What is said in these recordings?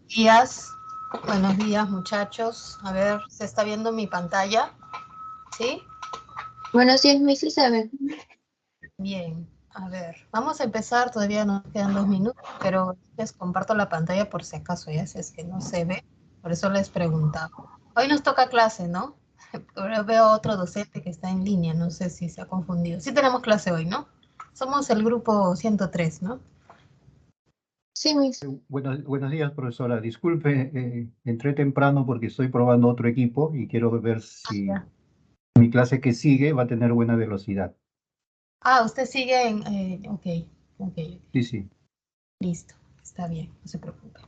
días. Buenos días, muchachos. A ver, ¿se está viendo mi pantalla? ¿Sí? Buenos días, Miss Elizabeth. Bien. A ver, vamos a empezar. Todavía nos quedan 2 minutos, pero les comparto la pantalla por si acaso, ya si es que no se ve. Por eso les preguntaba. Hoy nos toca clase, ¿no? Pero veo a otro docente que está en línea. No sé si se ha confundido. Sí tenemos clase hoy, ¿no? Somos el grupo 103, ¿no? Sí, Miss. Buenos días, profesora. Disculpe, entré temprano porque estoy probando otro equipo y quiero ver si Ya. mi clase que sigue va a tener buena velocidad. Ah, usted sigue en... ok, ok. Sí, sí. Listo. Está bien, no se preocupe.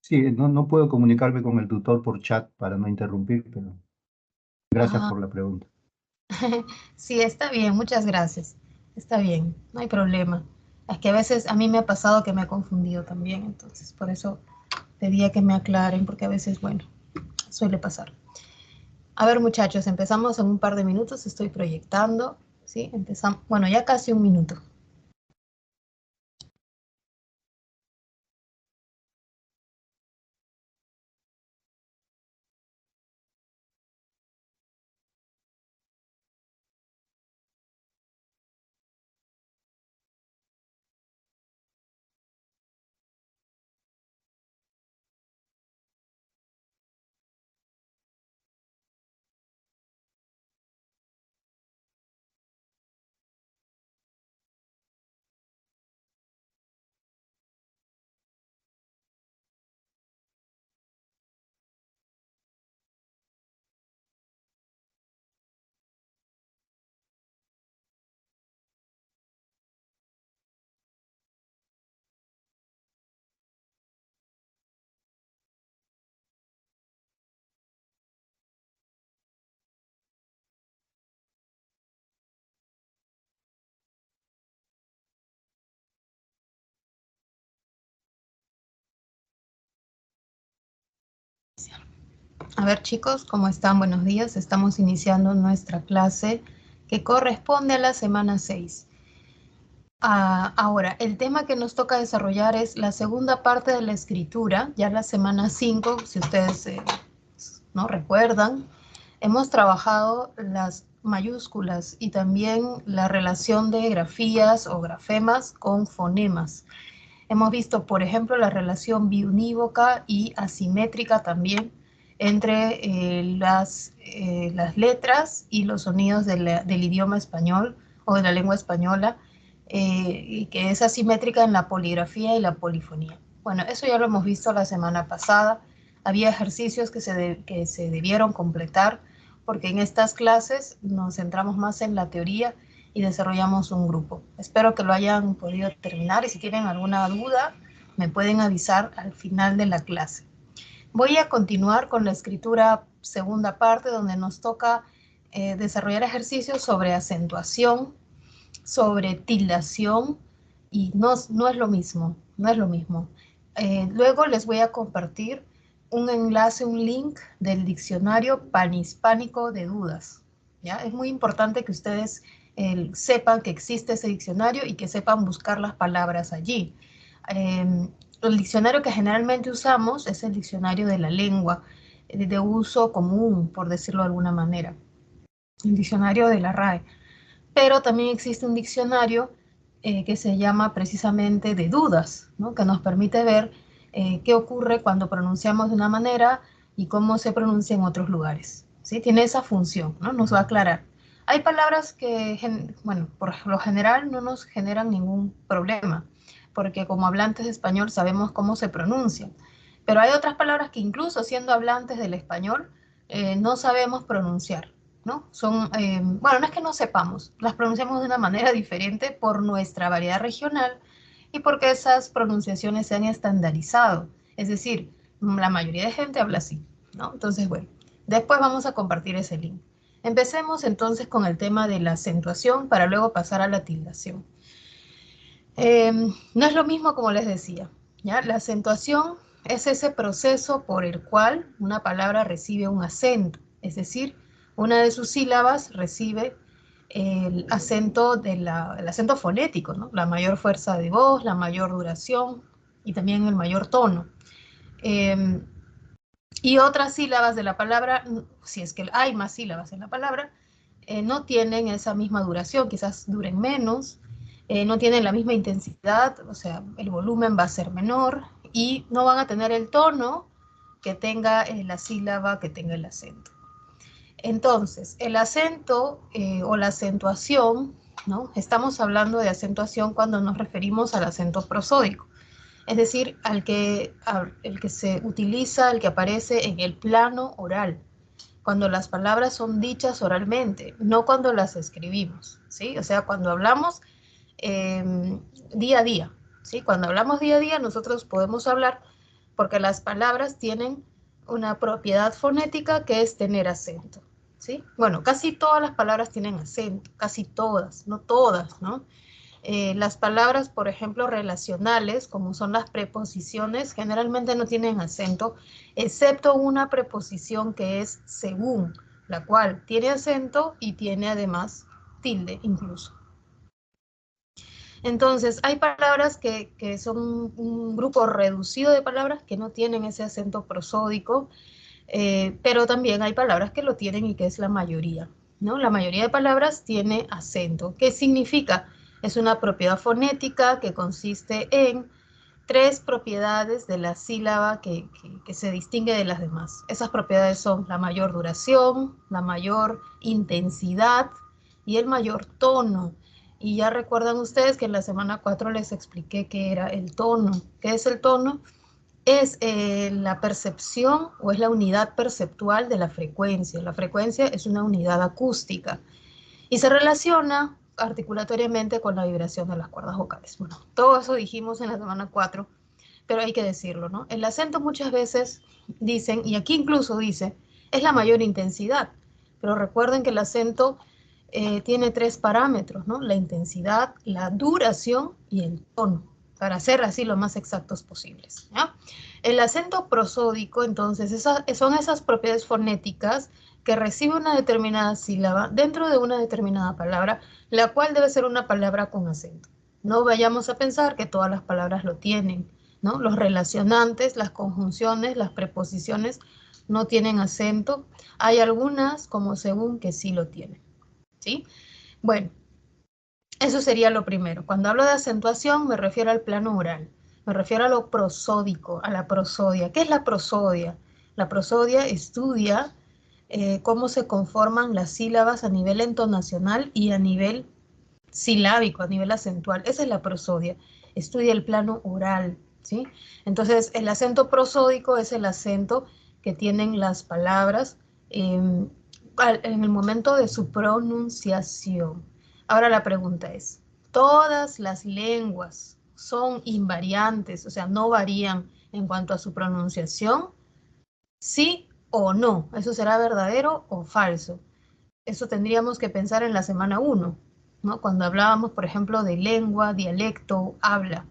Sí, no puedo comunicarme con el tutor por chat para no interrumpir, pero gracias Ah, por la pregunta. sí, está bien, muchas gracias. Está bien, no hay problema. Es que a veces a mí me ha pasado que me he confundido también, entonces por eso pedía que me aclaren, porque a veces, bueno, suele pasar. A ver, muchachos, empezamos en un par de minutos, estoy proyectando, ¿sí? Empezamos, bueno, ya casi un minuto. A ver, chicos, ¿cómo están? Buenos días. Estamos iniciando nuestra clase que corresponde a la semana 6. Ahora, el tema que nos toca desarrollar es la segunda parte de la escritura, ya la semana 5, si ustedes no recuerdan, hemos trabajado las mayúsculas y también la relación de grafías o grafemas con fonemas. Hemos visto, por ejemplo, la relación biunívoca y asimétrica también entre las letras y los sonidos del idioma español o de la lengua española, y que es asimétrica en la poligrafía y la polifonía. Bueno, eso ya lo hemos visto la semana pasada. Había ejercicios que se debieron completar porque en estas clases nos centramos más en la teoría y desarrollamos un grupo. Espero que lo hayan podido terminar y si tienen alguna duda me pueden avisar al final de la clase. Voy a continuar con la escritura segunda parte donde nos toca desarrollar ejercicios sobre acentuación, sobre tildación y no es lo mismo, no es lo mismo. Luego les voy a compartir un enlace, un link del diccionario panhispánico de dudas. ¿Ya? Es muy importante que ustedes sepan que existe ese diccionario y que sepan buscar las palabras allí. El diccionario que generalmente usamos es el diccionario de la lengua, de uso común, por decirlo de alguna manera. El diccionario de la RAE. Pero también existe un diccionario que se llama precisamente de dudas, ¿no? Que nos permite ver qué ocurre cuando pronunciamos de una manera y cómo se pronuncia en otros lugares. ¿Sí? Tiene esa función, ¿no? Nos va a aclarar. Hay palabras que, bueno, por lo general no nos generan ningún problema, porque como hablantes de español sabemos cómo se pronuncian. Pero hay otras palabras que incluso siendo hablantes del español no sabemos pronunciar. ¿No? Bueno, no es que no sepamos, las pronunciamos de una manera diferente por nuestra variedad regional y porque esas pronunciaciones se han estandarizado. Es decir, la mayoría de gente habla así, ¿no? Entonces, bueno, después vamos a compartir ese link. Empecemos entonces con el tema de la acentuación para luego pasar a la tildación. No es lo mismo como les decía, ¿ya? La acentuación es ese proceso por el cual una palabra recibe un acento, es decir, una de sus sílabas recibe el acento, el acento fonético, ¿no? La mayor fuerza de voz, la mayor duración, y también el mayor tono. Y otras sílabas de la palabra, si es que hay más sílabas en la palabra, no tienen esa misma duración, quizás duren menos, no tienen la misma intensidad, o sea, el volumen va a ser menor y no van a tener el tono que tenga la sílaba, que tenga el acento. Entonces, el acento o la acentuación, ¿no? Estamos hablando de acentuación cuando nos referimos al acento prosódico, es decir, el que se utiliza, el que aparece en el plano oral, cuando las palabras son dichas oralmente, no cuando las escribimos, ¿sí? O sea, cuando hablamos día a día, ¿sí? Cuando hablamos día a día, nosotros podemos hablar porque las palabras tienen una propiedad fonética que es tener acento, ¿sí? Bueno, casi todas las palabras tienen acento, casi todas, no todas, ¿no? Las palabras, por ejemplo, relacionales, como son las preposiciones, generalmente no tienen acento, excepto una preposición que es según, la cual tiene acento y tiene además tilde incluso. Entonces, hay palabras que son un grupo reducido de palabras que no tienen ese acento prosódico, pero también hay palabras que lo tienen y que es la mayoría, ¿no? La mayoría de palabras tiene acento. ¿Qué significa? Es una propiedad fonética que consiste en 3 propiedades de la sílaba que se distingue de las demás. Esas propiedades son la mayor duración, la mayor intensidad y el mayor tono. Y ya recuerdan ustedes que en la semana 4 les expliqué qué era el tono. ¿Qué es el tono? Es la percepción o es la unidad perceptual de la frecuencia. La frecuencia es una unidad acústica y se relaciona articulatoriamente con la vibración de las cuerdas vocales. Bueno, todo eso dijimos en la semana 4, pero hay que decirlo, ¿no? El acento muchas veces dicen, y aquí incluso dice, es la mayor intensidad, pero recuerden que el acento tiene 3 parámetros, ¿no? La intensidad, la duración y el tono, para ser así lo más exactos posibles, ¿ya? El acento prosódico, entonces, son esas propiedades fonéticas que recibe una determinada sílaba dentro de una determinada palabra, la cual debe ser una palabra con acento. No vayamos a pensar que todas las palabras lo tienen, ¿no? Los relacionantes, las conjunciones, las preposiciones no tienen acento. Hay algunas, como según, que sí lo tienen, ¿sí? Bueno, eso sería lo primero. Cuando hablo de acentuación me refiero al plano oral, me refiero a lo prosódico, a la prosodia. ¿Qué es la prosodia? La prosodia estudia cómo se conforman las sílabas a nivel entonacional y a nivel silábico, a nivel acentual. Esa es la prosodia. Estudia el plano oral, ¿sí? Entonces, el acento prosódico es el acento que tienen las palabras en el momento de su pronunciación. Ahora la pregunta es, ¿todas las lenguas son invariantes, o sea, no varían en cuanto a su pronunciación? ¿Sí o no? ¿Eso será verdadero o falso? Eso tendríamos que pensar en la semana 1, ¿no? Cuando hablábamos, por ejemplo, de lengua, dialecto, habla.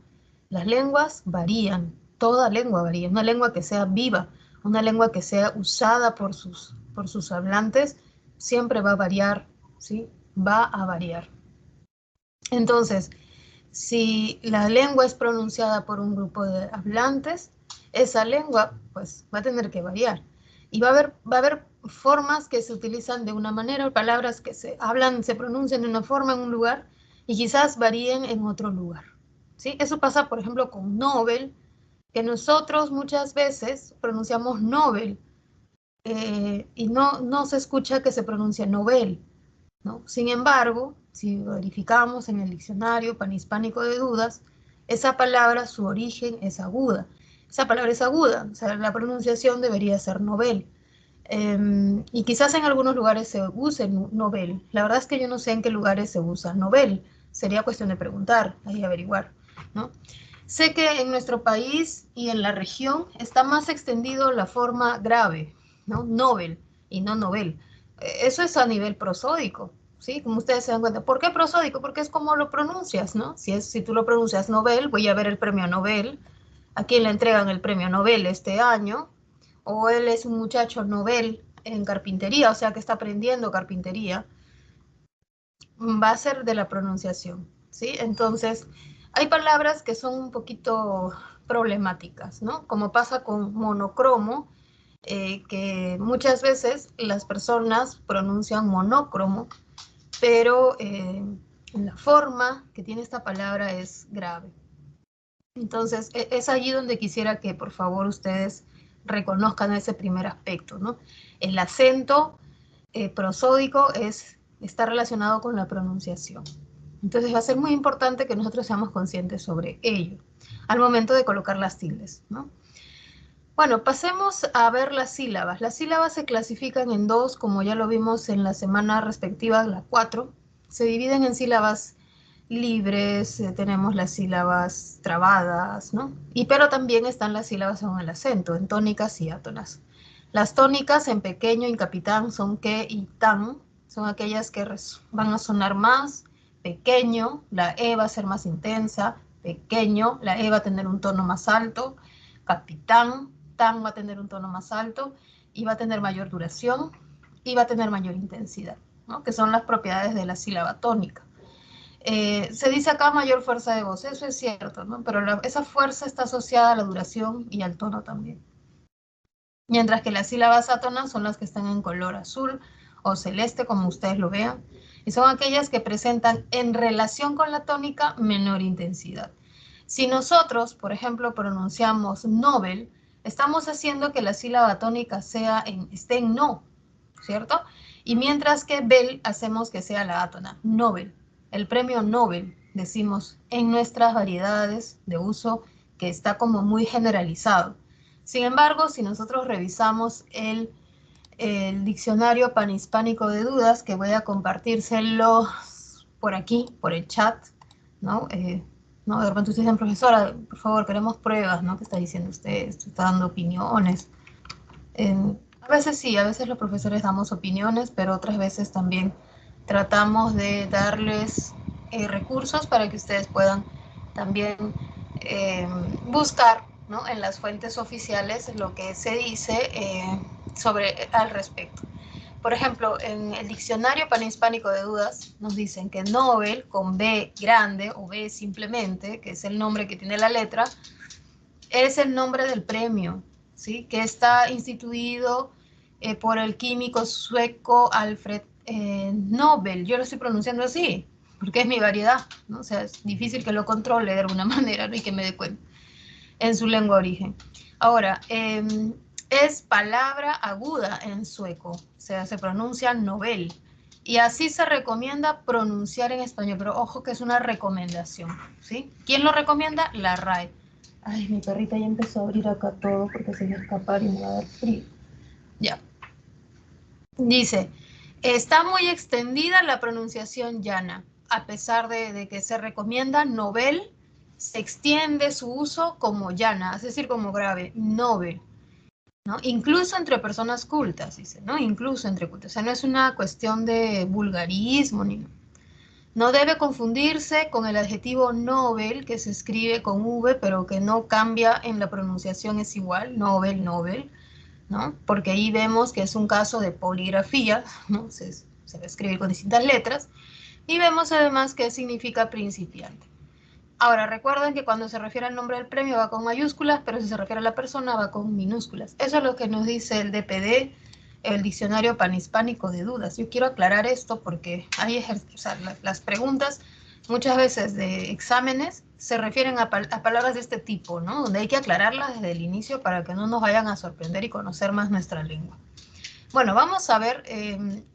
Las lenguas varían, toda lengua varía. Una lengua que sea viva, una lengua que sea usada por sus hablantes, siempre va a variar, ¿sí? Va a variar. Entonces, si la lengua es pronunciada por un grupo de hablantes, esa lengua pues va a tener que variar. Y va a haber formas que se utilizan de una manera, palabras que se hablan, se pronuncian de una forma en un lugar y quizás varíen en otro lugar, ¿sí? Eso pasa, por ejemplo, con Nobel, que nosotros muchas veces pronunciamos Nobel y no se escucha que se pronuncia Nobel, ¿no? Sin embargo, si verificamos en el diccionario panhispánico de dudas, esa palabra, su origen es aguda. Esa palabra es aguda, o sea, la pronunciación debería ser Nobel. Y quizás en algunos lugares se use Nobel. La verdad es que yo no sé en qué lugares se usa Nobel. Sería cuestión de preguntar y averiguar, ¿no? Sé que en nuestro país y en la región está más extendido la forma grave, ¿no? Nobel y no Nobel. Eso es a nivel prosódico, ¿sí? Como ustedes se dan cuenta. ¿Por qué prosódico? Porque es como lo pronuncias, ¿no? Si tú lo pronuncias Nobel, voy a ver el premio Nobel, a quién le entregan el premio Nobel este año, o él es un muchacho Nobel en carpintería, o sea que está aprendiendo carpintería, va a ser de la pronunciación, ¿sí? Entonces, hay palabras que son un poquito problemáticas, ¿no? Como pasa con monocromo, que muchas veces las personas pronuncian monócromo, pero la forma que tiene esta palabra es grave. Entonces, es allí donde quisiera que por favor ustedes reconozcan ese primer aspecto, ¿no? El acento prosódico está relacionado con la pronunciación. Entonces va a ser muy importante que nosotros seamos conscientes sobre ello al momento de colocar las tildes, ¿no? Bueno, pasemos a ver las sílabas. Las sílabas se clasifican en dos, como ya lo vimos en la semana respectiva, la 4. Se dividen en sílabas libres, tenemos las sílabas trabadas, ¿no? Pero también están las sílabas con el acento, en tónicas y átonas. Las tónicas en pequeño y en capitán son que y tan, son aquellas que van a sonar más. Pequeño, la E va a ser más intensa. Pequeño, la E va a tener un tono más alto. Capitán, tan va a tener un tono más alto y va a tener mayor duración y va a tener mayor intensidad, ¿no? Que son las propiedades de la sílaba tónica. Se dice acá mayor fuerza de voz, eso es cierto, ¿no? Pero esa fuerza está asociada a la duración y al tono también. Mientras que las sílabas átonas son las que están en color azul o celeste, como ustedes lo vean, y son aquellas que presentan en relación con la tónica menor intensidad. Si nosotros, por ejemplo, pronunciamos Nobel, estamos haciendo que la sílaba tónica esté en no, ¿cierto? Y mientras que Bel hacemos que sea la átona, Nobel. El premio Nobel, decimos, en nuestras variedades de uso, que está como muy generalizado. Sin embargo, si nosotros revisamos el diccionario panhispánico de dudas, que voy a compartírselo por aquí, por el chat, ¿no? ¿No? De repente ustedes dicen, profesora, por favor, queremos pruebas, ¿no? ¿Qué está diciendo usted? Está dando opiniones. A veces sí, a veces los profesores damos opiniones, pero otras veces también tratamos de darles recursos para que ustedes puedan también buscar, ¿no? En las fuentes oficiales lo que se dice al respecto. Por ejemplo, en el diccionario panhispánico de dudas nos dicen que Nobel con B grande o B simplemente, que es el nombre que tiene la letra, es el nombre del premio, ¿sí? Que está instituido por el químico sueco Alfred Nobel. Yo lo estoy pronunciando así, porque es mi variedad, ¿no? O sea, es difícil que lo controle de alguna manera, ¿no? Y que me dé cuenta en su lengua origen. Ahora, es palabra aguda en sueco, o sea, se pronuncia Nobel. Y así se recomienda pronunciar en español, pero ojo que es una recomendación, ¿sí? ¿Quién lo recomienda? La RAE. Ay, mi perrita ya empezó a abrir acá todo porque se va a escapar y me va a dar frío. Ya. Dice, está muy extendida la pronunciación llana, a pesar de que se recomienda Nobel, se extiende su uso como llana, es decir, como grave, Nobel, ¿no? Incluso entre personas cultas, dice, ¿no? Incluso entre cultas. O sea, no es una cuestión de vulgarismo, no debe confundirse con el adjetivo Nobel, que se escribe con V, pero que no cambia en la pronunciación, es igual, Nobel, Nobel, ¿no? Porque ahí vemos que es un caso de poligrafía, ¿no? Se va a escribir con distintas letras, y vemos además que significa principiante. Ahora, recuerden que cuando se refiere al nombre del premio va con mayúsculas, pero si se refiere a la persona va con minúsculas. Eso es lo que nos dice el DPD, el Diccionario Panhispánico de Dudas. Yo quiero aclarar esto porque hay las preguntas muchas veces de exámenes se refieren a palabras de este tipo, ¿no? Donde hay que aclararlas desde el inicio para que no nos vayan a sorprender y conocer más nuestra lengua. Bueno, vamos a ver,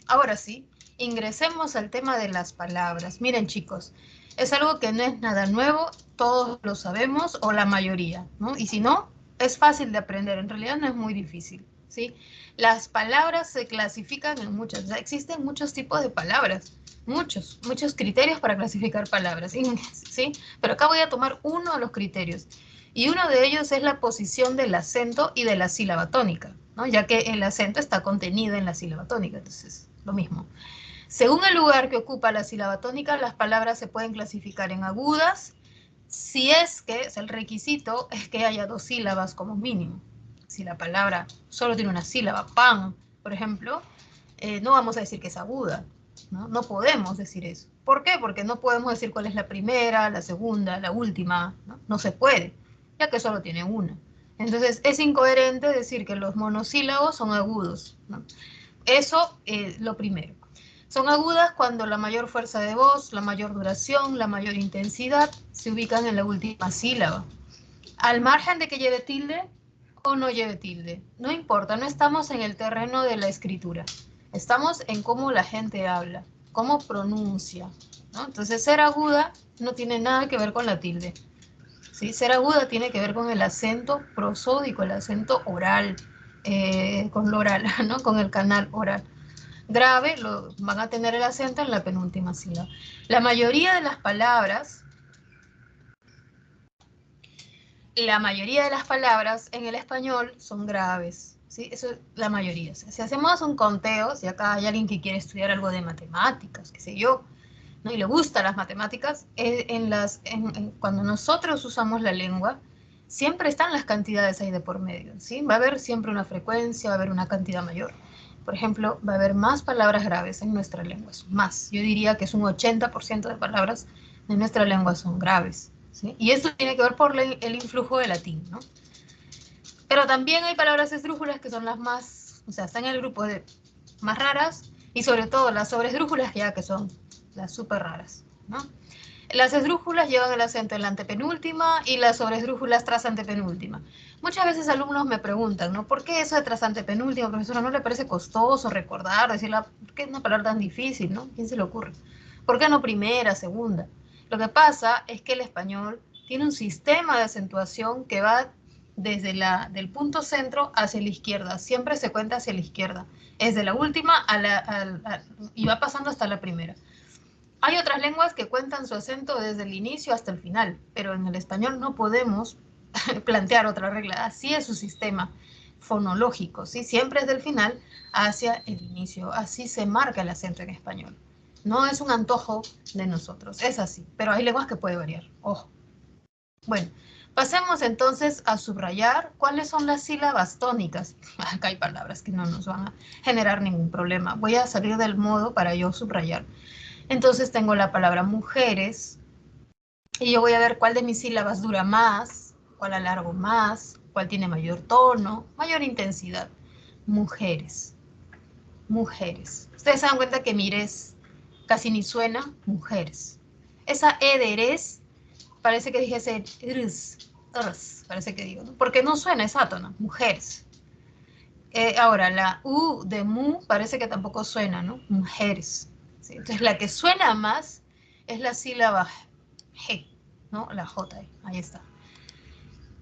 ahora sí, ingresemos al tema de las palabras. Miren, chicos, es algo que no es nada nuevo, todos lo sabemos, o la mayoría, ¿no? Y si no, es fácil de aprender, en realidad no es muy difícil, ¿sí? Las palabras se clasifican en muchas, o sea, existen muchos tipos de palabras, muchos criterios para clasificar palabras, ¿sí? Pero acá voy a tomar uno de los criterios, y uno de ellos es la posición del acento y de la sílaba tónica, ¿no? Ya que el acento está contenido en la sílaba tónica, entonces lo mismo. Según el lugar que ocupa la sílaba tónica, las palabras se pueden clasificar en agudas, si es que el requisito es que haya 2 sílabas como mínimo. Si la palabra solo tiene una sílaba, pan, por ejemplo, no vamos a decir que es aguda, ¿no? No podemos decir eso. ¿Por qué? Porque no podemos decir cuál es la primera, la segunda, la última, ¿no? No se puede. ya que solo tiene una. Entonces, es incoherente decir que los monosílabos son agudos, ¿no? Eso es lo primero. Son agudas cuando la mayor fuerza de voz, la mayor duración, la mayor intensidad se ubican en la última sílaba. Al margen de que lleve tilde o no lleve tilde, no importa, no estamos en el terreno de la escritura. Estamos en cómo la gente habla, cómo pronuncia, ¿no? Entonces, ser aguda no tiene nada que ver con la tilde, ¿sí? Ser aguda tiene que ver con el acento prosódico, el acento oral, con lo oral, ¿no? Con el canal oral. Grave, van a tener el acento en la penúltima sílaba. La mayoría de las palabras en el español son graves, ¿sí? Eso es la mayoría. O sea, si hacemos un conteo, si acá hay alguien que quiere estudiar algo de matemáticas, qué sé yo, ¿no? Y le gustan las matemáticas, cuando nosotros usamos la lengua, siempre están las cantidades ahí de por medio, ¿sí? Va a haber siempre una frecuencia, va a haber una cantidad mayor. Por ejemplo, va a haber más palabras graves en nuestra lengua, más. Yo diría que es un 80% de palabras de nuestra lengua son graves, ¿sí? Y esto tiene que ver por el influjo del latín, ¿no? Pero también hay palabras esdrújulas que son las más, o sea, están en el grupo de más raras, y sobre todo las sobresdrújulas ya que son las súper raras, ¿no? Las esdrújulas llevan el acento en la antepenúltima y las sobresdrújulas tras antepenúltima. Muchas veces alumnos me preguntan, ¿no? ¿Por qué eso de tras antepenúltima, profesora? ¿No le parece costoso recordar, decirla? ¿Por qué es una palabra tan difícil, no? ¿Quién se le ocurre? ¿Por qué no primera, segunda? Lo que pasa es que el español tiene un sistema de acentuación que va desde del punto centro hacia la izquierda. Siempre se cuenta hacia la izquierda. Es de la última y va pasando hasta la primera. Hay otras lenguas que cuentan su acento desde el inicio hasta el final, pero en el español no podemos plantear otra regla. Así es su sistema fonológico, ¿sí? Siempre es del final hacia el inicio. Así se marca el acento en español. No es un antojo de nosotros, es así, pero hay lenguas que puede variar. Ojo. Bueno, pasemos entonces a subrayar cuáles son las sílabas tónicas. Acá hay palabras que no nos van a generar ningún problema. Voy a salir del modo para yo subrayar. Entonces tengo la palabra mujeres y yo voy a ver cuál de mis sílabas dura más, cuál alargo más, cuál tiene mayor tono, mayor intensidad. Mujeres, mujeres. Ustedes se dan cuenta que mires casi ni suena, mujeres. Esa E de eres parece que dijese parece que digo, ¿no? Porque no suena esa átono, mujeres. Ahora, la U de mu parece que tampoco suena, ¿no? Mujeres. ¿Sí? Entonces, la que suena más es la sílaba G, ¿no? La J, ahí está.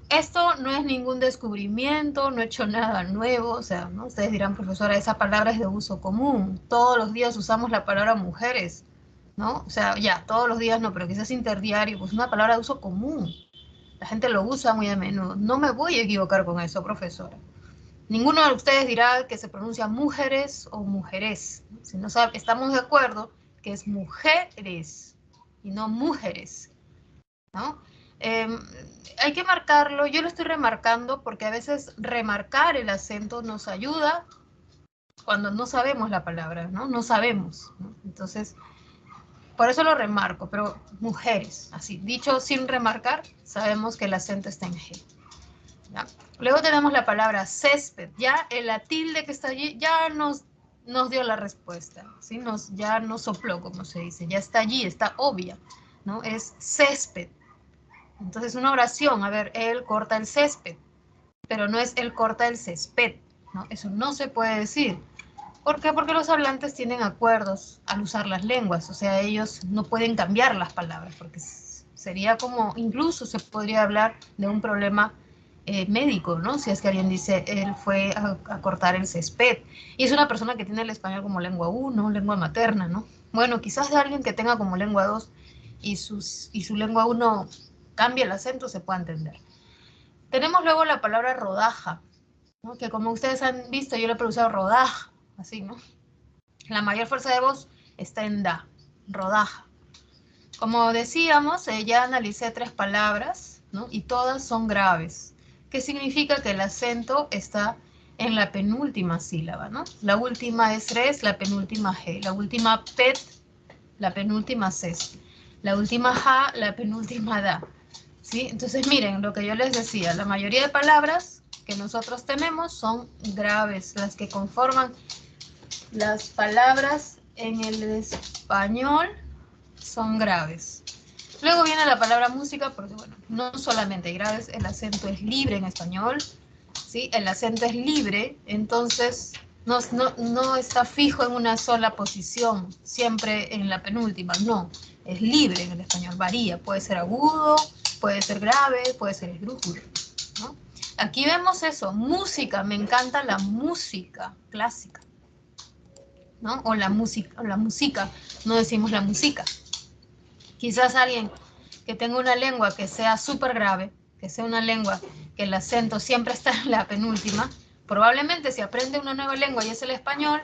Esto no es ningún descubrimiento, no he hecho nada nuevo, o sea, ¿no? Ustedes dirán, profesora, esa palabra es de uso común. Todos los días usamos la palabra mujeres, ¿no? O sea, ya, todos los días no, pero quizás interdiario, pues una palabra de uso común. La gente lo usa muy a menudo. No me voy a equivocar con eso, profesora. Ninguno de ustedes dirá que se pronuncia mujeres o mujeres. Si no sabe, estamos de acuerdo que es mujeres y no mujeres, ¿no? Hay que marcarlo, yo lo estoy remarcando porque a veces remarcar el acento nos ayuda cuando no sabemos la palabra, ¿no? No sabemos, ¿no? Entonces, por eso lo remarco, pero mujeres, así, dicho sin remarcar, sabemos que el acento está en G. ¿Ya? Luego tenemos la palabra césped, ya la tilde que está allí ya nos dio la respuesta, ¿sí? Ya nos sopló, como se dice, ya está allí, está obvia, ¿no? Es césped. Entonces una oración, a ver, él corta el césped, pero no es él corta el césped, ¿no? Eso no se puede decir. ¿Por qué? Porque los hablantes tienen acuerdos al usar las lenguas, o sea, ellos no pueden cambiar las palabras, porque sería como, incluso se podría hablar de un problema médico, ¿no? Si es que alguien dice, él fue a cortar el césped, y es una persona que tiene el español como lengua 1, lengua materna, ¿no? Bueno, quizás de alguien que tenga como lengua 2 y su lengua 1 cambia el acento, se puede entender. Tenemos luego la palabra rodaja, ¿no? Que como ustedes han visto, yo le he pronunciado rodaja, así, ¿no? La mayor fuerza de voz está en da, rodaja. Como decíamos, ya analicé 3 palabras, ¿no? Y todas son graves, que significa que el acento está en la penúltima sílaba, ¿no? La última es res, la penúltima g, la última pet, la penúltima ses, la última ja, la penúltima da. ¿sí? Entonces, miren, lo que yo les decía, la mayoría de palabras que nosotros tenemos son graves, las que conforman las palabras en el español son graves. Luego viene la palabra música, porque bueno, no solamente hay graves, el acento es libre en español, ¿sí? El acento es libre, entonces no está fijo en una sola posición, siempre en la penúltima, no, es libre en el español, varía, puede ser agudo, puede ser grave, puede ser esdrújulo, ¿no? Aquí vemos eso, música, me encanta la música clásica, ¿no? O la música, no decimos la música. Quizás alguien que tenga una lengua que sea súper grave, que sea una lengua que el acento siempre está en la penúltima, probablemente si aprende una nueva lengua y es el español,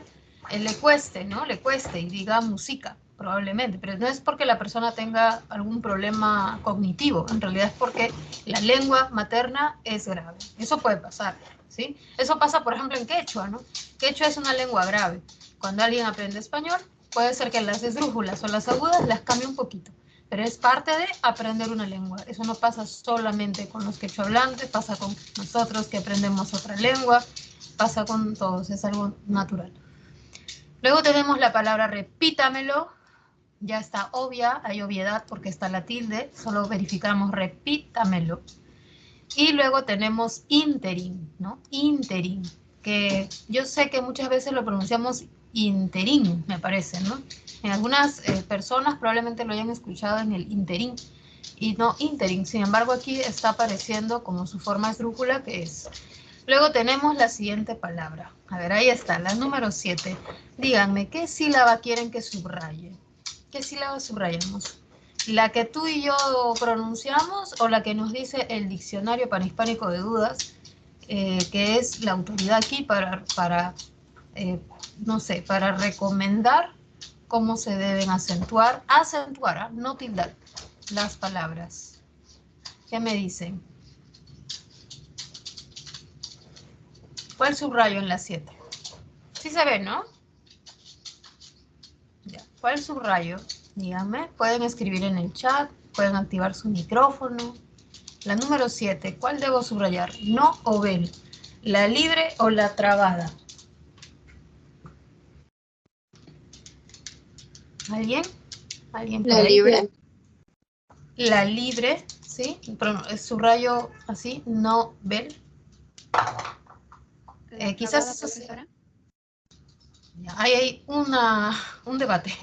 le cueste, ¿no? Le cueste y diga música, probablemente, pero no es porque la persona tenga algún problema cognitivo, en realidad es porque la lengua materna es grave. Eso puede pasar, ¿sí? Eso pasa, por ejemplo, en quechua, ¿no? Quechua es una lengua grave. Cuando alguien aprende español, puede ser que las esdrújulas o las agudas las cambie un poquito, pero es parte de aprender una lengua. Eso no pasa solamente con los quechohablantes, pasa con nosotros que aprendemos otra lengua, pasa con todos, es algo natural. Luego tenemos la palabra repítamelo, ya está obvia, hay obviedad porque está la tilde, solo verificamos repítamelo. Y luego tenemos interim, ¿no? Interim, que yo sé que muchas veces lo pronunciamos interim, me parece, ¿no? En algunas personas probablemente lo hayan escuchado en el interim y no interim, sin embargo aquí está apareciendo como su forma esdrújula que es. Luego tenemos la siguiente palabra. A ver, ahí está, la número 7. Díganme, ¿qué sílaba quieren que subraye? ¿Qué sílaba subrayamos? ¿La que tú y yo pronunciamos o la que nos dice el Diccionario Panhispánico de Dudas, que es la autoridad aquí no sé, para recomendar cómo se deben acentuar, no tildar las palabras? ¿Qué me dicen? ¿Cuál subrayo en la 7? Sí se ve, ¿no? Ya. ¿Cuál subrayo? Díganme, pueden escribir en el chat, pueden activar su micrófono. La número 7, ¿cuál debo subrayar? ¿No o vel? ¿La libre o la trabada? ¿Alguien? ¿Alguien por La ahí? libre. La libre, ¿sí? Subrayo así, no vel. Quizás eso sea. Ahí hay un debate,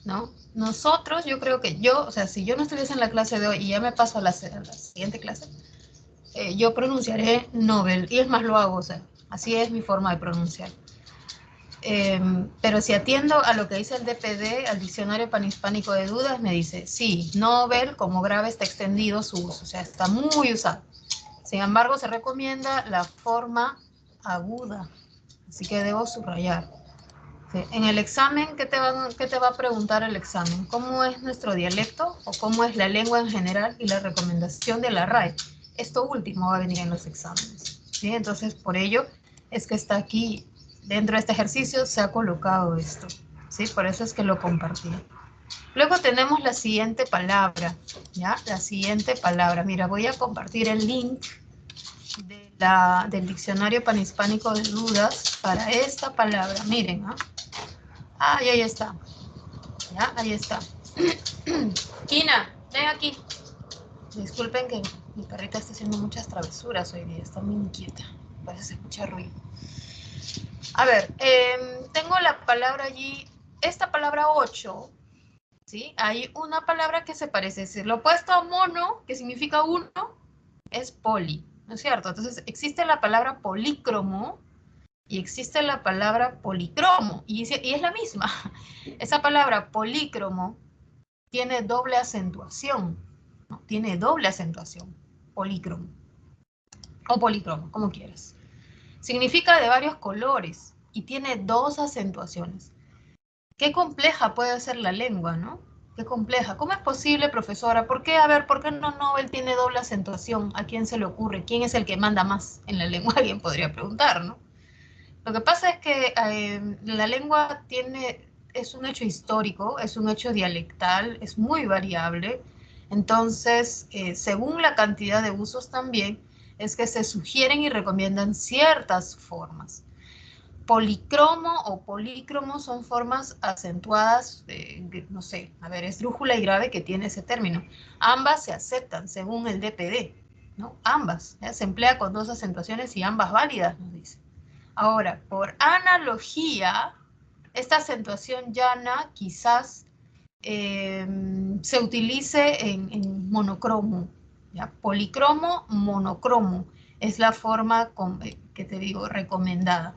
¿no? Nosotros, yo creo que o sea, si yo no estuviese en la clase de hoy y ya me paso a la siguiente clase, yo pronunciaré Nobel, y es más lo hago, o sea, así es mi forma de pronunciar. Pero si atiendo a lo que dice el DPD, al Diccionario Panhispánico de Dudas, me dice, sí, Nobel como grave está extendido su uso, o sea, está muy usado. Sin embargo, se recomienda la forma aguda, así que debo subrayar. Sí. En el examen, ¿qué te va a preguntar el examen? ¿Cómo es nuestro dialecto o cómo es la lengua en general y la recomendación de la RAE? Esto último va a venir en los exámenes, ¿sí? Entonces, por ello es que está aquí, dentro de este ejercicio se ha colocado esto, ¿sí? Por eso es que lo compartí. Luego tenemos la siguiente palabra, ¿ya? La siguiente palabra. Mira, voy a compartir el link del Diccionario Panhispánico de Dudas para esta palabra. Miren, ¿ah? Y ahí está. Ya, ahí está. Ina, ven aquí. Disculpen que mi perrita está haciendo muchas travesuras hoy día. Está muy inquieta. Parece que se escucha ruido. A ver, tengo la palabra allí. Esta palabra 8, ¿sí? Hay una palabra que se parece. Si lo opuesto a mono, que significa uno, es poli, ¿no es cierto? Entonces, existe la palabra polícromo y existe la palabra policromo, y es la misma. Esa palabra polícromo tiene doble acentuación, ¿no? Tiene doble acentuación, polícromo, o policromo, como quieras. Significa de varios colores y tiene dos acentuaciones. Qué compleja puede ser la lengua, ¿no? Qué compleja. ¿Cómo es posible, profesora? ¿Por qué? A ver, ¿por qué no Nobel tiene doble acentuación? ¿A quién se le ocurre? ¿Quién es el que manda más en la lengua? Alguien podría preguntar, ¿no? Lo que pasa es que la lengua es un hecho histórico, es un hecho dialectal, es muy variable. Entonces, según la cantidad de usos también, es que se sugieren y recomiendan ciertas formas. Policromo o polícromo son formas acentuadas, no sé, a ver, esdrújula y grave que tiene ese término. Ambas se aceptan según el DPD, ¿no? Ambas, ¿ya? Se emplea con 2 acentuaciones y ambas válidas, nos dice. Ahora, por analogía, esta acentuación llana quizás se utilice en monocromo, ¿ya? Policromo, monocromo, es la forma que te digo, recomendada.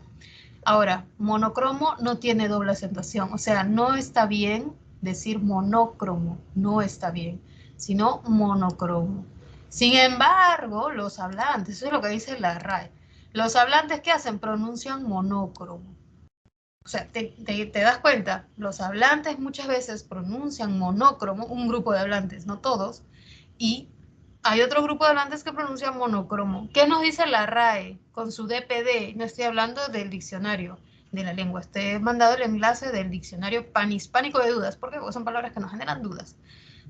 Ahora, monocromo no tiene doble acentuación, o sea, no está bien decir monócromo, no está bien, sino monocromo. Sin embargo, los hablantes, eso es lo que dice la RAE, los hablantes, ¿qué hacen? Pronuncian monócromo. O sea, te das cuenta, los hablantes muchas veces pronuncian monócromo, un grupo de hablantes, no todos, y hay otro grupo de hablantes que pronuncian monocromo. ¿Qué nos dice la RAE con su DPD? No estoy hablando del diccionario de la lengua, he mandado el enlace del diccionario panhispánico de dudas, porque son palabras que nos generan dudas,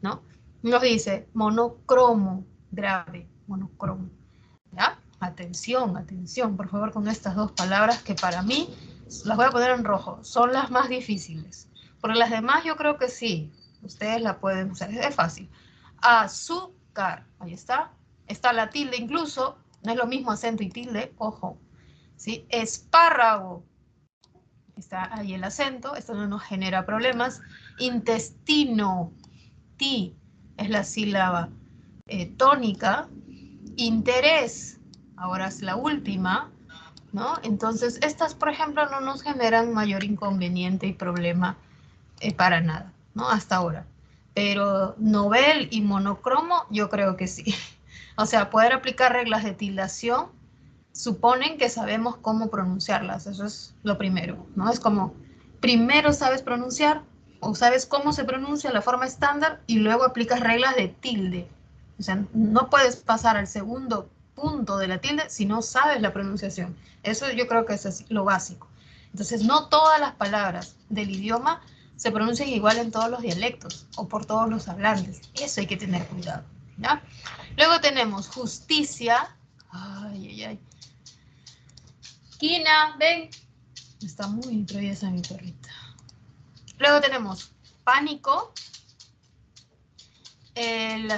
¿no? Nos dice monocromo, grave, monocromo, ¿ya? Atención, atención, por favor, con estas 2 palabras que para mí, las voy a poner en rojo, son las más difíciles. Porque las demás yo creo que sí, ustedes la pueden usar, es fácil. Azúcar, ahí está. Está la tilde incluso, no es lo mismo acento y tilde, ojo. ¿Sí? Espárrago, está ahí el acento, esto no nos genera problemas. Intestino, ti, es la sílaba tónica. Interés, ahora es la última, ¿no? Entonces, estas, por ejemplo, no nos generan mayor inconveniente y problema para nada, ¿no? Hasta ahora. Pero novel y monocromo, yo creo que sí. O sea, poder aplicar reglas de tildación suponen que sabemos cómo pronunciarlas. Eso es lo primero, ¿no? Es como, primero sabes pronunciar o sabes cómo se pronuncia la forma estándar y luego aplicas reglas de tilde. O sea, no puedes pasar al segundo punto de la tilde si no sabes la pronunciación. Eso yo creo que es lo básico. Entonces, no todas las palabras del idioma se pronuncian igual en todos los dialectos o por todos los hablantes. Eso hay que tener cuidado, ¿ya? Luego tenemos justicia. Ay, ay, ay. Kina, ven. Está muy traviesa mi perrita. Luego tenemos pánico. El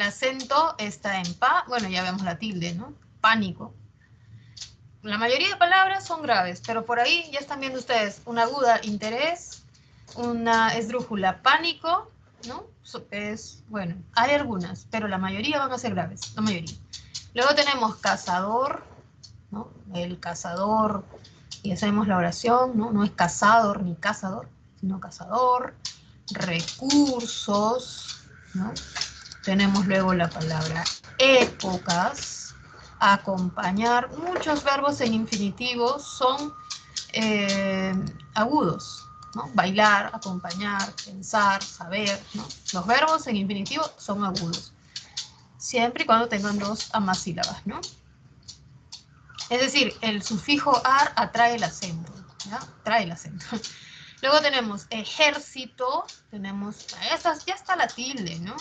acento está en pa. Bueno, ya vemos la tilde, ¿no? Pánico. La mayoría de palabras son graves, pero por ahí ya están viendo ustedes una aguda, interés, una esdrújula, pánico, ¿no? Bueno, hay algunas, pero la mayoría van a ser graves, la mayoría. Luego tenemos cazador, ¿no? El cazador, ya sabemos la oración, ¿no? No es cazador ni cazador, sino cazador. Recursos, ¿no? Tenemos luego la palabra épocas. Acompañar, muchos verbos en infinitivo son agudos, ¿no? Bailar, acompañar, pensar, saber, ¿no? Los verbos en infinitivo son agudos, siempre y cuando tengan 2 a más sílabas, ¿no? Es decir, el sufijo ar atrae el acento, ¿ya? Trae el acento. Luego tenemos ejército, tenemos, ya está la tilde, ¿no?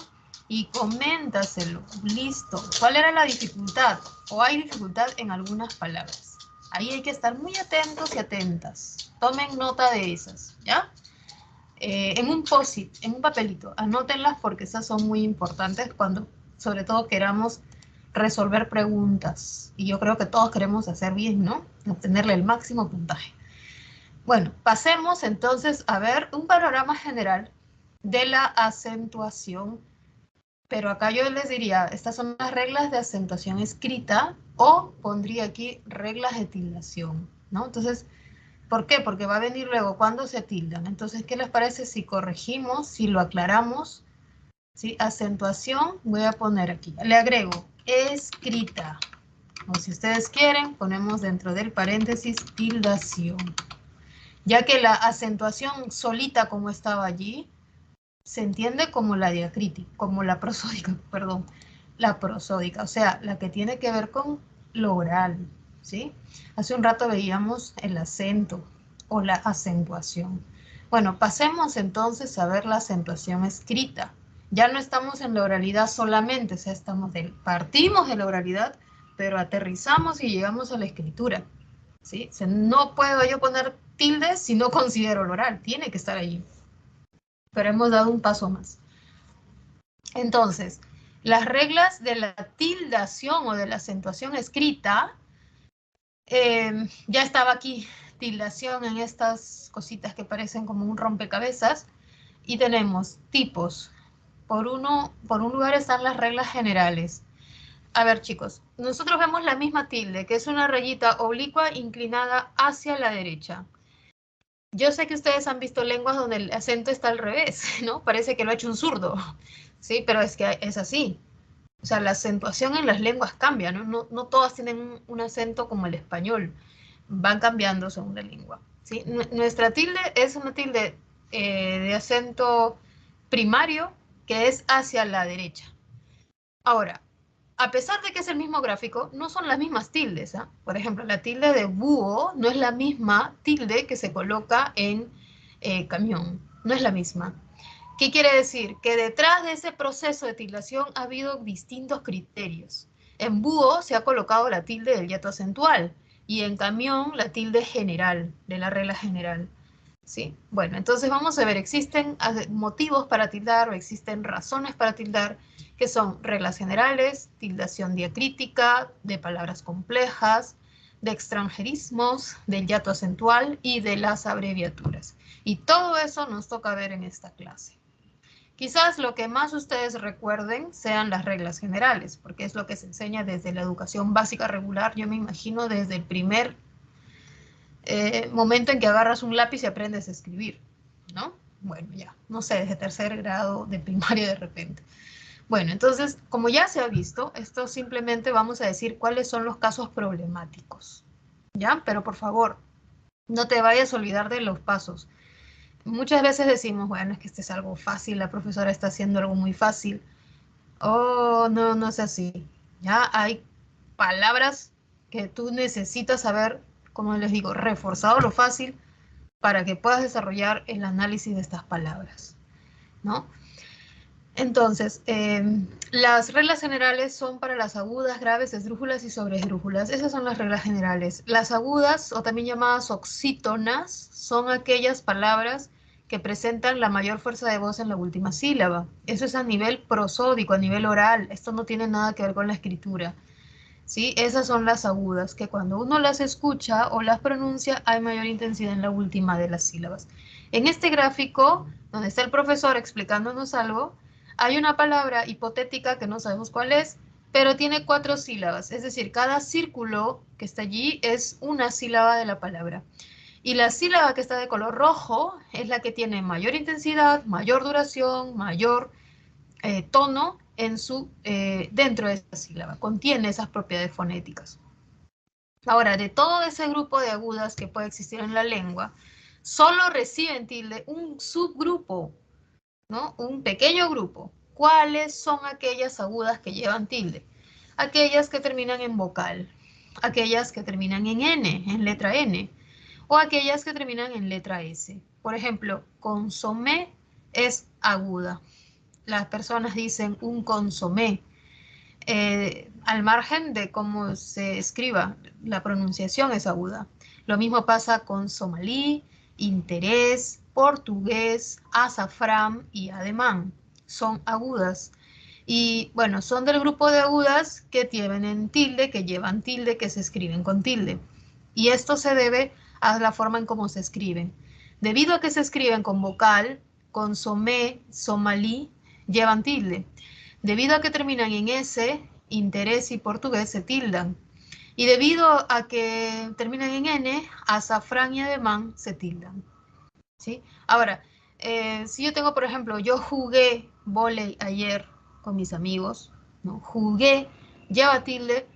Y coméntaselo, listo. ¿Cuál era la dificultad? O hay dificultad en algunas palabras. Ahí hay que estar muy atentos y atentas. Tomen nota de esas, ¿ya? En un post-it, en un papelito, anótenlas porque esas son muy importantes cuando, sobre todo, queramos resolver preguntas. Y yo creo que todos queremos hacer bien, ¿no? Obtenerle el máximo puntaje. Bueno, pasemos entonces a ver un panorama general de la acentuación. Pero acá yo les diría, estas son las reglas de acentuación escrita o pondría aquí reglas de tildación, ¿no? Entonces, ¿por qué? Porque va a venir luego cuando se tildan. Entonces, ¿qué les parece si corregimos, si lo aclaramos? ¿Sí? Acentuación, voy a poner aquí, le agrego escrita. O si ustedes quieren, ponemos dentro del paréntesis tildación. Ya que la acentuación solita como estaba allí, se entiende como la diacrítica, como la prosódica, perdón, la prosódica, o sea, la que tiene que ver con lo oral, ¿sí? Hace un rato veíamos el acento o la acentuación. Bueno, pasemos entonces a ver la acentuación escrita. Ya no estamos en la oralidad solamente, o sea, partimos de la oralidad, pero aterrizamos y llegamos a la escritura, ¿sí? O sea, no puedo yo poner tildes si no considero el oral, tiene que estar allí. Pero hemos dado un paso más. Entonces, las reglas de la tildación o de la acentuación escrita, ya estaba aquí, tildación en estas cositas que parecen como un rompecabezas, y tenemos tipos. Por un lugar están las reglas generales. A ver, chicos, nosotros vemos la misma tilde, que es una rayita oblicua inclinada hacia la derecha. Yo sé que ustedes han visto lenguas donde el acento está al revés, ¿no? Parece que lo ha hecho un zurdo, ¿sí? Pero es que es así. O sea, la acentuación en las lenguas cambia, ¿no? No todas tienen un acento como el español. Van cambiando según la lengua, ¿sí? Nuestra tilde es una tilde de acento primario que es hacia la derecha. Ahora, a pesar de que es el mismo gráfico, no son las mismas tildes, ¿ah? Por ejemplo, la tilde de búho no es la misma tilde que se coloca en camión, no es la misma. ¿Qué quiere decir? Que detrás de ese proceso de tildación ha habido distintos criterios. En búho se ha colocado la tilde del hiato acentual y en camión la tilde general, de la regla general. ¿Sí? Bueno, entonces vamos a ver, existen motivos para tildar o existen razones para tildar, que son reglas generales, tildación diacrítica, de palabras complejas, de extranjerismos, del hiato acentual y de las abreviaturas. Y todo eso nos toca ver en esta clase. Quizás lo que más ustedes recuerden sean las reglas generales, porque es lo que se enseña desde la educación básica regular, yo me imagino desde el primer momento en que agarras un lápiz y aprendes a escribir, ¿no? Bueno, ya, no sé, desde tercer grado de primaria de repente. Bueno, entonces, como ya se ha visto, esto simplemente vamos a decir cuáles son los casos problemáticos, ¿ya? Pero por favor, no te vayas a olvidar de los pasos. Muchas veces decimos, bueno, es que este es algo fácil, la profesora está haciendo algo muy fácil. Oh, no, no es así. Ya hay palabras que tú necesitas saber, como les digo, reforzado lo fácil para que puedas desarrollar el análisis de estas palabras, ¿no? Entonces, las reglas generales son para las agudas, graves, esdrújulas y sobreesdrújulas. Esas son las reglas generales. Las agudas, o también llamadas oxítonas, son aquellas palabras que presentan la mayor fuerza de voz en la última sílaba. Eso es a nivel prosódico, a nivel oral. Esto no tiene nada que ver con la escritura. ¿Sí? Esas son las agudas, que cuando uno las escucha o las pronuncia hay mayor intensidad en la última de las sílabas. En este gráfico, donde está el profesor explicándonos algo, hay una palabra hipotética que no sabemos cuál es, pero tiene 4 sílabas, es decir, cada círculo que está allí es una sílaba de la palabra. Y la sílaba que está de color rojo es la que tiene mayor intensidad, mayor duración, mayor tono dentro de esa sílaba, contiene esas propiedades fonéticas. Ahora, de todo ese grupo de agudas que puede existir en la lengua, solo reciben tilde un subgrupo, ¿no? Un pequeño grupo. ¿Cuáles son aquellas agudas que llevan tilde? Aquellas que terminan en vocal, aquellas que terminan en N, en letra N, o aquellas que terminan en letra S. Por ejemplo, consomé es aguda. Las personas dicen un consomé, al margen de cómo se escriba, la pronunciación es aguda. Lo mismo pasa con somalí, interés, portugués, azafrán y ademán. Son agudas. Y bueno, son del grupo de agudas que tienen tilde, que llevan tilde, que se escriben con tilde. Y esto se debe a la forma en cómo se escriben. Debido a que se escriben con vocal, consomé, somalí, llevan tilde. Debido a que terminan en S, interés y portugués se tildan. Y debido a que terminan en N, azafrán y ademán se tildan. ¿Sí? Ahora, si yo tengo, por ejemplo, yo jugué vóley ayer con mis amigos, ¿no? Jugué, lleva tilde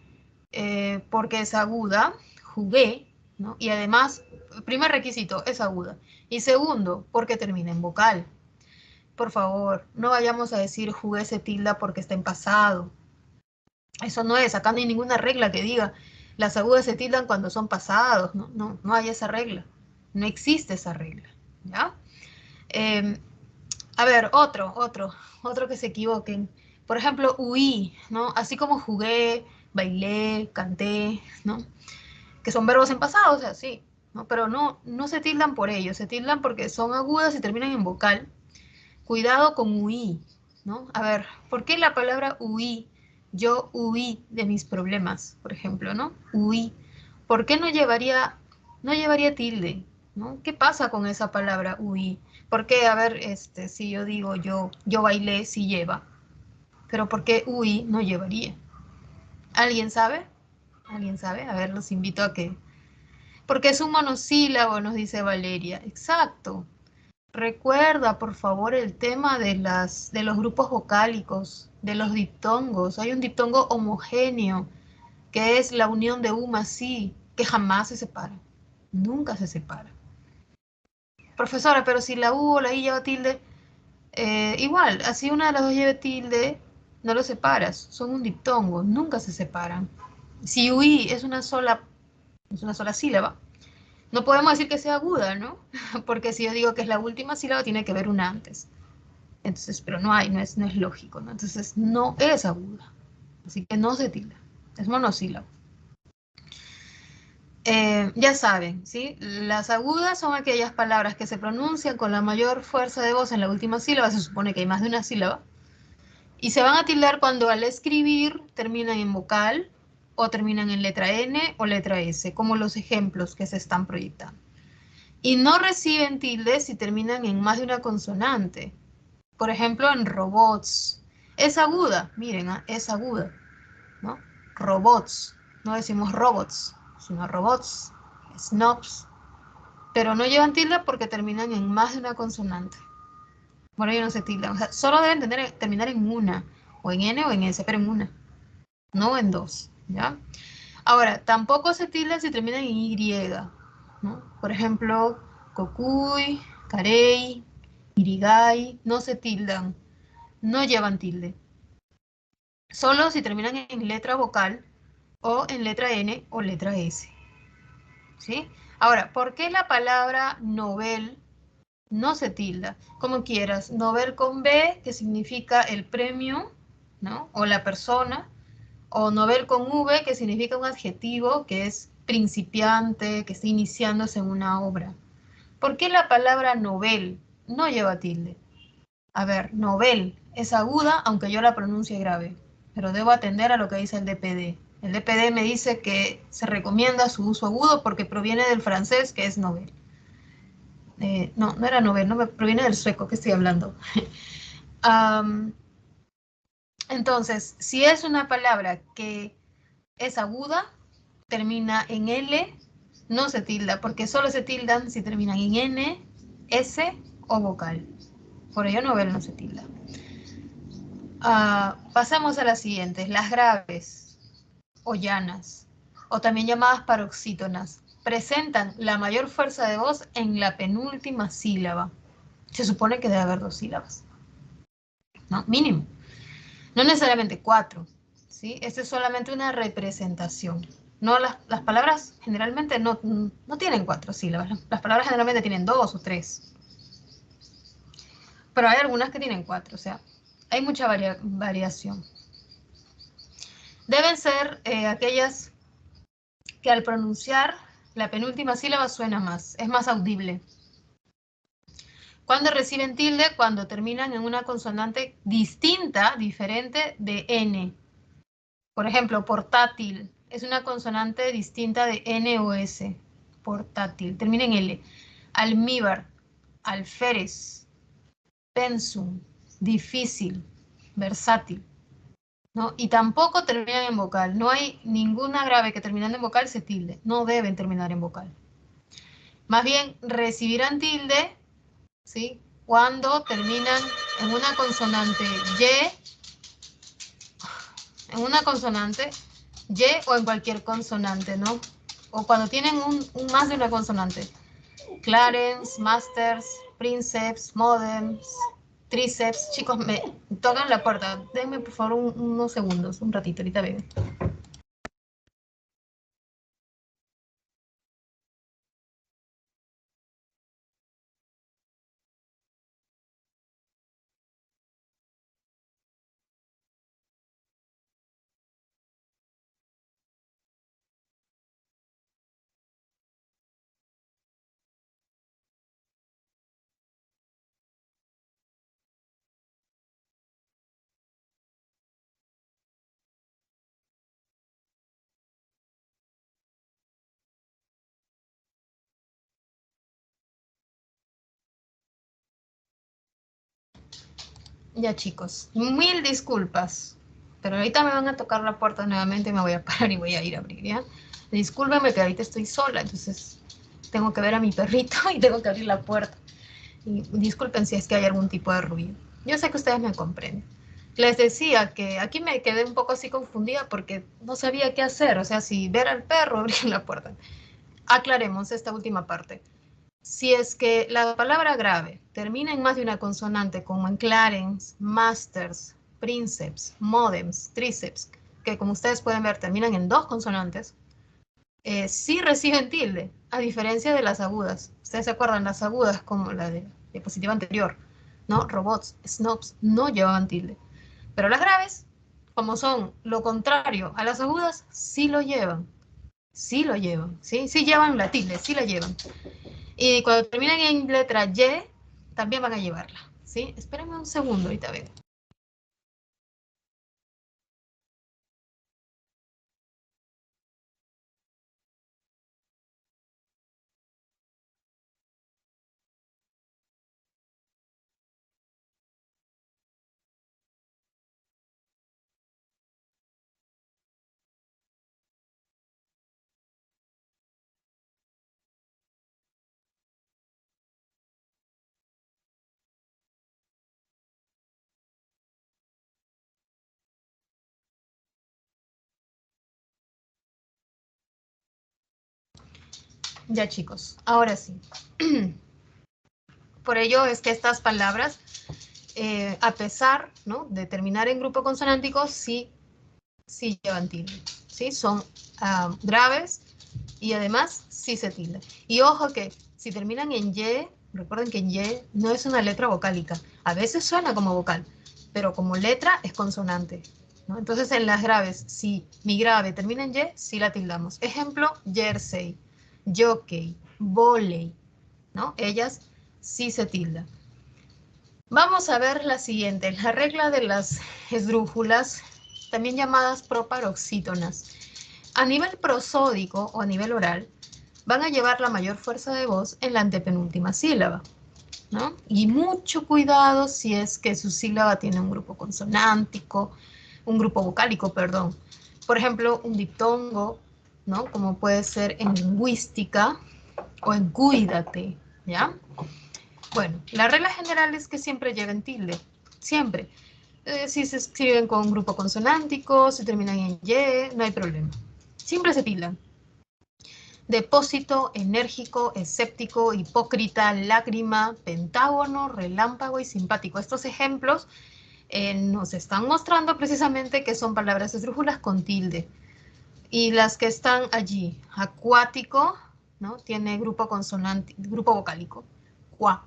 porque es aguda, jugué, ¿no? Y además, primer requisito, es aguda. Y segundo, porque termina en vocal. Por favor, no vayamos a decir jugué se tilda porque está en pasado. Eso no es, acá no hay ninguna regla que diga las agudas se tildan cuando son pasados, no hay esa regla. No existe esa regla, ¿ya? A ver, otro que se equivoquen. Por ejemplo, huí, ¿no? Así como jugué, bailé, canté, ¿no? Que son verbos en pasado, o sea, sí, ¿no? Pero no se tildan por ello, se tildan porque son agudas y terminan en vocal. Cuidado con huí, ¿no? A ver, ¿por qué la palabra huí? Yo huí de mis problemas, por ejemplo, ¿no? Huí. ¿Por qué no llevaría tilde? ¿No? ¿Qué pasa con esa palabra huí? ¿Por qué, a ver, si yo digo yo bailé, sí lleva, pero ¿por qué huí no llevaría? ¿Alguien sabe? ¿Alguien sabe? A ver, los invito a que... Porque es un monosílabo, nos dice Valeria. Exacto. Recuerda, por favor, el tema de los grupos vocálicos, de los diptongos. Hay un diptongo homogéneo, que es la unión de U más I, que jamás se separa. Nunca se separa. Profesora, pero si la U o la I lleva tilde, igual, así una de las dos lleve tilde, no lo separas. Son un diptongo, nunca se separan. Si UI es una sola sílaba, no podemos decir que sea aguda, ¿no? Porque si yo digo que es la última sílaba, tiene que haber una antes. Entonces, pero no es lógico, ¿no? Entonces, no es aguda. Así que no se tilda. Es monosílabo. Ya saben, ¿sí? Las agudas son aquellas palabras que se pronuncian con la mayor fuerza de voz en la última sílaba. Se supone que hay más de una sílaba. Y se van a tildar cuando al escribir terminan en vocal o terminan en letra N o letra S, como los ejemplos que se están proyectando. Y no reciben tildes si terminan en más de una consonante. Por ejemplo, en robots. Es aguda, miren, es aguda, ¿no? Robots. No decimos robots, sino robots, snobs. Pero no llevan tilde porque terminan en más de una consonante. Por ello no se tildan. O sea, solo deben terminar en una, o en N o en S, pero en una, no en dos, ¿ya? Ahora, tampoco se tildan si terminan en Y, ¿no? Por ejemplo, Cocuy, Carey, Irigai, no se tildan, no llevan tilde. Solo si terminan en letra vocal o en letra N o letra S, ¿sí? Ahora, ¿por qué la palabra novel no se tilda? Como quieras, novel con B, que significa el premio, ¿no? O la persona, o novel con V, que significa un adjetivo que es principiante, que está iniciándose en una obra. ¿Por qué la palabra novel no lleva tilde? A ver, novel es aguda, aunque yo la pronuncie grave, pero debo atender a lo que dice el DPD. El DPD me dice que se recomienda su uso agudo porque proviene del francés, que es novel. No era novel, no proviene del sueco que estoy hablando. Entonces, si es una palabra que es aguda, termina en L, no se tilda, porque solo se tildan si terminan en N, S o vocal. Por ello novel no se tilda. Pasamos a las siguientes, las graves o llanas, o también llamadas paroxítonas, presentan la mayor fuerza de voz en la penúltima sílaba. Se supone que debe haber dos sílabas, ¿no? Mínimo. No necesariamente cuatro, ¿sí? Esto es solamente una representación. No, las palabras generalmente no tienen cuatro sílabas. Las palabras generalmente tienen dos o tres. Pero hay algunas que tienen cuatro, o sea, hay mucha variación. Deben ser aquellas que al pronunciar la penúltima sílaba suena más, es más audible. Cuando reciben tilde, cuando terminan en una consonante distinta, diferente de N. Por ejemplo, portátil es una consonante distinta de N o S. Portátil, termina en L. Almíbar, alférez, pensum, difícil, versátil, ¿no? Y tampoco terminan en vocal. No hay ninguna grave que terminando en vocal se tilde. No deben terminar en vocal. Más bien, recibirán tilde, ¿sí? Cuando terminan en una consonante Y o en cualquier consonante, ¿no? O cuando tienen más de una consonante. Clarence, Masters, Princeps, Modems, Triceps. Chicos, me tocan la puerta. Denme por favor unos segundos, un ratito, ahorita vengo. Ya, chicos, mil disculpas, pero ahorita me van a tocar la puerta nuevamente y me voy a parar y voy a ir a abrir, ¿ya? Discúlpenme que ahorita estoy sola, entonces tengo que ver a mi perrito y tengo que abrir la puerta. Y disculpen si es que hay algún tipo de ruido. Yo sé que ustedes me comprenden. Les decía que aquí me quedé un poco así confundida porque no sabía qué hacer, o sea, si ver al perro o abrir la puerta. Aclaremos esta última parte. Si es que la palabra grave termina en más de una consonante, como en Clarence, Masters, Princeps, Modems, Triceps, que como ustedes pueden ver terminan en dos consonantes, sí reciben tilde, a diferencia de las agudas. Ustedes se acuerdan, las agudas, como la de diapositiva anterior, ¿no? Robots, snobs, no llevaban tilde. Pero las graves, como son lo contrario a las agudas, sí lo llevan. Sí lo llevan, ¿sí? Sí llevan la tilde, sí la llevan. Y cuando terminan en letra Y, también van a llevarla, ¿sí? Espérenme un segundo, ahorita vengo. Ya, chicos, ahora sí. Por ello es que estas palabras, a pesar, ¿no?, de terminar en grupo consonántico, sí llevan tilde, ¿sí? Son graves y además sí se tilda. Y ojo que si terminan en Y, recuerden que Y no es una letra vocálica. A veces suena como vocal, pero como letra es consonante, ¿no? Entonces en las graves, si mi grave termina en Y, sí la tildamos. Ejemplo, jersey, jockey, voley, ¿no? Ellas sí se tildan. Vamos a ver la siguiente, la regla de las esdrújulas, también llamadas proparoxítonas. A nivel prosódico o a nivel oral, van a llevar la mayor fuerza de voz en la antepenúltima sílaba, ¿no? Y mucho cuidado si es que su sílaba tiene un grupo consonántico, un grupo vocálico, perdón. Por ejemplo, un diptongo, ¿no? Como puede ser en lingüística o en cuídate, ¿ya? Bueno, la regla general es que siempre lleven tilde, siempre. Si se escriben con un grupo consonántico, si terminan en Y, no hay problema. Siempre se tildan. Depósito, enérgico, escéptico, hipócrita, lágrima, pentágono, relámpago y simpático. Estos ejemplos nos están mostrando precisamente que son palabras esdrújulas con tilde. Y las que están allí, acuático, ¿no?, tiene grupo consonante, grupo vocálico, cuá,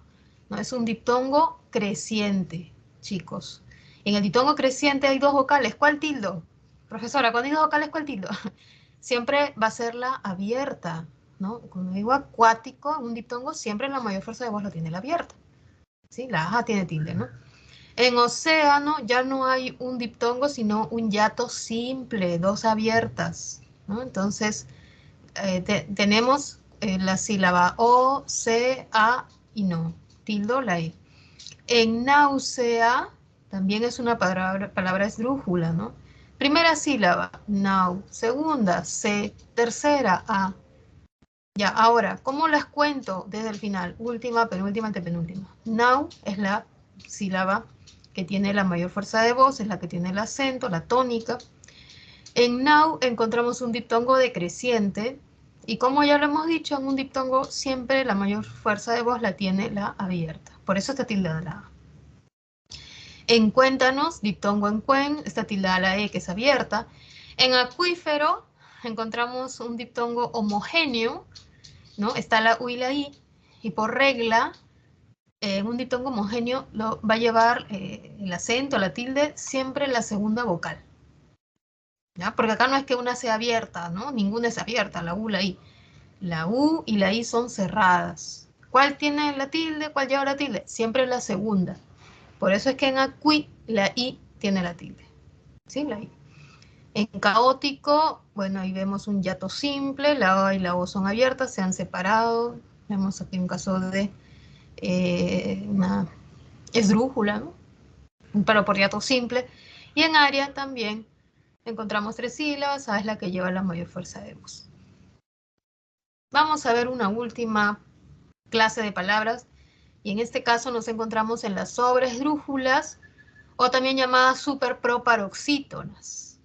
¿no? Es un diptongo creciente, chicos. En el diptongo creciente hay dos vocales. ¿Cuál tildo? Profesora, cuando hay dos vocales, ¿cuál tildo? Siempre va a ser la abierta, ¿no? Cuando digo acuático, un diptongo, siempre la mayor fuerza de voz lo tiene la abierta, ¿sí? La aja tiene tilde, ¿no? En océano ya no hay un diptongo, sino un hiato simple, dos abiertas, ¿no? Entonces, tenemos la sílaba O, C, A y no, tildo la E. En náusea también es una palabra esdrújula, ¿no? Primera sílaba, nau. Segunda, C. Tercera, A. Ya, ahora, ¿cómo las cuento desde el final? Última, penúltima, antepenúltima. Nau es la sílaba que tiene la mayor fuerza de voz, es la que tiene el acento, la tónica. En nau encontramos un diptongo decreciente, y como ya lo hemos dicho, en un diptongo siempre la mayor fuerza de voz la tiene la abierta. Por eso está tildada la A. En cuéntanos, diptongo en cuen, está tildada la E, que es abierta. En acuífero encontramos un diptongo homogéneo, ¿no? Está la U y la I, y por regla, en un diptongo homogéneo va a llevar el acento, la tilde, siempre la segunda vocal, ¿ya? Porque acá no es que una sea abierta, ¿no? Ninguna es abierta, la U, la I. La U y la I son cerradas. ¿Cuál tiene la tilde? ¿Cuál lleva la tilde? Siempre la segunda. Por eso es que en acui la I tiene la tilde, ¿sí? La I. En caótico, bueno, ahí vemos un hiato simple, la A y la O son abiertas, se han separado. Vemos aquí un caso de una esdrújula, ¿no? pero por hiato simple. Y en área también encontramos 3 sílabas, A es la que lleva la mayor fuerza de voz. Vamos a ver una última clase de palabras, y en este caso nos encontramos en las sobresdrújulas, o también llamadas superproparoxítonas.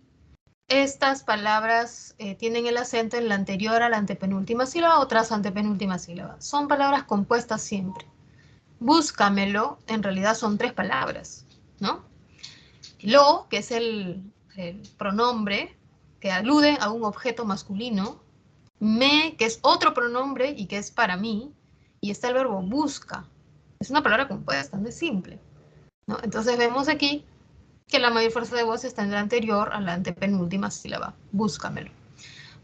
Estas palabras tienen el acento en la anterior a la antepenúltima sílaba o tras antepenúltima sílaba. Son palabras compuestas siempre. Búscamelo, en realidad son 3 palabras, ¿no? Lo, que es el pronombre que alude a un objeto masculino. Me, que es otro pronombre y que es para mí. Y está el verbo busca. Es una palabra compuesta, no es simple, ¿no? Entonces vemos aquí que la mayor fuerza de voz está en la anterior a la antepenúltima sílaba. Búscamelo.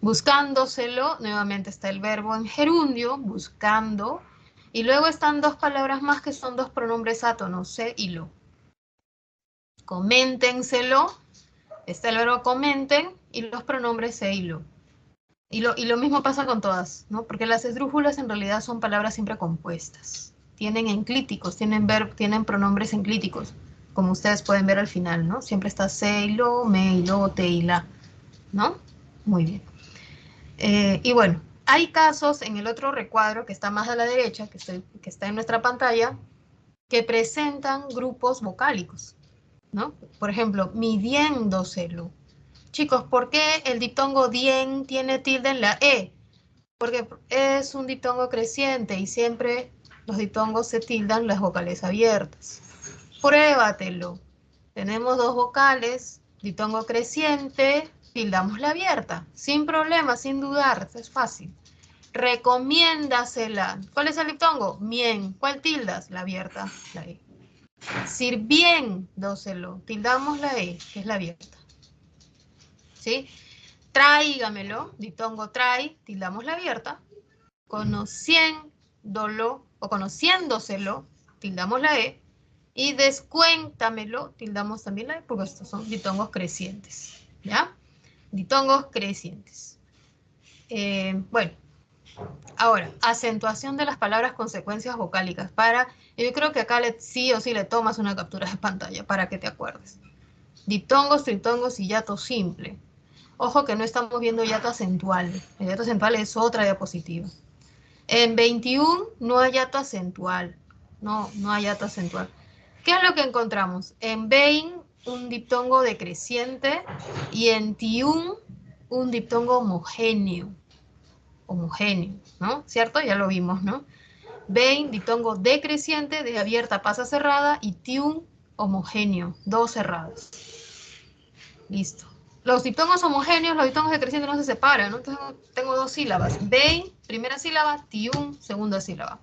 Buscándoselo, nuevamente está el verbo en gerundio, buscando. Y luego están 2 palabras más que son 2 pronombres átonos, se y lo. Coméntenselo, está el verbo comenten y los pronombres se y lo. Y lo mismo pasa con todas, ¿no? Porque las esdrújulas en realidad son palabras siempre compuestas. Tienen enclíticos, tienen pronombres enclíticos, como ustedes pueden ver al final, ¿no? Siempre está se y lo, me y lo, te y la, ¿no? Muy bien. Y bueno, hay casos en el otro recuadro que está más a la derecha, que está en nuestra pantalla, que presentan grupos vocálicos, ¿no? Por ejemplo, midiéndoselo. Chicos, ¿por qué el diptongo dien tiene tilde en la E? Porque es un diptongo creciente y siempre los diptongos se tildan las vocales abiertas. Pruébatelo. Tenemos 2 vocales, diptongo creciente, tildamos la abierta. Sin problema, sin dudar, es fácil. Recomiéndasela. ¿Cuál es el diptongo? Mien. ¿Cuál tildas? La abierta, la E. Sirviéndoselo, tildamos la E, que es la abierta. ¿Sí? Tráigamelo, diptongo trae, tildamos la abierta. Conociéndolo o conociéndoselo, tildamos la E. Y descuéntamelo, tildamos también la E, porque estos son diptongos crecientes. ¿Ya? Diptongos crecientes. Bueno, ahora, acentuación de las palabras con secuencias vocálicas. Yo creo que acá sí o sí le tomas una captura de pantalla para que te acuerdes. Diptongos, triptongos y hiato simple. Ojo que no estamos viendo hiato acentual. El hiato acentual es otra diapositiva. En 21 no hay hiato acentual. No hay hiato acentual. ¿Qué es lo que encontramos? En 20 un diptongo decreciente y en tiun un diptongo homogéneo. Homogéneo, ¿no? ¿Cierto? Ya lo vimos, ¿no? 20 diptongo decreciente, de abierta pasa cerrada, y tiun homogéneo, 2 cerradas. Listo. Los diptongos homogéneos, los diptongos decrecientes no se separan, ¿no? Entonces tengo 2 sílabas. 20, primera sílaba, tiun, segunda sílaba.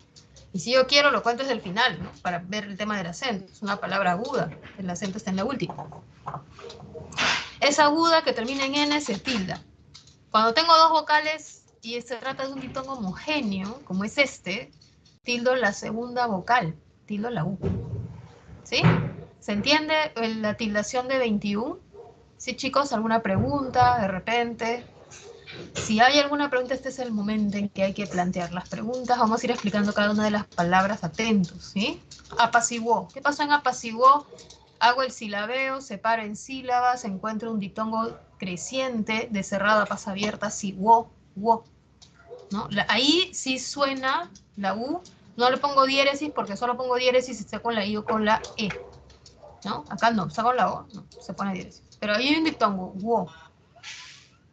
Y si yo quiero, lo cuento desde el final, ¿no? Para ver el tema del acento. Es una palabra aguda. El acento está en la última. Esa aguda que termina en N se tilda. Cuando tengo 2 vocales y se trata de un diptongo homogéneo, como es este, tildo la segunda vocal, tildo la U. ¿Sí? ¿Se entiende la tildación de 21? ¿Sí, chicos? ¿Alguna pregunta de repente? Si hay alguna pregunta, este es el momento en que hay que plantear las preguntas. Vamos a ir explicando cada una de las palabras atentos, ¿sí? Apaciguó. ¿Qué pasó en apaciguó? Hago el silabeo, separo en sílabas, encuentro un diptongo creciente, de cerrada pasa abierta, siguó, wo, ¿no? Ahí sí suena la U. No le pongo diéresis porque solo pongo diéresis si está con la I o con la E, ¿no? Acá no, está con la O, no, se pone diéresis. Pero ahí hay un diptongo, wo.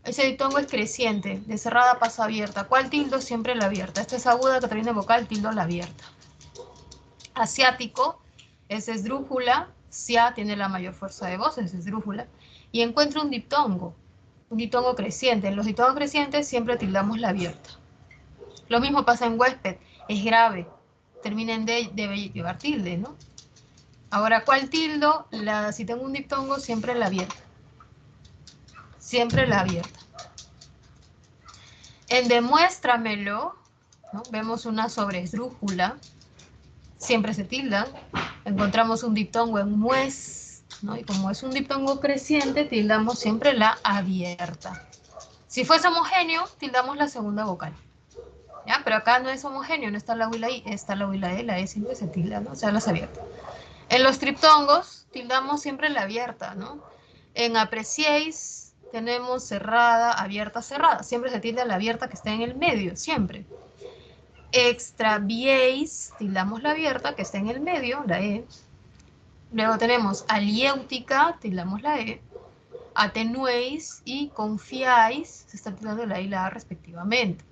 Ese diptongo es creciente, de cerrada pasa abierta. ¿Cuál tildo? Siempre la abierta. Esta es aguda que termina en vocal, tildo la abierta. Asiático es esdrújula, sia tiene la mayor fuerza de voz, es esdrújula. Y encuentro un diptongo creciente. En los diptongos crecientes siempre tildamos la abierta. Lo mismo pasa en huésped, es grave, termina en D, debe llevar tilde, ¿no? Ahora, ¿cuál tildo? Si tengo un diptongo, siempre la abierta. Siempre la abierta. En demuéstramelo, ¿no? Vemos una sobresdrújula, siempre se tildan. Encontramos un diptongo en mues, ¿no? Y como es un diptongo creciente, tildamos siempre la abierta. Si fuese homogéneo, tildamos la segunda vocal. ¿Ya? Pero acá no es homogéneo, no está la U y la I, está la U y la E siempre se tilda, ¿no? O sea, las abiertas. En los triptongos tildamos siempre la abierta, ¿no? En apreciéis tenemos cerrada, abierta, cerrada. Siempre se tilda la abierta que está en el medio, siempre. Extraviéis, tildamos la abierta que está en el medio, la E. Luego tenemos aliéutica, tildamos la E. Atenuéis y confiáis, se está tildando la I y la A respectivamente.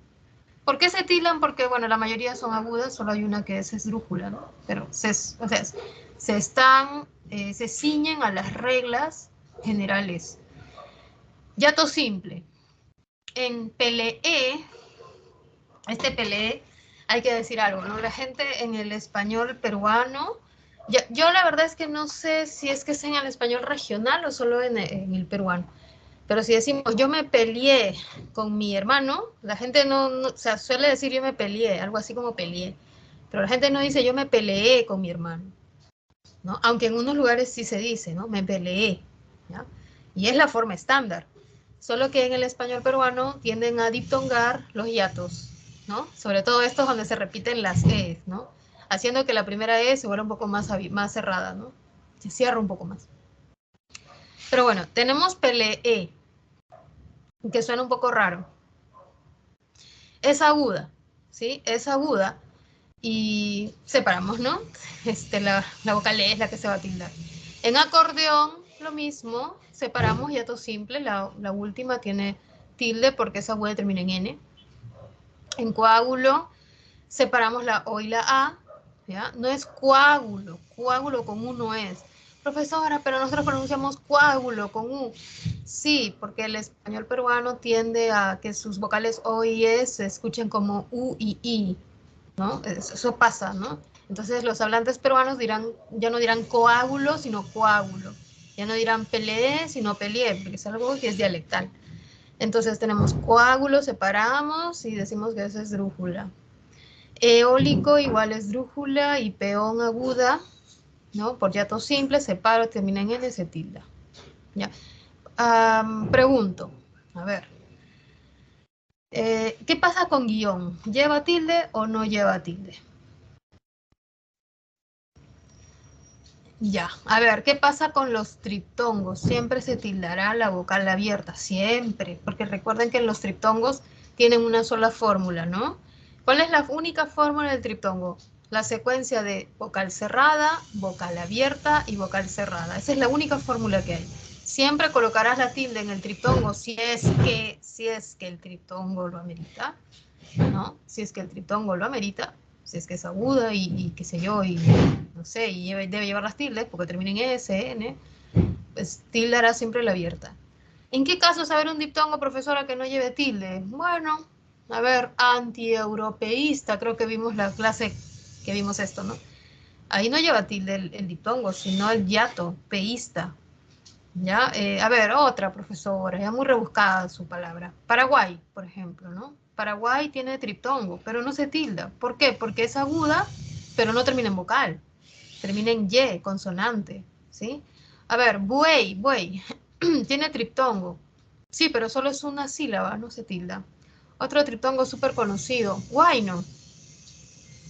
¿Por qué se tildan? Porque, bueno, la mayoría son agudas, solo hay una que es esdrújula, ¿no? Pero, se ciñen a las reglas generales. Yato simple. En peleé, peleé, hay que decir algo, ¿no? La gente en el español peruano, yo la verdad es que no sé si es que es en el español regional o solo en el peruano. Pero si decimos, yo me peleé con mi hermano, la gente o sea, suele decir yo me peleé, algo así como peleé. Pero la gente no dice yo me peleé con mi hermano, ¿no? Aunque en unos lugares sí se dice, ¿no? Me peleé, ¿ya? Y es la forma estándar. Solo que en el español peruano tienden a diptongar los hiatos, ¿no? Sobre todo estos donde se repiten las E, ¿no? Haciendo que la primera E se vuelva un poco más cerrada, ¿no? Se cierra un poco más. Pero bueno, tenemos peleé, que suena un poco raro. Es aguda, ¿sí? Es aguda y separamos, ¿no? La vocal E es la que se va a tildar. En acordeón, lo mismo, separamos hiato simple, la última tiene tilde porque es aguda y termina en N. En coágulo, separamos la O y la A, ¿ya? No es coágulo, coágulo con U no es. Profesora, pero nosotros pronunciamos coágulo con U. Sí, porque el español peruano tiende a que sus vocales O y E se escuchen como U y I, ¿no? Eso pasa, ¿no? Entonces los hablantes peruanos ya no dirán coágulo, sino coágulo. Ya no dirán peleé, sino peleé, porque es algo que es dialectal. Entonces tenemos coágulo, separamos y decimos que es esdrújula. Eólico igual esdrújula y peón aguda, ¿no? Por yato simple, separo, termina en N, se tilda. ¿Ya? Pregunto, a ver. ¿Qué pasa con guión? ¿Lleva tilde o no lleva tilde? Ya, a ver, ¿qué pasa con los triptongos? Siempre se tildará la vocal abierta, siempre, porque recuerden que los triptongos tienen una sola fórmula, ¿no? ¿Cuál es la única fórmula del triptongo? La secuencia de vocal cerrada, vocal abierta y vocal cerrada. Esa es la única fórmula que hay. Siempre colocarás la tilde en el triptongo si es que el triptongo lo amerita, ¿no? Si es que el triptongo lo amerita, si es que es aguda y qué sé yo, y no sé, y debe llevar las tildes porque termina en S, N, pues tildará siempre la abierta. ¿En qué caso saber un diptongo, profesora, que no lleve tilde? Bueno, a ver, antieuropeísta, creo que vimos la clase que vimos esto, ¿no? Ahí no lleva tilde el diptongo, sino el hiato, peísta. ¿Ya? A ver, otra profesora, ya muy rebuscada su palabra. Paraguay, por ejemplo, ¿no? Paraguay tiene triptongo, pero no se tilda. ¿Por qué? Porque es aguda, pero no termina en vocal. Termina en Y, consonante, ¿sí? A ver, buey, tiene triptongo. Sí, pero solo es una sílaba, no se tilda. Otro triptongo súper conocido, guayno.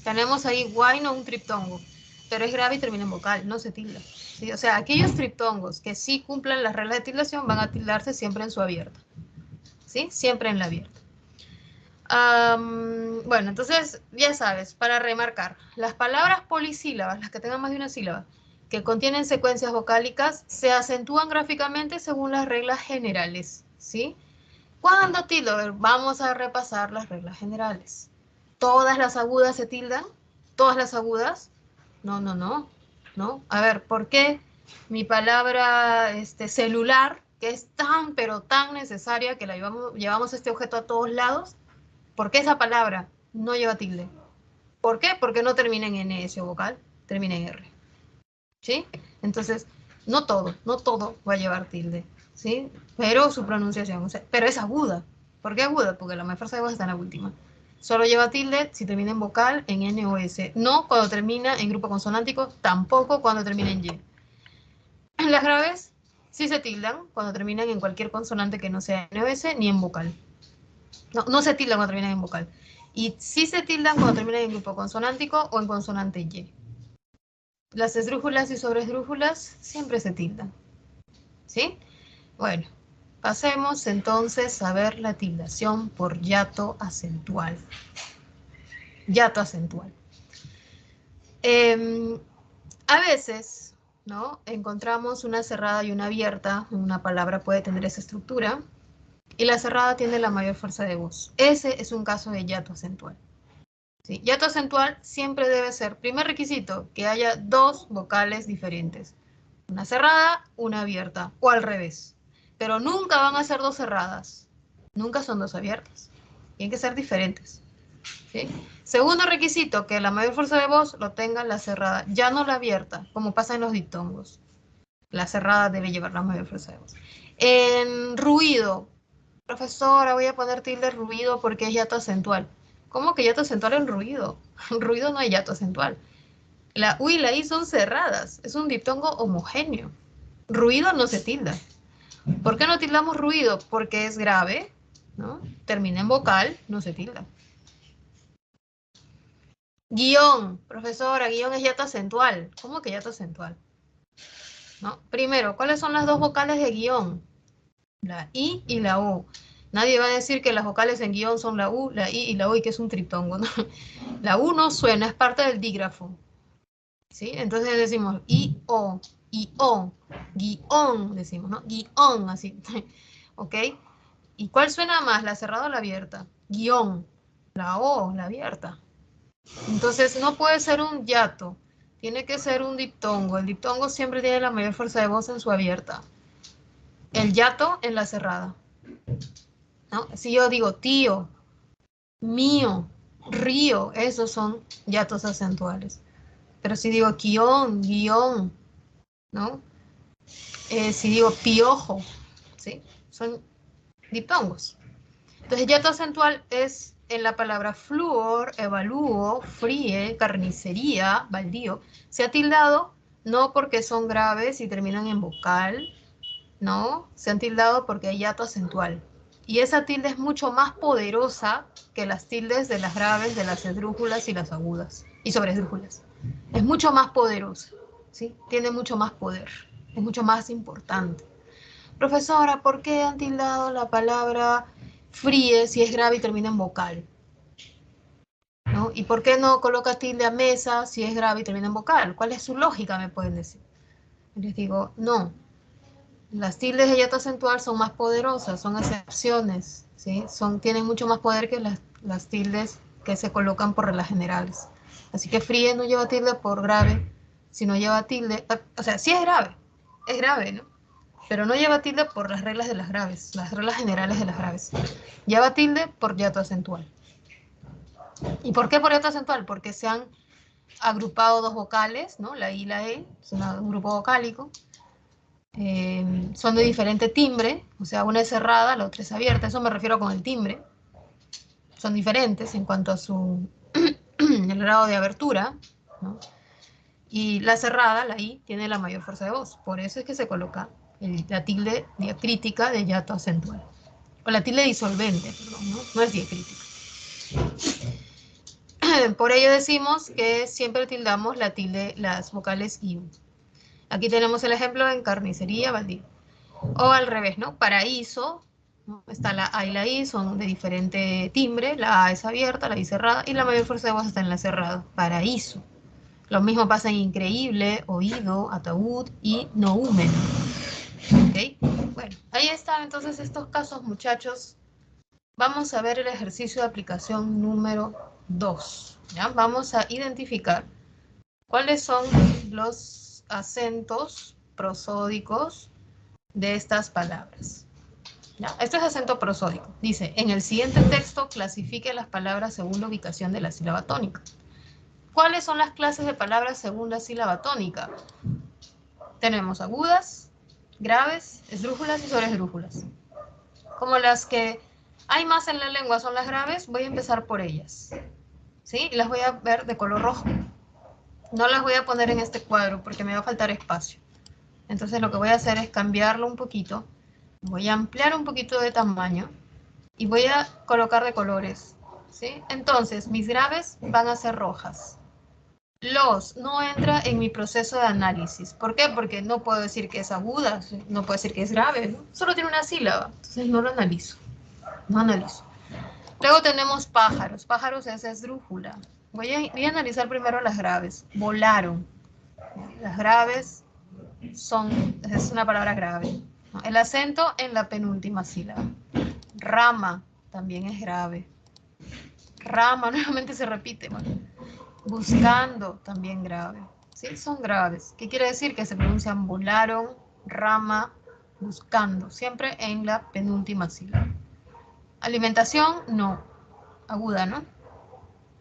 Tenemos ahí guayno, un triptongo, pero es grave y termina en vocal, no se tilda. ¿Sí? O sea, aquellos triptongos que sí cumplan las reglas de tildación van a tildarse siempre en su abierta. ¿Sí? Siempre en la abierta. Bueno, entonces, ya sabes, para remarcar, las palabras polisílabas, las que tengan más de una sílaba, que contienen secuencias vocálicas, se acentúan gráficamente según las reglas generales, ¿sí? ¿Cuándo tildo? Vamos a repasar las reglas generales. ¿Todas las agudas se tildan? ¿Todas las agudas? No, no, no, no. A ver, ¿por qué mi palabra celular, que es tan, pero tan necesaria que la llevamos este objeto a todos lados? ¿Por qué esa palabra no lleva tilde? ¿Por qué? Porque no termina en N ese vocal, termina en R. ¿Sí? Entonces, no todo va a llevar tilde, ¿sí? Pero su pronunciación, o sea, pero es aguda. ¿Por qué aguda? Porque la mayor fuerza de voz está en la última. Solo lleva tilde si termina en vocal, en N o S. No cuando termina en grupo consonántico, tampoco cuando termina en Y. Las graves sí se tildan cuando terminan en cualquier consonante que no sea N o S ni en vocal. No se tildan cuando terminan en vocal. Y sí se tildan cuando terminan en grupo consonántico o en consonante Y. Las esdrújulas y sobresdrújulas siempre se tildan, ¿sí? Bueno, pasemos entonces a ver la tildación por hiato acentual. Hiato acentual. A veces, ¿no? Encontramos una cerrada y una abierta. Una palabra puede tener esa estructura. Y la cerrada tiene la mayor fuerza de voz. Ese es un caso de hiato acentual. ¿Sí? Hiato acentual siempre debe ser, primer requisito, que haya dos vocales diferentes. Una cerrada, una abierta, o al revés. Pero nunca van a ser dos cerradas. Nunca son dos abiertas. Tienen que ser diferentes. ¿Sí? Segundo requisito, que la mayor fuerza de voz lo tenga la cerrada, ya no la abierta, como pasa en los diptongos. La cerrada debe llevar la mayor fuerza de voz. En ruido, profesora, voy a poner tilde ruido porque es hiato acentual. ¿Cómo que hiato acentual en ruido? En ruido no hay hiato acentual. La U y la I son cerradas, es un diptongo homogéneo. Ruido no se tilda. ¿Por qué no tildamos ruido? Porque es grave, ¿no? Termina en vocal, no se tilda. Guión, profesora, guión es hiato acentual. ¿Cómo que hiato acentual? ¿No? Primero, ¿cuáles son las dos vocales de guión? La I y la U. Nadie va a decir que las vocales en guión son la U, la I y la U y que es un triptongo, ¿no? La U no suena, es parte del dígrafo. ¿Sí? Entonces decimos I-O, I-O, guión, decimos, ¿no? Guión, así. ¿Ok? ¿Y cuál suena más, la cerrada o la abierta? Guión. La O, la abierta. Entonces no puede ser un hiato, tiene que ser un diptongo. El diptongo siempre tiene la mayor fuerza de voz en su abierta. El hiato en la cerrada. ¿No? Si yo digo tío, mío, río, esos son hiatos acentuales. Pero si digo guión, guión, ¿no? Si digo piojo, ¿sí? Son diptongos. Entonces, hiato acentual es en la palabra flúor, evalúo, fríe, carnicería, baldío. Se ha tildado no porque son graves y terminan en vocal, no, se han tildado porque hay hiato acentual. Y esa tilde es mucho más poderosa que las tildes de las graves, de las esdrújulas y las agudas, y sobresdrújulas. Es mucho más poderosa, ¿sí? Tiene mucho más poder, es mucho más importante. Profesora, ¿por qué han tildado la palabra fríe si es grave y termina en vocal? ¿No? ¿Y por qué no coloca tilde a mesa si es grave y termina en vocal? ¿Cuál es su lógica, me pueden decir? Les digo, no. Las tildes de hiato acentual son más poderosas, son excepciones, ¿sí? Tienen mucho más poder que las tildes que se colocan por reglas generales. Así que fríe no lleva tilde por grave, sino lleva tilde, o sea, sí es grave, ¿no? Pero no lleva tilde por las reglas de las graves, las reglas generales de las graves. Lleva tilde por hiato acentual. ¿Y por qué por hiato acentual? Porque se han agrupado dos vocales, ¿no? La I y la E, es un grupo vocálico. Son de diferente timbre, o sea, una es cerrada, la otra es abierta. Eso me refiero con el timbre. Son diferentes en cuanto a su el grado de abertura, ¿no? Y la cerrada, la I, tiene la mayor fuerza de voz. Por eso es que se coloca la tilde diacrítica de hiato acentual. O la tilde disolvente, perdón, ¿no? No es diacrítica. Por ello decimos que siempre tildamos la tilde, las vocales I. Aquí tenemos el ejemplo en carnicería, baldío. O al revés, ¿no? Paraíso, ¿no? Está la A y la I, son de diferente timbre. La A es abierta, la I cerrada, y la mayor fuerza de voz está en la cerrada. Paraíso. Lo mismo pasa en increíble, oído, ataúd y noúmen. ¿Ok? Bueno, ahí están entonces estos casos, muchachos. Vamos a ver el ejercicio de aplicación número 2. ¿Ya? Vamos a identificar cuáles son los acentos prosódicos de estas palabras. ¿Ya? Esto es acento prosódico. Dice, en el siguiente texto clasifique las palabras según la ubicación de la sílaba tónica. ¿Cuáles son las clases de palabras según la sílaba tónica? Tenemos agudas, graves, esdrújulas y sobresdrújulas. Como las que hay más en la lengua son las graves, voy a empezar por ellas. ¿Sí? Las voy a ver de color rojo. No las voy a poner en este cuadro porque me va a faltar espacio. Entonces lo que voy a hacer es cambiarlo un poquito. Voy a ampliar un poquito de tamaño y voy a colocar de colores. ¿Sí? Entonces mis graves van a ser rojas. Los no entra en mi proceso de análisis. ¿Por qué? Porque no puedo decir que es aguda, no puedo decir que es grave, ¿no? Solo tiene una sílaba, entonces no lo analizo. No analizo. Luego tenemos pájaros. Pájaros es esdrújula. Voy a analizar primero las graves. Volaron. Las graves es una palabra grave, ¿no? El acento en la penúltima sílaba. Rama también es grave. Rama nuevamente se repite. Bueno. Buscando también grave. ¿Sí? Son graves. ¿Qué quiere decir? Que se pronuncian volaron, rama, buscando. Siempre en la penúltima sílaba. Alimentación, no. Aguda, ¿no?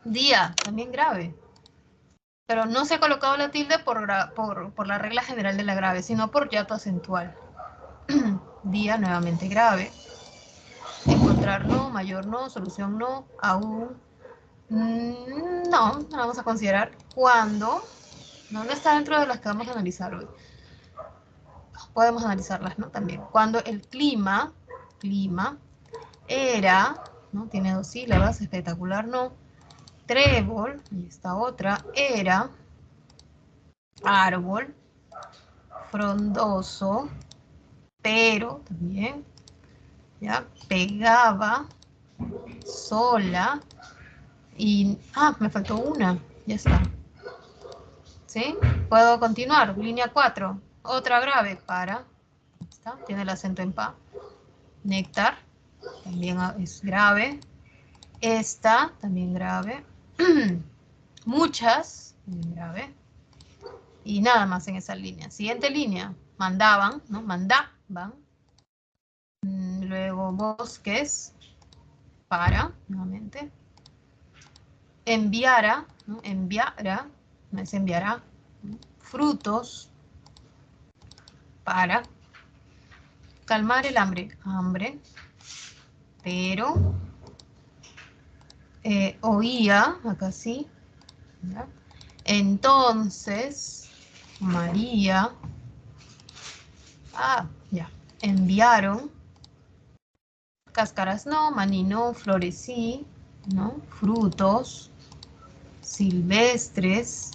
Día, también grave. Pero no se ha colocado la tilde por la regla general de la grave, sino por yato acentual. Día, nuevamente grave. Encontrar no, mayor no, solución no, aún. No, no vamos a considerar. Cuando, no está dentro de las que vamos a analizar hoy. Podemos analizarlas, ¿no? También. Cuando el clima era, ¿no? Tiene dos sílabas, espectacular, no. Trébol, y esta otra, era, árbol, frondoso, pero también, ¿ya? Pegaba, sola, y, me faltó una, ya está. ¿Sí? Puedo continuar, línea 4, otra grave, para, ¿está? Tiene el acento en pa, néctar, también es grave, esta, también grave, muchas, también grave, y nada más en esa línea. Siguiente línea, mandaban, ¿no? Mandaban. Luego bosques, para, nuevamente. Enviara, ¿no? Enviara, no es enviará. ¿No? Frutos, para. Calmar el hambre, hambre. Pero, oía, acá sí. ¿Ya? Entonces, María, ya, enviaron, cáscaras no, maní no, florecí, ¿no? Frutos, silvestres,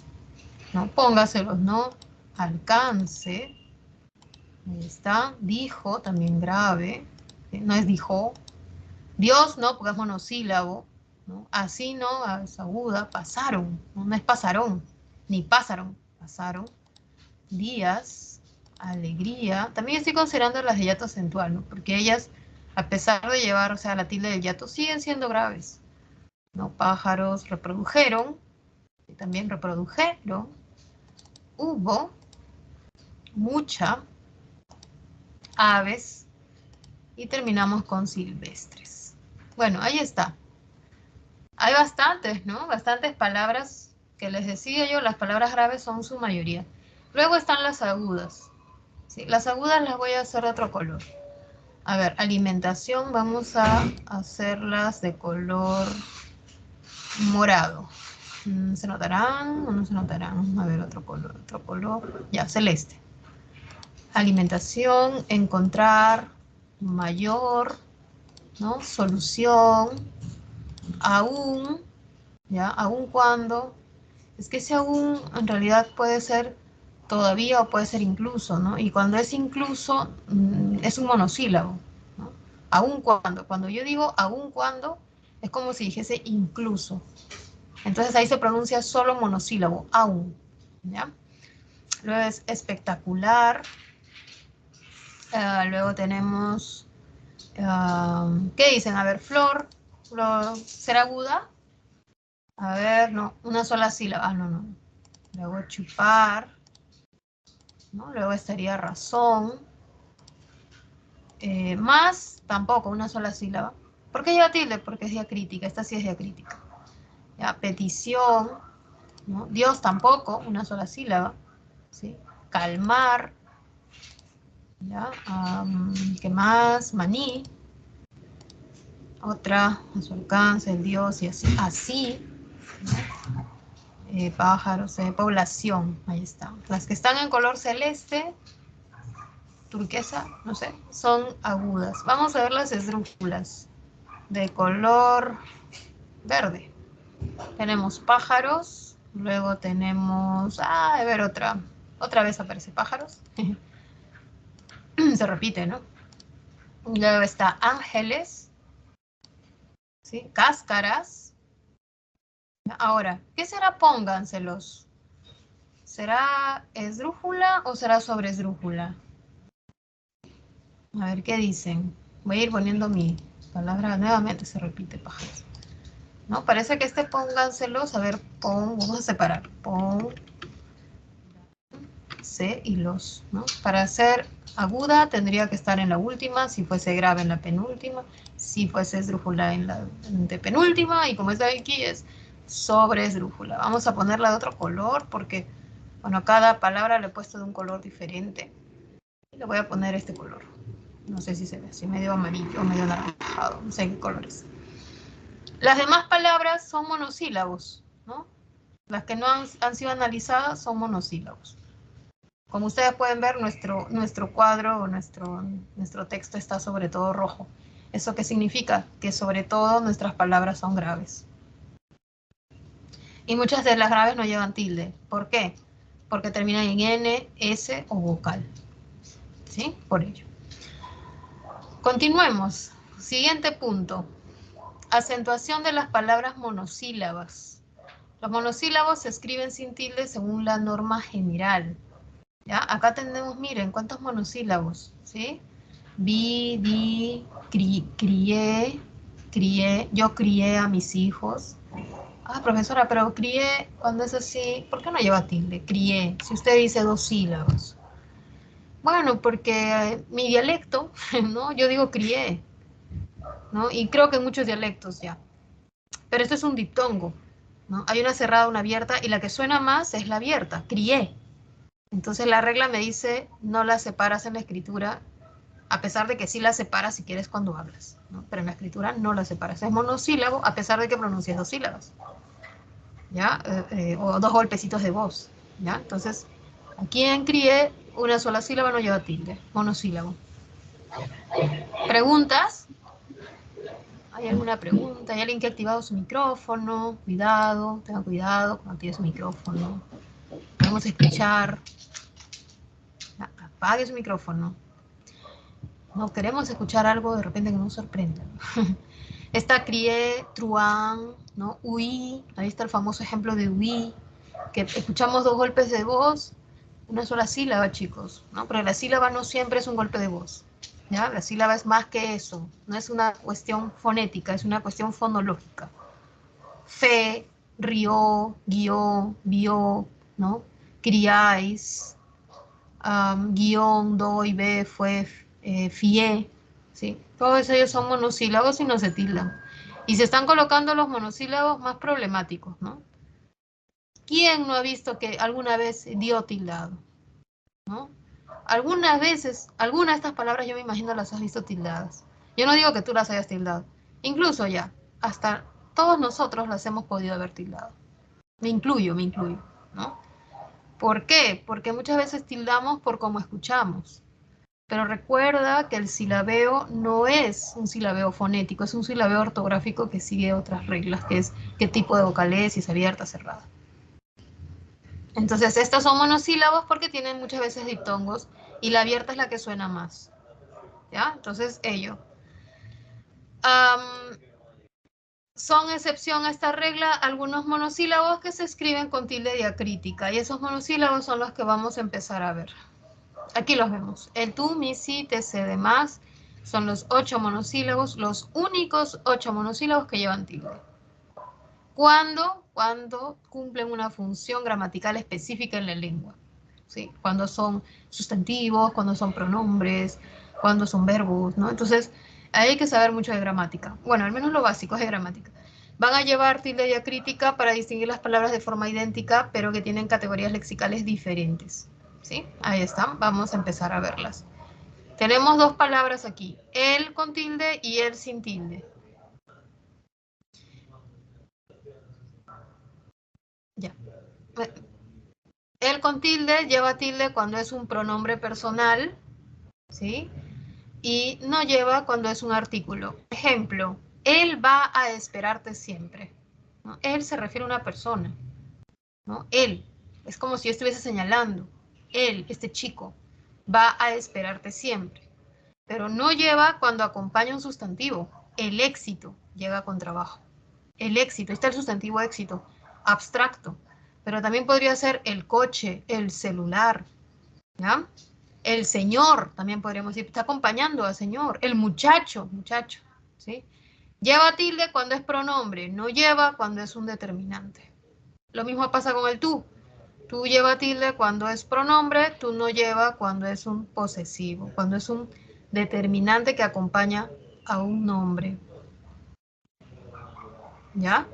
¿no? Póngaselos, ¿no? Alcance, ahí está, dijo, también grave, ¿sí? No es dijo, Dios no, porque es monosílabo, ¿no? Así no, es aguda, pasaron, no es pasaron, ni pasaron, pasaron, días, alegría. También estoy considerando las de hiato acentual, ¿no? Porque ellas, a pesar de llevar, o sea, la tilde del hiato, siguen siendo graves, ¿no? Pájaros reprodujeron, y también reprodujeron, hubo, mucha, aves, y terminamos con silvestres. Bueno, ahí está. Hay bastantes, ¿no? Bastantes palabras que les decía yo, las palabras graves son su mayoría. Luego están las agudas. ¿Sí? Las agudas las voy a hacer de otro color. A ver, alimentación, vamos a hacerlas de color morado. ¿Se notarán o no se notarán? A ver, otro color. Ya, celeste. Alimentación, encontrar, mayor, ¿no? Solución, aún, ¿ya? Aún cuando. Es que ese aún en realidad puede ser todavía o puede ser incluso, ¿no? Y cuando es incluso, es un monosílabo, ¿no? Aún cuando yo digo aún cuando, es como si dijese incluso. Entonces ahí se pronuncia solo monosílabo, aún, ¿ya? Luego es espectacular. Luego tenemos, ¿qué dicen? A ver, flor, ¿será aguda? A ver, no, una sola sílaba. No. Luego chupar, ¿no? Luego estaría razón. Más, tampoco, una sola sílaba. ¿Por qué lleva tilde? Porque es diacrítica, esta sí es diacrítica. ¿Ya? Petición, ¿no? Dios tampoco, una sola sílaba. ¿Sí? Calmar, ¿ya? ¿Qué más? Maní. Otra, a su alcance, el Dios y así. ¿No? Pájaros, población, ahí está. Las que están en color celeste, turquesa, no sé, son agudas. Vamos a ver las esdrújulas de color verde. Tenemos pájaros, Luego tenemos, a ver, otra vez aparece pájaros. Se repite, ¿no? Luego está ángeles, ¿sí? Cáscaras. Ahora, ¿qué será pónganselos? ¿Será esdrújula o será sobre esdrújula? A ver, ¿qué dicen? Voy a ir poniendo mi palabra, nuevamente se repite pájaros. ¿No? Parece que pónganselos, a ver, vamos a separar. C y los, ¿no? Para ser aguda tendría que estar en la última, si fuese grave en la penúltima, si fuese esdrújula en la penúltima, y como está aquí es sobre esdrújula. Vamos a ponerla de otro color porque, bueno, cada palabra le he puesto de un color diferente. Y le voy a poner este color. No sé si se ve así, medio amarillo o medio anaranjado, no sé qué color es. Las demás palabras son monosílabos, ¿no? Las que no han sido analizadas son monosílabos. Como ustedes pueden ver, nuestro cuadro o nuestro texto está sobre todo rojo. ¿Eso qué significa? Que sobre todo nuestras palabras son graves. Y muchas de las graves no llevan tilde. ¿Por qué? Porque terminan en N, S o vocal. ¿Sí? Por ello. Continuemos. Siguiente punto. Acentuación de las palabras monosílabas. Los monosílabos se escriben sin tilde según la norma general. ¿Ya? Acá tenemos, miren, cuántos monosílabos, ¿sí? Vi, di, crié, yo crié a mis hijos. Ah, profesora, pero crié, cuando es así, ¿por qué no lleva tilde? Crié, si usted dice dos sílabas. Bueno, porque mi dialecto, ¿no? Yo digo crié, ¿no? Y creo que en muchos dialectos ya. Pero esto es un diptongo, ¿no? Hay una cerrada, una abierta, y la que suena más es la abierta, crié. Entonces la regla me dice, no la separas en la escritura, a pesar de que sí la separas si quieres cuando hablas, ¿no? Pero en la escritura no la separas. Es monosílabo a pesar de que pronuncies dos sílabas, ¿ya? O dos golpecitos de voz, ¿ya? Entonces, aquí en crié, una sola sílaba no lleva tilde, monosílabo. ¿Preguntas? ¿Hay alguna pregunta? ¿Hay alguien que ha activado su micrófono? Cuidado, tenga cuidado cuando active su micrófono. Podemos escuchar. Apague su micrófono. No queremos escuchar algo de repente que nos sorprenda. Está crié, truán, ¿no? Huí, ahí está el famoso ejemplo de huí, que escuchamos dos golpes de voz, una sola sílaba, chicos, ¿no? Pero la sílaba no siempre es un golpe de voz, ¿ya? La sílaba es más que eso, no es una cuestión fonética, es una cuestión fonológica. Fe, rió, guió, vio, ¿no? Criáis, guión, doy, ve, fue, fié, ¿sí? Todos ellos son monosílabos y no se tildan. Y se están colocando los monosílabos más problemáticos, ¿no? ¿Quién no ha visto que alguna vez dio tildado? ¿No? Algunas veces, algunas de estas palabras yo me imagino las has visto tildadas. Yo no digo que tú las hayas tildado. Incluso ya, hasta todos nosotros las hemos podido haber tildado. Me incluyo, ¿no? ¿Por qué? Porque muchas veces tildamos por cómo escuchamos. Pero recuerda que el silabeo no es un silabeo fonético, es un silabeo ortográfico que sigue otras reglas, que es qué tipo de vocal es, si es abierta, cerrada. Entonces, estos son monosílabos porque tienen muchas veces diptongos y la abierta es la que suena más. ¿Ya? Entonces, ello. Son excepción a esta regla algunos monosílabos que se escriben con tilde diacrítica y esos monosílabos son los que vamos a empezar a ver. Aquí los vemos. El tú, mi, si, te, se, demás son los 8 monosílabos, los únicos 8 monosílabos que llevan tilde. Cuando cumplen una función gramatical específica en la lengua. ¿Sí? Cuando son sustantivos, cuando son pronombres, cuando son verbos, ¿no? Entonces, hay que saber mucho de gramática. Bueno, al menos lo básico es de gramática. Van a llevar tilde diacrítica para distinguir las palabras de forma idéntica, pero que tienen categorías lexicales diferentes. ¿Sí? Ahí están, vamos a empezar a verlas. Tenemos dos palabras aquí, el con tilde y el sin tilde. Ya. El con tilde lleva tilde cuando es un pronombre personal, ¿sí? Y no lleva cuando es un artículo. Ejemplo, él va a esperarte siempre, ¿no? Él se refiere a una persona. ¿no? Él, es como si yo estuviese señalando, él, este chico, va a esperarte siempre, pero no lleva cuando acompaña un sustantivo. El éxito llega con trabajo. El éxito, está el sustantivo éxito, abstracto, pero también podría ser el coche, el celular, ¿ya? El señor, también podríamos decir, está acompañando al señor, el muchacho, muchacho, ¿sí? Lleva tilde cuando es pronombre, no lleva cuando es un determinante. Lo mismo pasa con el tú. Tú lleva tilde cuando es pronombre, tú no lleva cuando es un posesivo, cuando es un determinante que acompaña a un nombre. ¿Ya?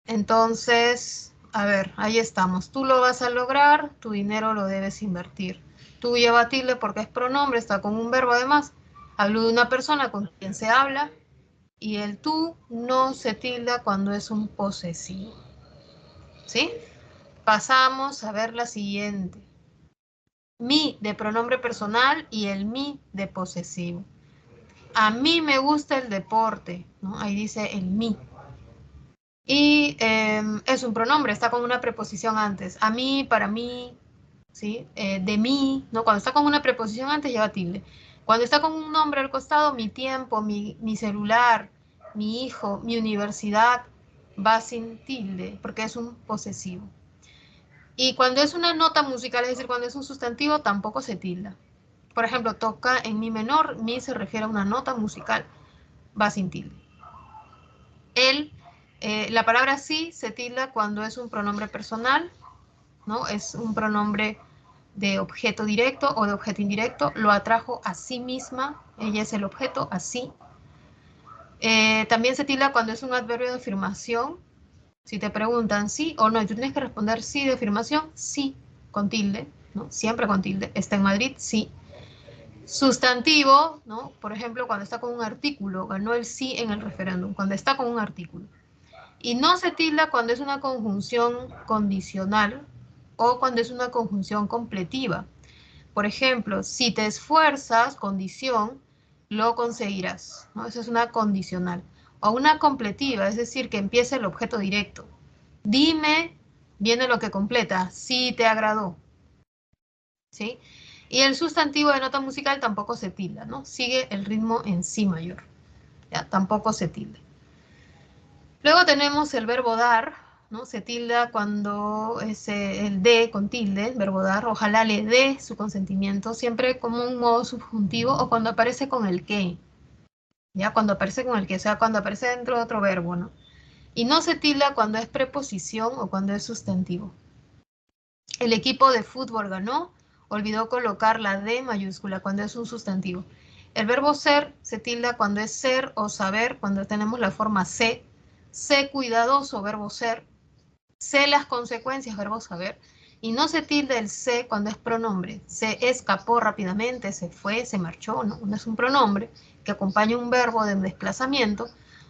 Entonces, a ver, ahí estamos. Tú lo vas a lograr, tu dinero lo debes invertir. Tú lleva tilde porque es pronombre, está con un verbo además. Hablo de una persona con quien se habla y el tú no se tilda cuando es un posesivo. ¿Sí? Pasamos a ver la siguiente. Mi de pronombre personal y el mi de posesivo. A mí me gusta el deporte, ¿no? Ahí dice el mi. Y es un pronombre, está con una preposición antes. A mí, para mí, ¿sí? De mí, ¿no? Cuando está con una preposición antes lleva tilde. Cuando está con un nombre al costado, mi tiempo, mi celular, mi hijo, mi universidad, va sin tilde, porque es un posesivo. Y cuando es una nota musical, es decir, cuando es un sustantivo, tampoco se tilda. Por ejemplo, toca en mi menor, mi se refiere a una nota musical, va sin tilde. Él, la palabra sí se tilda cuando es un pronombre personal, ¿no? Es un pronombre de objeto directo o de objeto indirecto, lo atrajo a sí misma, ella es el objeto, así. También se tilda cuando es un adverbio de afirmación, si te preguntan sí o no, y tú tienes que responder sí de afirmación, sí, con tilde, ¿no? Siempre con tilde. Está en Madrid, sí. Sustantivo, ¿no? Por ejemplo, cuando está con un artículo, ganó el sí en el referéndum, cuando está con un artículo. Y no se tilda cuando es una conjunción condicional o cuando es una conjunción completiva. Por ejemplo, si te esfuerzas, condición, lo conseguirás, ¿no? Eso es una condicional. O una completiva, es decir, que empiece el objeto directo. Dime, viene lo que completa, si te agradó, ¿sí? Y el sustantivo de nota musical tampoco se tilda, ¿no? Sigue el ritmo en si mayor, ¿ya? Tampoco se tilda. Luego tenemos el verbo dar, ¿no? Se tilda cuando es el de con tilde, verbo dar, ojalá le dé su consentimiento, siempre como un modo subjuntivo o cuando aparece con el que, ¿ya? Cuando aparece con el que, o sea, cuando aparece dentro de otro verbo, ¿no? Y no se tilda cuando es preposición o cuando es sustantivo. El equipo de fútbol ganó, olvidó colocar la D mayúscula cuando es un sustantivo. El verbo ser se tilda cuando es ser o saber, cuando tenemos la forma sé. Sé cuidadoso, verbo ser. Sé las consecuencias, verbo saber. Y no se tilda el sé cuando es pronombre. Se escapó rápidamente, se fue, se marchó, no, no es un pronombre que acompaña un verbo de desplazamiento.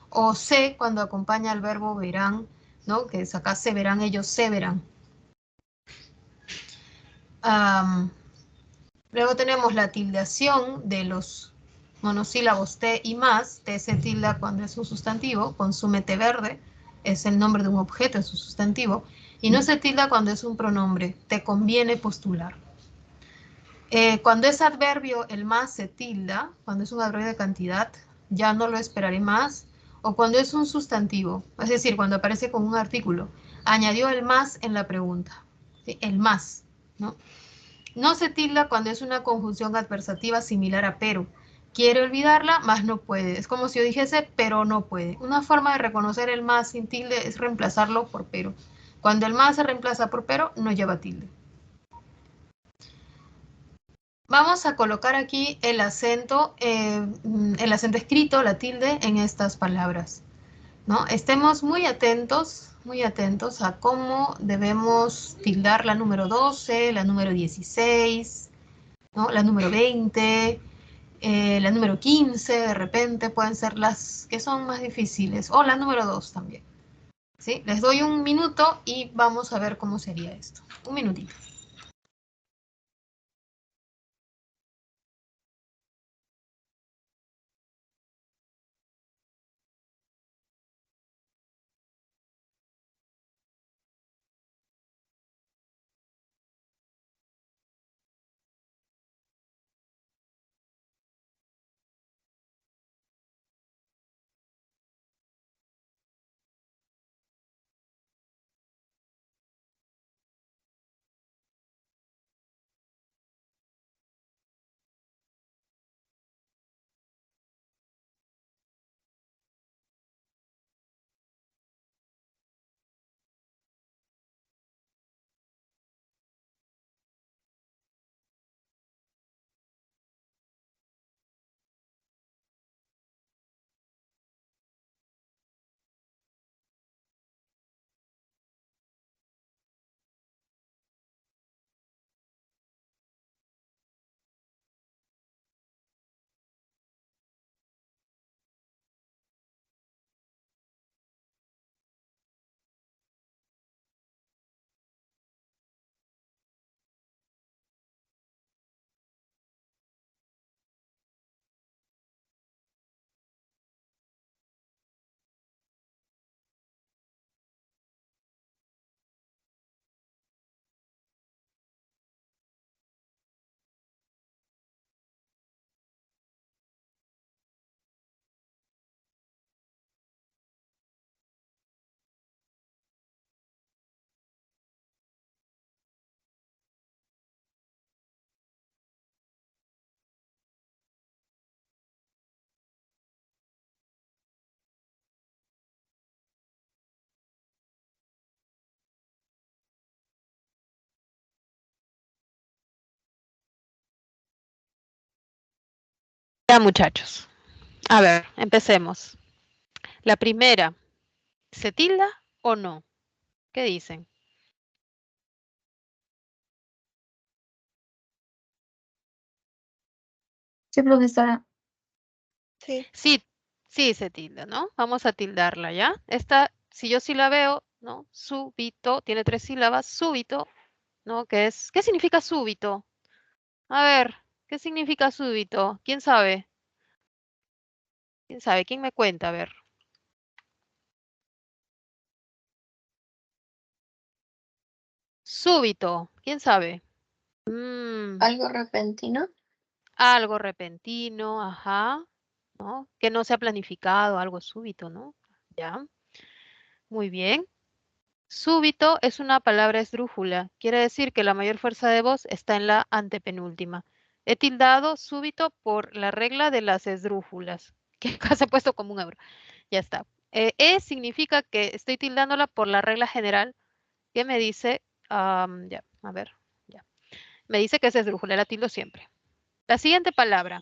O sé cuando acompaña el verbo verán, ¿no? Que es acá se verán, ellos se verán. Um, Luego tenemos la tildación de los monosílabos T y más. T se tilda cuando es un sustantivo, consume té verde, es el nombre de un objeto, es un sustantivo, y no se tilda cuando es un pronombre, te conviene postular. Cuando es adverbio, el más se tilda, cuando es un adverbio de cantidad, ya no lo esperaré más, o cuando es un sustantivo, es decir, cuando aparece con un artículo, añadió el más en la pregunta, ¿sí? El más, ¿no? No se tilda cuando es una conjunción adversativa similar a pero. Quiere olvidarla, mas no puede. Es como si yo dijese, pero no puede. Una forma de reconocer el más sin tilde es reemplazarlo por pero. Cuando el más se reemplaza por pero, no lleva tilde. Vamos a colocar aquí el acento escrito, la tilde, en estas palabras, ¿no? Estemos muy atentos a cómo debemos tildar la número 12, la número 16, ¿no? La número 20, la número 15, de repente pueden ser las que son más difíciles, o la número 2 también, ¿sí? Les doy un minuto y vamos a ver cómo sería esto. Un minutito. Ya, muchachos. A ver, empecemos. La primera, ¿se tilda o no? ¿Qué dicen? Sí, profesora. Sí. Sí, sí se tilda, ¿no? Vamos a tildarla, ¿ya? Esta, si yo sí la veo, ¿no? Súbito, tiene 3 sílabas, súbito, ¿no? ¿Qué significa súbito? A ver, ¿qué significa súbito? ¿Quién sabe? ¿Quién sabe? ¿Quién me cuenta? A ver. Súbito, ¿quién sabe? Algo repentino. Algo repentino, ajá, ¿no? Que no se ha planificado, algo súbito, ¿no? Ya, muy bien. Súbito es una palabra esdrújula. Quiere decir que la mayor fuerza de voz está en la antepenúltima. He tildado súbito por la regla de las esdrújulas, que acá se ha puesto como un euro. Ya está. Significa que estoy tildándola por la regla general que me dice, ya, a ver, ya. Me dice que es esdrújula, la tildo siempre. La siguiente palabra,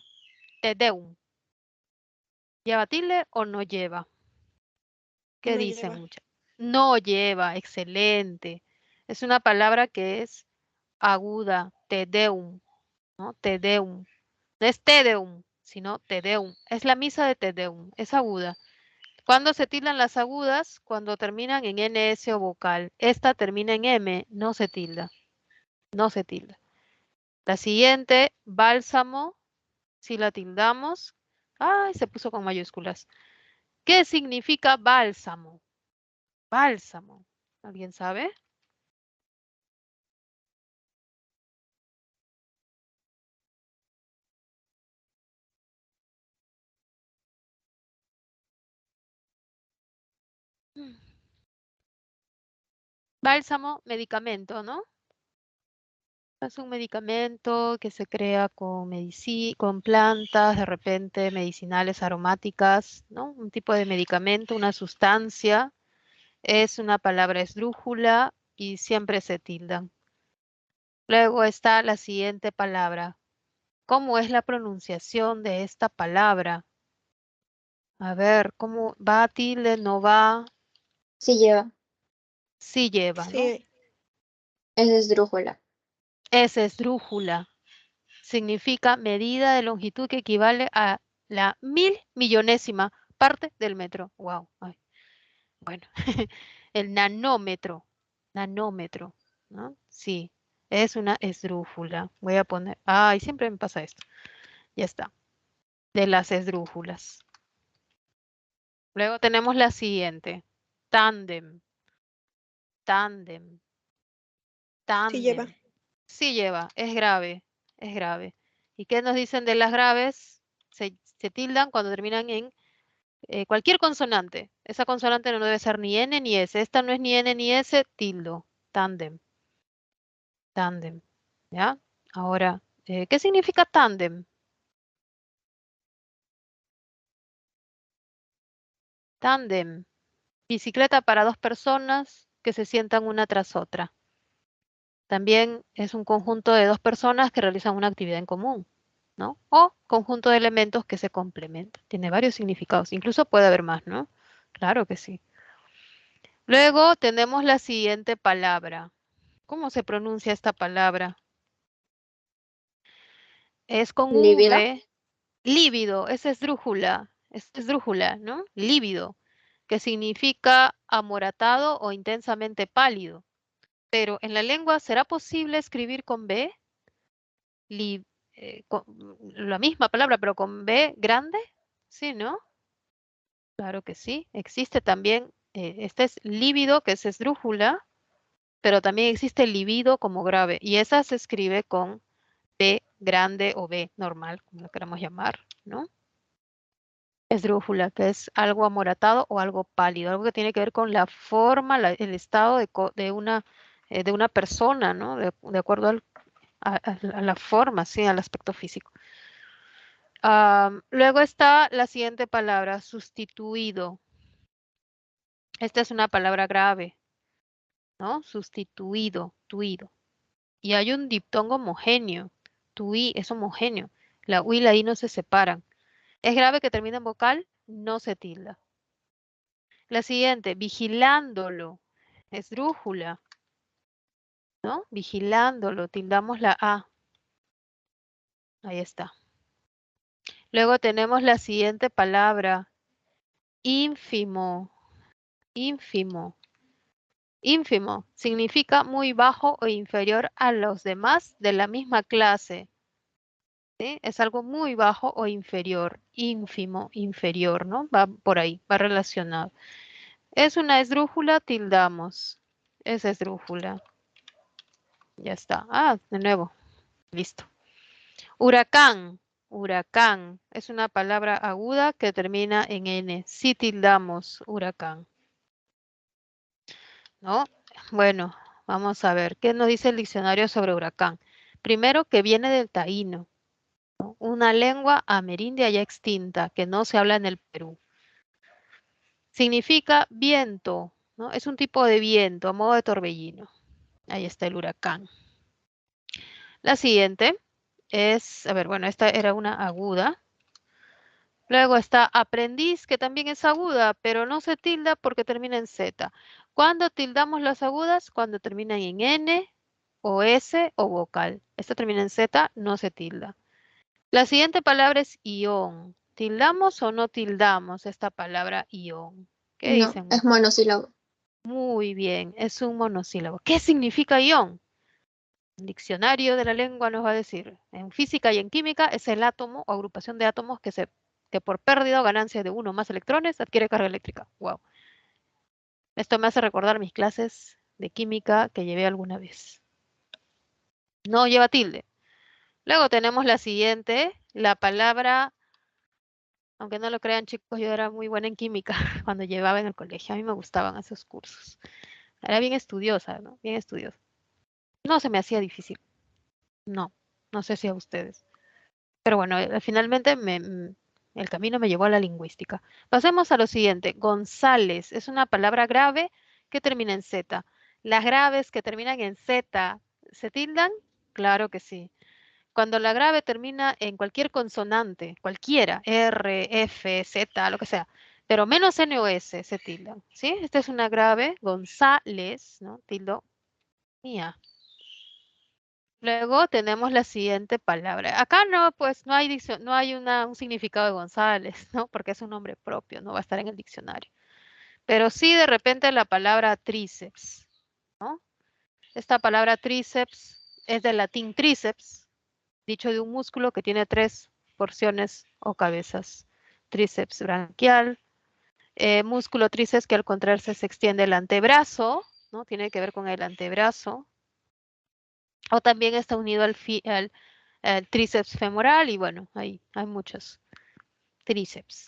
tedeum. ¿Lleva tilde o no lleva? ¿Qué No dicen lleva. muchas? No lleva, excelente. Es una palabra que es aguda, te deum, ¿no? Te deum. No es te deum, sino te deum. Es la misa de te deum, es aguda. ¿Cuándo se tildan las agudas? Cuando terminan en NS o vocal. Esta termina en M, no se tilda. No se tilda. La siguiente, bálsamo, si la tildamos. Ay, se puso con mayúsculas. ¿Qué significa bálsamo? Bálsamo. ¿Alguien sabe? Bálsamo, medicamento, ¿no? Es un medicamento que se crea con plantas, de repente medicinales aromáticas, ¿no? Un tipo de medicamento, una sustancia. Es una palabra esdrújula y siempre se tildan. Luego está la siguiente palabra. ¿Cómo es la pronunciación de esta palabra? A ver, ¿cómo va tilde? ¿No va? Sí lleva. Sí lleva, ¿no? Sí. Es esdrújula. Es esdrújula. Significa medida de longitud que equivale a la 1000 millonésima parte del metro. Wow. Ay, bueno, el nanómetro. Nanómetro, ¿no? Sí, es una esdrújula. Voy a poner. Ay, siempre me pasa esto. Ya está. De las esdrújulas. Luego tenemos la siguiente. Tándem. Tándem. Sí lleva. Tándem. Sí lleva, es grave, es grave. ¿Y qué nos dicen de las graves? Se tildan cuando terminan en cualquier consonante. Esa consonante no debe ser ni N ni S. Esta no es ni N ni S, tildo. Tándem. Tándem. ¿Ya? Ahora, ¿qué significa tándem? Tándem. Bicicleta para 2 personas que se sientan una tras otra. También es un conjunto de 2 personas que realizan una actividad en común, ¿no? O conjunto de elementos que se complementan. Tiene varios significados, incluso puede haber más, ¿no? Claro que sí. Luego tenemos la siguiente palabra. ¿Cómo se pronuncia esta palabra? Es con Lívido. V, lívido, es esdrújula, ¿no? Lívido, que significa amoratado o intensamente pálido. Pero en la lengua, ¿será posible escribir con B? La misma palabra, pero con B grande, ¿sí, no? Claro que sí. Existe también, este es lívido, que es esdrújula, pero también existe libido como grave, y esa se escribe con B grande o B normal, como lo queramos llamar, ¿no? Esdrújula, que es algo amoratado o algo pálido, algo que tiene que ver con la forma, el estado de una persona, ¿no? De acuerdo a la forma, sí, al aspecto físico. Luego está la siguiente palabra, sustituido. Esta es una palabra grave, ¿no? Sustituido, tuido. Y hay un diptongo homogéneo. Tui es homogéneo. La U y la I no se separan. ¿Es grave que termine en vocal? No se tilda. La siguiente, vigilándolo. Esdrújula, ¿no? Vigilándolo, tildamos la A. Ahí está. Luego tenemos la siguiente palabra, ínfimo. Ínfimo. Ínfimo significa muy bajo o inferior a los demás de la misma clase. ¿Sí? Es algo muy bajo o inferior. Ínfimo, inferior, ¿no? Va por ahí, va relacionado. Es una esdrújula, tildamos. Es esdrújula. Ya está. Ah, de nuevo. Listo. Huracán. Huracán. Es una palabra aguda que termina en N. Si tildamos huracán. ¿No? Bueno, vamos a ver. ¿Qué nos dice el diccionario sobre huracán? Primero, que viene del taíno, ¿no? Una lengua amerindia ya extinta que no se habla en el Perú. Significa viento, ¿no? Es un tipo de viento a modo de torbellino. Ahí está el huracán. La siguiente es, a ver, bueno, esta era una aguda. Luego está aprendiz, que también es aguda, pero no se tilda porque termina en Z. ¿Cuándo tildamos las agudas? Cuando terminan en N o S o vocal. Esta termina en Z, no se tilda. La siguiente palabra es ión. ¿Tildamos o no tildamos esta palabra ión? ¿Qué No, dicen? es monosílabo. Muy bien, es un monosílabo. ¿Qué significa ión? El diccionario de la lengua nos va a decir, en física y en química es el átomo o agrupación de átomos que por pérdida o ganancia de uno o más electrones adquiere carga eléctrica. Wow. Esto me hace recordar mis clases de química que llevé alguna vez. No lleva tilde. Luego tenemos la siguiente, la palabra, aunque no lo crean chicos, yo era muy buena en química cuando llevaba en el colegio. A mí me gustaban esos cursos. Era bien estudiosa, ¿no? Bien estudiosa. No se me hacía difícil. No, no sé si a ustedes. Pero bueno, finalmente el camino me llevó a la lingüística. Pasemos a lo siguiente. González es una palabra grave que termina en Z. ¿Las graves que terminan en Z se tildan? Claro que sí. Cuando la grave termina en cualquier consonante, cualquiera, R, F, Z, lo que sea, pero menos N o S se tildan, ¿sí? Esta es una grave, González, ¿no? Tildo, mía. Luego tenemos la siguiente palabra. Acá no, pues no hay, no hay un significado de González, ¿no? Porque es un nombre propio, no va a estar en el diccionario. Pero sí de repente la palabra tríceps, ¿no? Esta palabra tríceps es del latín tríceps, dicho de un músculo que tiene 3 porciones o cabezas. Tríceps branquial, músculo tríceps que al contraerse se extiende el antebrazo, ¿no? Tiene que ver con el antebrazo. O también está unido al tríceps femoral y bueno, hay muchos tríceps.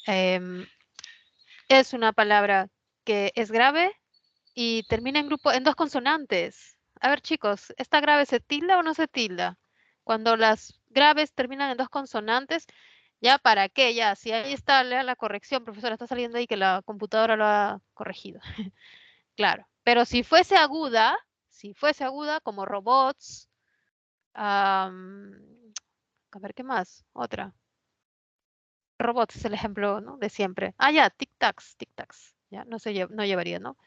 Es una palabra que es grave y termina en dos consonantes. A ver chicos, ¿esta grave se tilda o no se tilda? Cuando las graves terminan en dos consonantes, ¿ya para qué? Ya, si ahí está la corrección, profesora, está saliendo ahí que la computadora lo ha corregido. Claro, pero si fuese aguda como robots, a ver, ¿qué más? Otra. Robots es el ejemplo, ¿no? De siempre. Ah, ya, tic-tacs, tic-tacs. Ya, no llevaría, ¿no?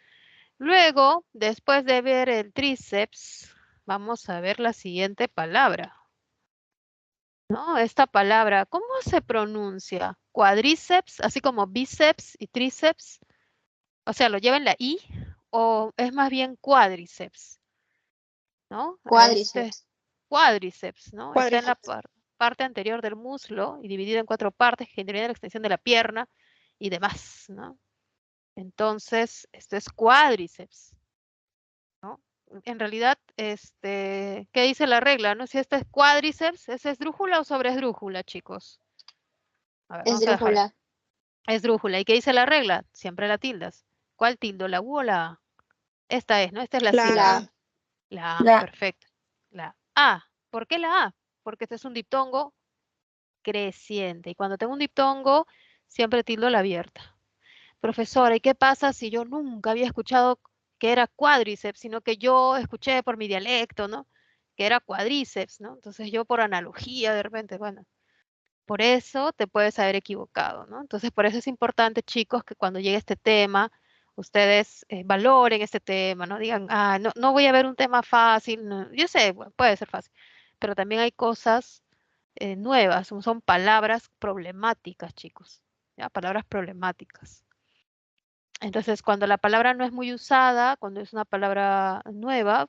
Luego, después de ver el tríceps, vamos a ver la siguiente palabra. ¿No? Esta palabra, ¿cómo se pronuncia? Cuadríceps, así como bíceps y tríceps. O sea, ¿lo lleva en la I o es más bien cuádriceps? ¿No? Cuádriceps. Cuádriceps, ¿no? Está en la Cuádriceps. parte anterior del muslo y dividido en 4 partes que intervienen en la extensión de la pierna y demás, ¿no? Entonces, esto es cuádriceps, ¿no? En realidad, ¿qué dice la regla, no? Si esta es cuádriceps, ¿es esdrújula o sobreesdrújula, chicos? A ver, vamos a dejar. Esdrújula. Esdrújula. ¿Y qué dice la regla? Siempre la tildas. ¿Cuál tildo? ¿La U o la A? Esta es, ¿no? Esta es la La sílaba. A. La A, La perfecto. La A. ¿Por qué la A? Porque este es un diptongo creciente. Y cuando tengo un diptongo, siempre tildo la abierta. Profesora, ¿y qué pasa si yo nunca había escuchado que era cuádriceps, sino que yo escuché por mi dialecto, ¿no? Que era cuádriceps, ¿no? Entonces yo por analogía de repente, bueno, Por eso te puedes haber equivocado, ¿no? Entonces, por eso es importante, chicos, que cuando llegue este tema, ustedes valoren este tema, no digan, no voy a ver un tema fácil. No. Yo sé, bueno, puede ser fácil, pero también hay cosas nuevas, son palabras problemáticas, chicos, ¿ya? Palabras problemáticas. Entonces, cuando la palabra no es muy usada, cuando es una palabra nueva,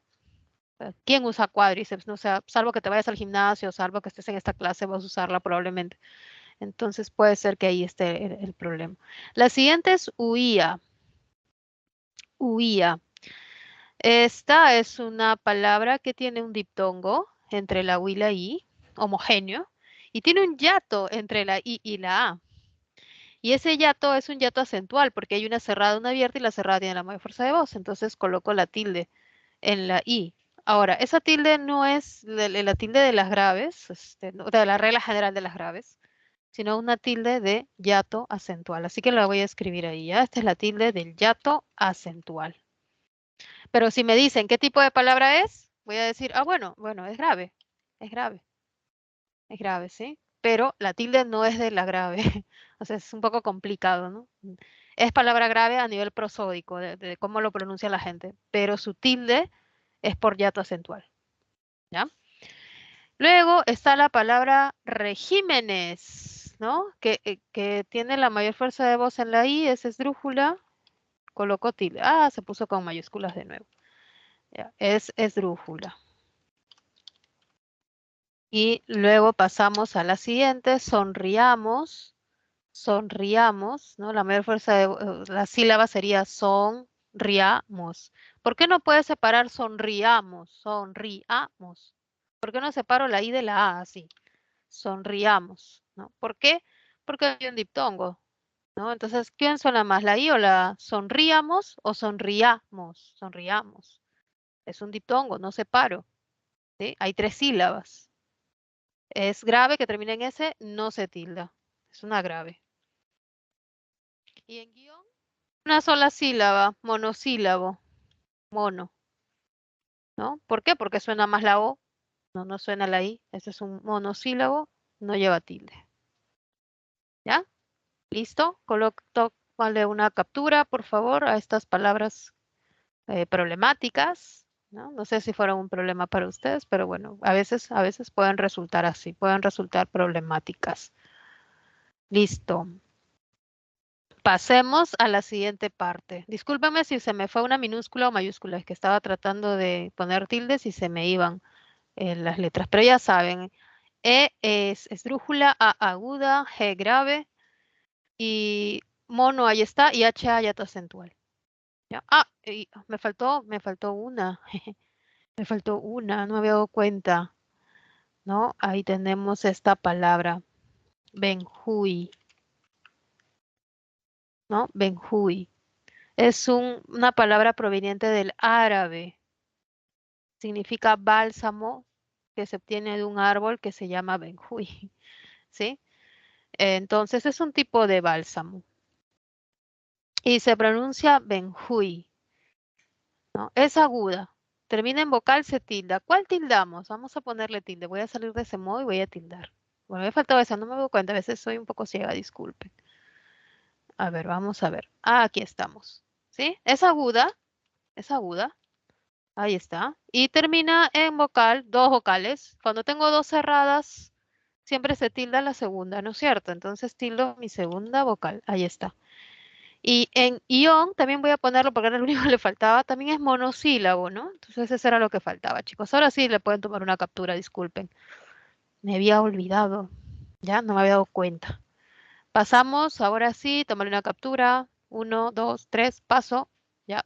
¿quién usa cuádriceps? No, o sea, salvo que te vayas al gimnasio, salvo que estés en esta clase, vas a usarla probablemente. Entonces puede ser que ahí esté el problema. La siguiente es huía. Huía. Esta es una palabra que tiene un diptongo entre la U y la I, homogéneo, y tiene un hiato entre la I y la A. Y ese hiato es un hiato acentual porque hay una cerrada, una abierta y la cerrada tiene la mayor fuerza de voz. Entonces coloco la tilde en la I. Ahora, esa tilde no es la tilde de las graves, de la regla general de las graves, sino una tilde de hiato acentual. Así que la voy a escribir ahí, ¿ya? Esta es la tilde del hiato acentual. Pero si me dicen qué tipo de palabra es, voy a decir, bueno, es grave, es grave, es grave, ¿sí? Pero la tilde no es de la grave, o sea, es un poco complicado, ¿no? Es palabra grave a nivel prosódico, de cómo lo pronuncia la gente, pero su tilde es por hiato acentual, ¿ya? Luego está la palabra regímenes, ¿no? Que tiene la mayor fuerza de voz en la I, es esdrújula, colocó tilde. Se puso con mayúsculas de nuevo. Ya, es esdrújula. Y luego pasamos a la siguiente, sonriamos, sonriamos, ¿no? La mayor fuerza de la sílaba sería sonriamos. ¿Por qué no puedes separar sonriamos, sonriamos? ¿Por qué no separo la I de la A así? Sonriamos, ¿no? ¿Por qué? Porque hay un diptongo, ¿no? Entonces, ¿quién suena más, la I o la sonríamos o sonriamos? Sonriamos. Es un diptongo, no separo, ¿sí? Hay 3 sílabas. Es grave que termine en S, no se tilda. Es una grave. Y en guión, una sola sílaba, monosílabo, mono, ¿no? ¿Por qué? Porque suena más la O, no suena la I. Este es un monosílabo, no lleva tilde. ¿Ya? ¿Listo? Tómale una captura, por favor, a estas palabras problemáticas, ¿no? No sé si fueron un problema para ustedes, pero bueno, a veces pueden resultar así, pueden resultar problemáticas. Listo. Pasemos a la siguiente parte. Discúlpame si se me fue una minúscula o mayúscula, es que estaba tratando de poner tildes y se me iban las letras, pero ya saben, E es esdrújula, A aguda, G grave, y mono, ahí está, y HA hiato acentual. ¿Ya? Y me faltó una. Me faltó una, no me había dado cuenta. ¿No? Ahí tenemos esta palabra. Benjui. ¿No? Benjui. Es una palabra proveniente del árabe. Significa bálsamo que se obtiene de un árbol que se llama benjui. ¿Sí? Entonces es un tipo de bálsamo. Y se pronuncia benjui, ¿no? Es aguda. Termina en vocal, se tilda. ¿Cuál tildamos? Vamos a ponerle tilde. Voy a salir de ese modo y voy a tildar. Bueno, me faltaba esa, no me doy cuenta. A veces soy un poco ciega, disculpen. A ver, vamos a ver. Aquí estamos. ¿Sí? Es aguda. Es aguda. Ahí está. Y termina en vocal, 2 vocales. Cuando tengo 2 cerradas, siempre se tilda la segunda, ¿no es cierto? Entonces tildo mi segunda vocal. Ahí está. Y en ion también voy a ponerlo porque era lo único que le faltaba. También es monosílabo, ¿no? Entonces eso era lo que faltaba, chicos. Ahora sí le pueden tomar una captura, disculpen. Me había olvidado. Ya no me había dado cuenta. Pasamos, ahora sí, tomarle una captura. 1, 2, 3, paso. Ya.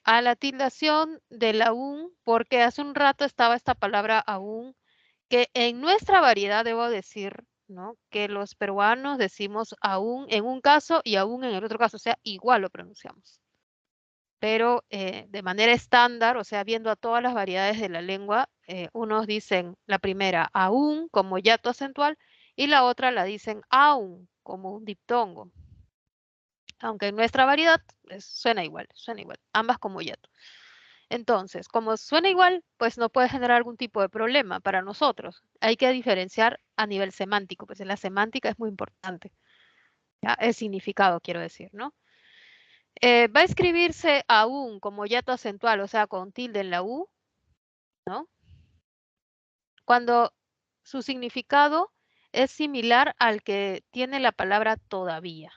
A la tildación del aún, porque hace un rato estaba esta palabra aún, que en nuestra variedad debo decir, ¿no? Que los peruanos decimos aún en un caso y aún en el otro caso, o sea, igual lo pronunciamos. Pero de manera estándar, o sea, viendo a todas las variedades de la lengua, unos dicen la primera aún como hiato acentual y la otra la dicen aún como un diptongo. Aunque en nuestra variedad suena igual, ambas como hiato. Entonces, como suena igual, pues no puede generar algún tipo de problema para nosotros. Hay que diferenciar a nivel semántico, pues la semántica es muy importante. ¿Ya? El significado, quiero decir, ¿no? Va a escribirse aún como hiato acentual, o sea, con tilde en la U, ¿no? Cuando su significado es similar al que tiene la palabra todavía.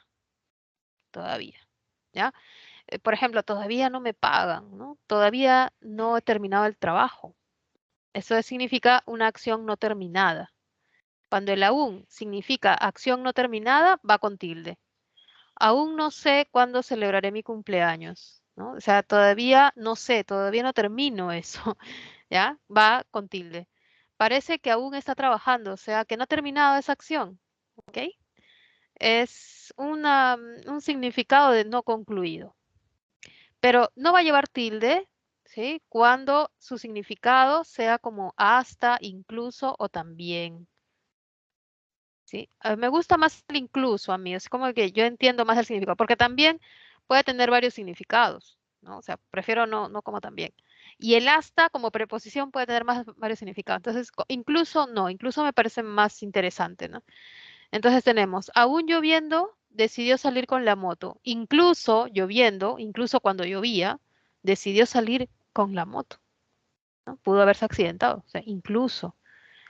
Todavía, ¿ya? Por ejemplo, todavía no me pagan, ¿no? Todavía no he terminado el trabajo. Eso significa una acción no terminada. Cuando el aún significa acción no terminada, va con tilde. Aún no sé cuándo celebraré mi cumpleaños, ¿no? O sea, todavía no sé, todavía no termino eso, ¿ya? Va con tilde. Parece que aún está trabajando, o sea, que no ha terminado esa acción, ¿ok? Es un significado de no concluido. Pero no va a llevar tilde, ¿sí? Cuando su significado sea como hasta, incluso o también. ¿Sí? Me gusta más el incluso a mí, es como que yo entiendo más el significado, porque también puede tener varios significados, ¿no? O sea, prefiero no como también. Y el hasta como preposición puede tener varios significados. Entonces, incluso no, incluso me parece más interesante, ¿no? Entonces tenemos, aún lloviendo, decidió salir con la moto. Incluso lloviendo, incluso cuando llovía, decidió salir con la moto, ¿no? Pudo haberse accidentado, o sea, incluso.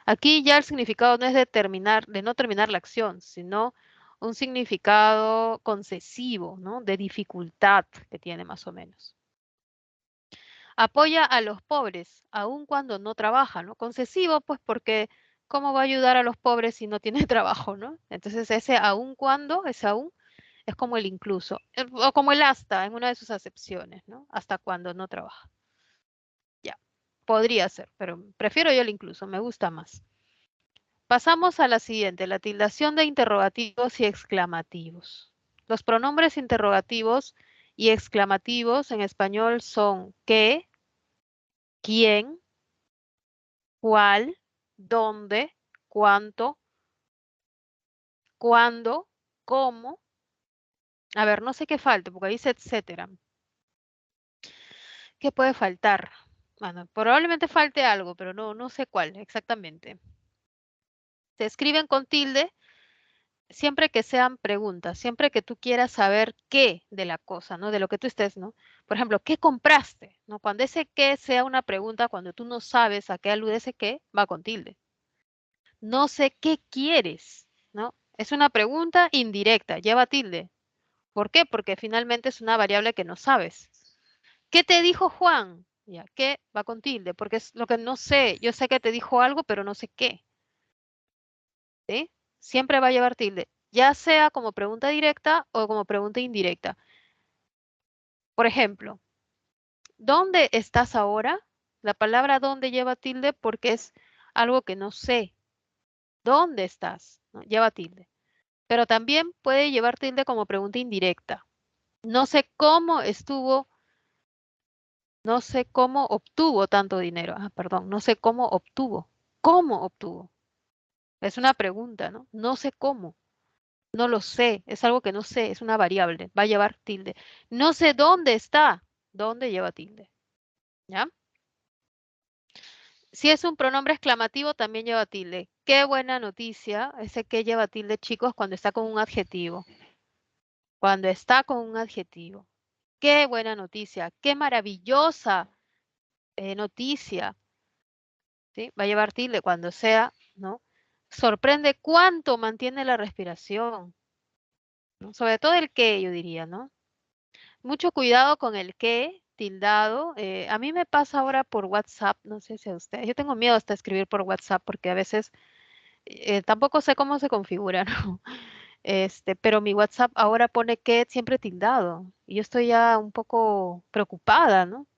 Aquí ya el significado no es de no terminar la acción, sino un significado concesivo, ¿no? De dificultad que tiene más o menos. Apoya a los pobres, aun cuando no trabaja, ¿no? Concesivo, pues porque ¿cómo va a ayudar a los pobres si no tiene trabajo, ¿no? Entonces ese aun cuando, ese aún, es como el incluso, o como el hasta en una de sus acepciones, ¿no? Hasta cuando no trabaja. Ya, podría ser, pero prefiero yo el incluso, me gusta más. Pasamos a la siguiente, la tildación de interrogativos y exclamativos. Los pronombres interrogativos y exclamativos en español son qué, quién, cuál, dónde, cuánto, cuándo, cómo. A ver, no sé qué falta, porque dice etcétera. ¿Qué puede faltar? Bueno, probablemente falte algo, pero no sé cuál exactamente. Se escriben con tilde siempre que sean preguntas, siempre que tú quieras saber qué de la cosa, ¿no? De lo que tú estés, ¿no? Por ejemplo, ¿qué compraste? ¿No? Cuando ese qué sea una pregunta, cuando tú no sabes a qué alude ese qué, va con tilde. No sé qué quieres, ¿no? Es una pregunta indirecta, lleva tilde. ¿Por qué? Porque finalmente es una variable que no sabes. ¿Qué te dijo Juan? Ya, ¿qué? Va con tilde, porque es lo que no sé. Yo sé que te dijo algo, pero no sé qué. ¿Sí? Siempre va a llevar tilde, ya sea como pregunta directa o como pregunta indirecta. Por ejemplo, ¿dónde estás ahora? La palabra dónde lleva tilde porque es algo que no sé. ¿Dónde estás? ¿No? Lleva tilde. Pero también puede llevar tilde como pregunta indirecta. No sé cómo estuvo, no sé cómo obtuvo tanto dinero. Ah, perdón, no sé cómo obtuvo. ¿Cómo obtuvo? Es una pregunta, ¿no? No sé cómo. No lo sé, es algo que no sé, es una variable, va a llevar tilde. No sé dónde está, ¿dónde lleva tilde? ¿Ya? Si es un pronombre exclamativo, también lleva tilde. Qué buena noticia, ese que lleva tilde, chicos, cuando está con un adjetivo. Cuando está con un adjetivo. Qué buena noticia, qué maravillosa noticia. ¿Sí? Va a llevar tilde cuando sea, ¿no? Sorprende cuánto mantiene la respiración, ¿no? Sobre todo el qué, yo diría, ¿no? Mucho cuidado con el qué, tildado. A mí me pasa ahora por WhatsApp, no sé si a usted. Yo tengo miedo hasta escribir por WhatsApp porque a veces tampoco sé cómo se configura, ¿no? Pero mi WhatsApp ahora pone que siempre tildado. Y yo estoy ya un poco preocupada, ¿no?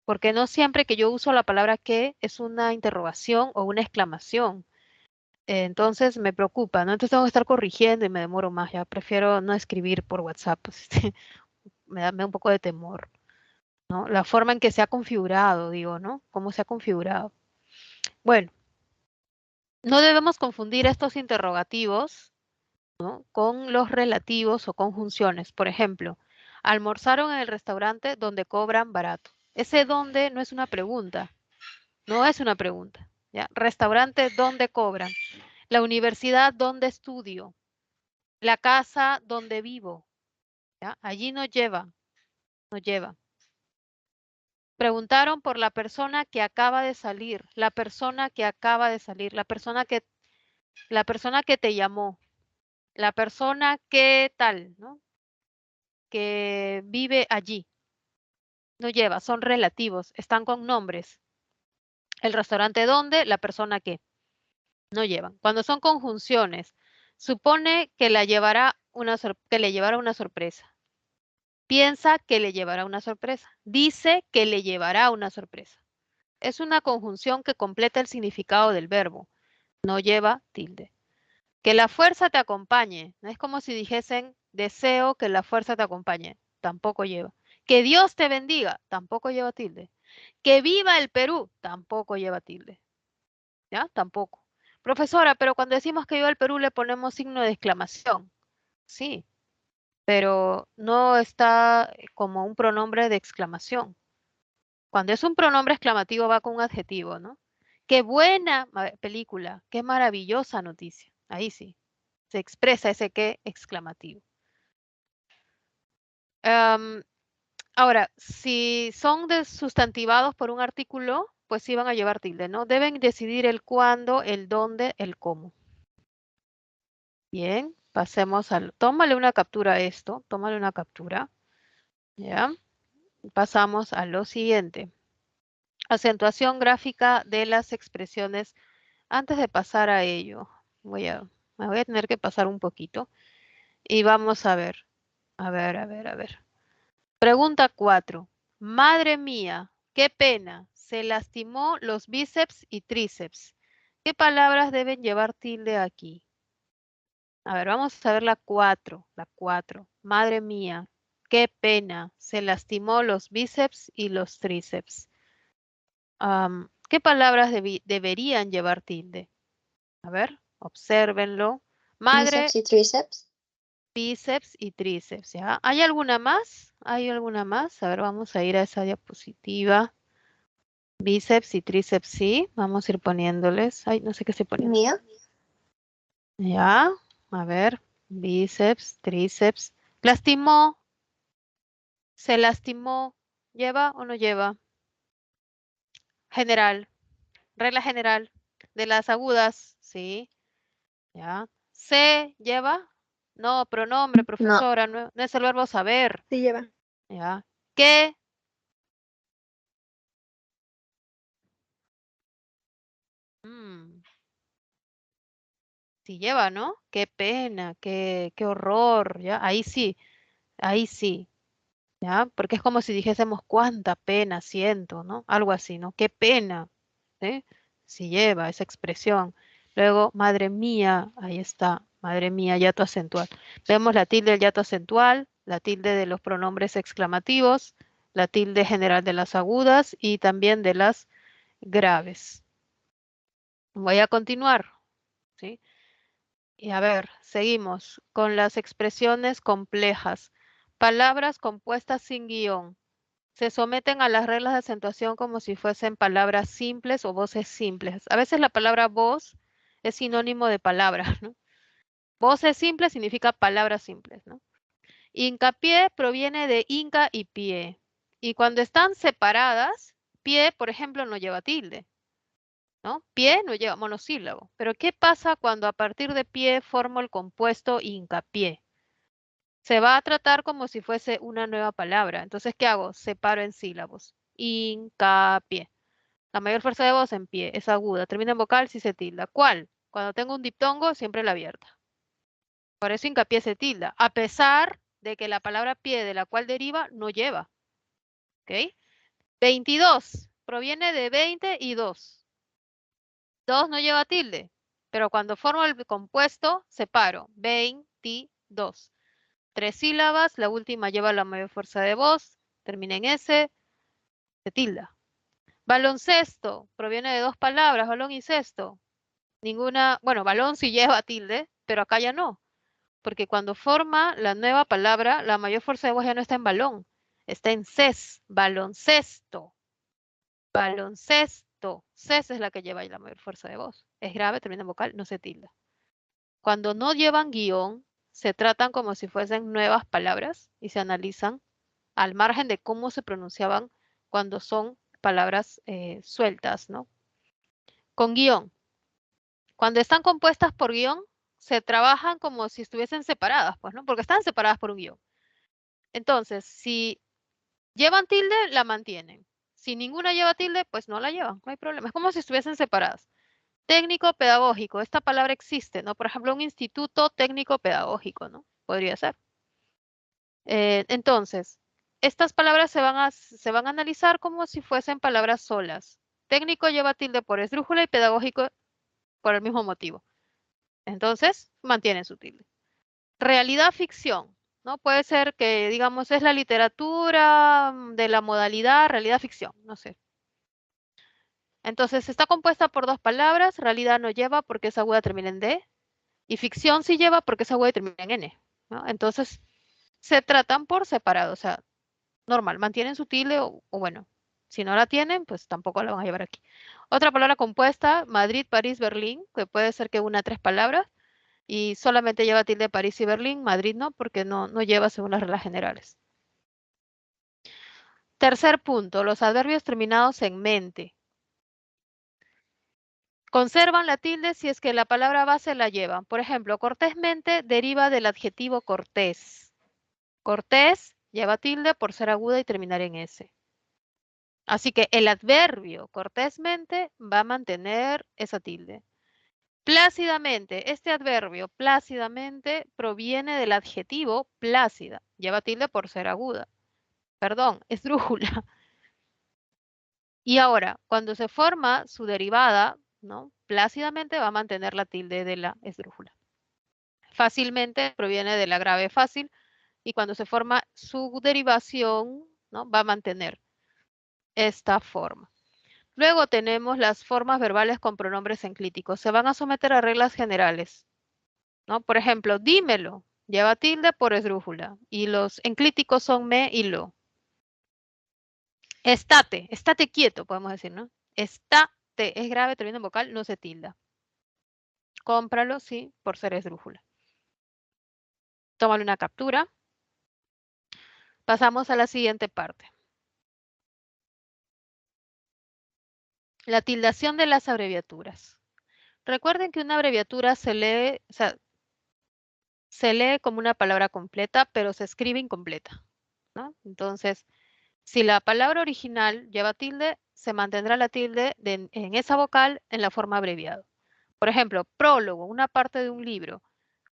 Porque no siempre que yo uso la palabra que es una interrogación o una exclamación. Entonces me preocupa, ¿no? Entonces tengo que estar corrigiendo y me demoro más. Ya prefiero no escribir por WhatsApp. Pues, me da un poco de temor, ¿no? La forma en que se ha configurado, digo, ¿no? Cómo se ha configurado. Bueno, no debemos confundir estos interrogativos, ¿no? Con los relativos o conjunciones. Por ejemplo, almorzaron en el restaurante donde cobran barato. Ese dónde no es una pregunta. No es una pregunta. ¿Ya? Restaurante, ¿dónde cobran? La universidad, ¿dónde estudio? La casa, ¿dónde vivo? ¿Ya? Allí no lleva. No lleva. Preguntaron por la persona que acaba de salir. La persona que acaba de salir. La persona que te llamó. La persona que tal, ¿no? Que vive allí. No lleva, son relativos, están con nombres. El restaurante dónde, la persona que. No llevan. Cuando son conjunciones, supone que le llevará una sorpresa. Piensa que le llevará una sorpresa. Dice que le llevará una sorpresa. Es una conjunción que completa el significado del verbo. No lleva tilde. Que la fuerza te acompañe. No es como si dijesen deseo que la fuerza te acompañe. Tampoco lleva. Que Dios te bendiga. Tampoco lleva tilde. Que viva el Perú. Tampoco lleva tilde. ¿Ya? Tampoco. Profesora, pero cuando decimos que viva el Perú le ponemos signo de exclamación. Sí, pero no está como un pronombre de exclamación. Cuando es un pronombre exclamativo va con un adjetivo, ¿no? Qué buena película, qué maravillosa noticia. Ahí sí, se expresa ese qué exclamativo. Ahora, si son sustantivados por un artículo, pues sí van a llevar tilde, ¿no? Deben decidir el cuándo, el dónde, el cómo. Bien, pasemos al... Tómale una captura a esto, tómale una captura. ¿Ya? Pasamos a lo siguiente. Acentuación gráfica de las expresiones. Antes de pasar a ello, me voy a tener que pasar un poquito. Y vamos a ver. A ver. Pregunta 4. Madre mía, qué pena. Se lastimó los bíceps y tríceps. ¿Qué palabras deben llevar tilde aquí? A ver, vamos a ver la 4. La 4. Madre mía, qué pena. Se lastimó los bíceps y los tríceps. ¿Qué palabras deberían llevar tilde? A ver, obsérvenlo. Madre, Bíceps y tríceps. bíceps y tríceps, ¿ya? ¿Hay alguna más? ¿Hay alguna más? A ver, vamos a ir a esa diapositiva. Bíceps y tríceps, sí. Vamos a ir poniéndoles. Ay, no sé qué estoy poniendo. Mía. Ya, a ver. Bíceps, tríceps. Lastimó. Se lastimó. ¿Lleva o no lleva? General. Regla general. De las agudas, sí. ¿Ya? ¿Se lleva? No, pronombre, No. profesora, no es el verbo saber. Sí lleva. ¿Ya? ¿Qué? Sí lleva, ¿no? Qué pena, qué horror, ¿ya? Ahí sí, ¿ya? Porque es como si dijésemos cuánta pena siento, ¿no? Algo así, ¿no? Qué pena, ¿sí? Sí lleva esa expresión. Luego, madre mía, ahí está, madre mía, yato acentual. Vemos la tilde del yato acentual, la tilde de los pronombres exclamativos, la tilde general de las agudas y también de las graves. Voy a continuar, ¿sí? Y a ver, seguimos con las expresiones complejas. Palabras compuestas sin guión. Se someten a las reglas de acentuación como si fuesen palabras simples o voces simples. A veces la palabra voz es sinónimo de palabra, ¿no? Voces simples significa palabras simples, ¿no? Hincapié proviene de inca y pie. Y cuando están separadas, pie, por ejemplo, no lleva tilde, ¿no? Pie no lleva monosílabo. Pero ¿qué pasa cuando a partir de pie formo el compuesto hincapié? Se va a tratar como si fuese una nueva palabra. Entonces, ¿qué hago? Separo en sílabos. Hincapié. La mayor fuerza de voz en pie es aguda. Termina en vocal si se tilda. ¿Cuál? Cuando tengo un diptongo, siempre la abierta. Por eso hincapié se tilda. A pesar de que la palabra pie de la cual deriva no lleva. ¿Ok? 22. Proviene de 20 y 2. 2 no lleva tilde. Pero cuando formo el compuesto, separo. 22. 3 sílabas, la última lleva la mayor fuerza de voz, termina en S, se tilda. Baloncesto, proviene de 2 palabras, balón y cesto. Ninguna, bueno, balón sí lleva tilde, pero acá ya no, porque cuando forma la nueva palabra, la mayor fuerza de voz ya no está en balón, Está en ses, baloncesto. Baloncesto. Ses es la que lleva ahí la mayor fuerza de voz. Es grave, termina en vocal, no se tilda. Cuando no llevan guión, se tratan como si fuesen nuevas palabras y se analizan al margen de cómo se pronunciaban cuando son palabras sueltas, ¿no? Con guión. Cuando están compuestas por guión, se trabajan como si estuviesen separadas, pues, ¿no? Porque están separadas por un guión. Entonces, si llevan tilde, la mantienen. Si ninguna lleva tilde, pues no la llevan, no hay problema. Es como si estuviesen separadas. Técnico pedagógico, esta palabra existe, ¿no? Por ejemplo, un instituto técnico pedagógico, ¿no? Podría ser. Entonces, estas palabras se van a analizar como si fuesen palabras solas. Técnico lleva tilde por esdrújula y pedagógico por el mismo motivo. Entonces, mantienen su tilde. Realidad ficción, ¿no? Puede ser que, digamos, es la literatura de la modalidad realidad ficción, no sé. Entonces, está compuesta por dos palabras, realidad no lleva porque esa aguda termina en D, y ficción sí lleva porque esa aguda termina en N, ¿no? Entonces, se tratan por separado, o sea, normal, mantienen su tilde o bueno, si no la tienen, pues tampoco la van a llevar aquí. Otra palabra compuesta, Madrid, París, Berlín, que puede ser que una 3 palabras, y solamente lleva tilde París y Berlín, Madrid no, porque no lleva según las reglas generales. Tercer punto, los adverbios terminados en mente. Conservan la tilde si es que la palabra base la llevan. Por ejemplo, cortésmente deriva del adjetivo cortés. Cortés lleva tilde por ser aguda y terminar en S. Así que el adverbio cortésmente va a mantener esa tilde. Plácidamente, este adverbio plácidamente proviene del adjetivo plácida. Lleva tilde por ser aguda. Perdón, esdrújula. Y ahora, cuando se forma su derivada, ¿no? Plácidamente va a mantener la tilde de la esdrújula. Fácilmente proviene de la grave fácil y cuando se forma su derivación, ¿no? Va a mantener esta forma. Luego tenemos las formas verbales con pronombres enclíticos. Se van a someter a reglas generales, ¿no? Por ejemplo, dímelo, lleva tilde por esdrújula y los enclíticos son me y lo. Estate quieto, podemos decir, ¿no? Estate, es grave, termina en vocal, no se tilda. Cómpralo, sí, por ser esdrújula. Tómale una captura. Pasamos a la siguiente parte. La tildación de las abreviaturas. Recuerden que una abreviatura se lee, o sea, se lee como una palabra completa, pero se escribe incompleta, ¿no? Entonces, si la palabra original lleva tilde, se mantendrá la tilde en esa vocal en la forma abreviada. Por ejemplo, prólogo, una parte de un libro.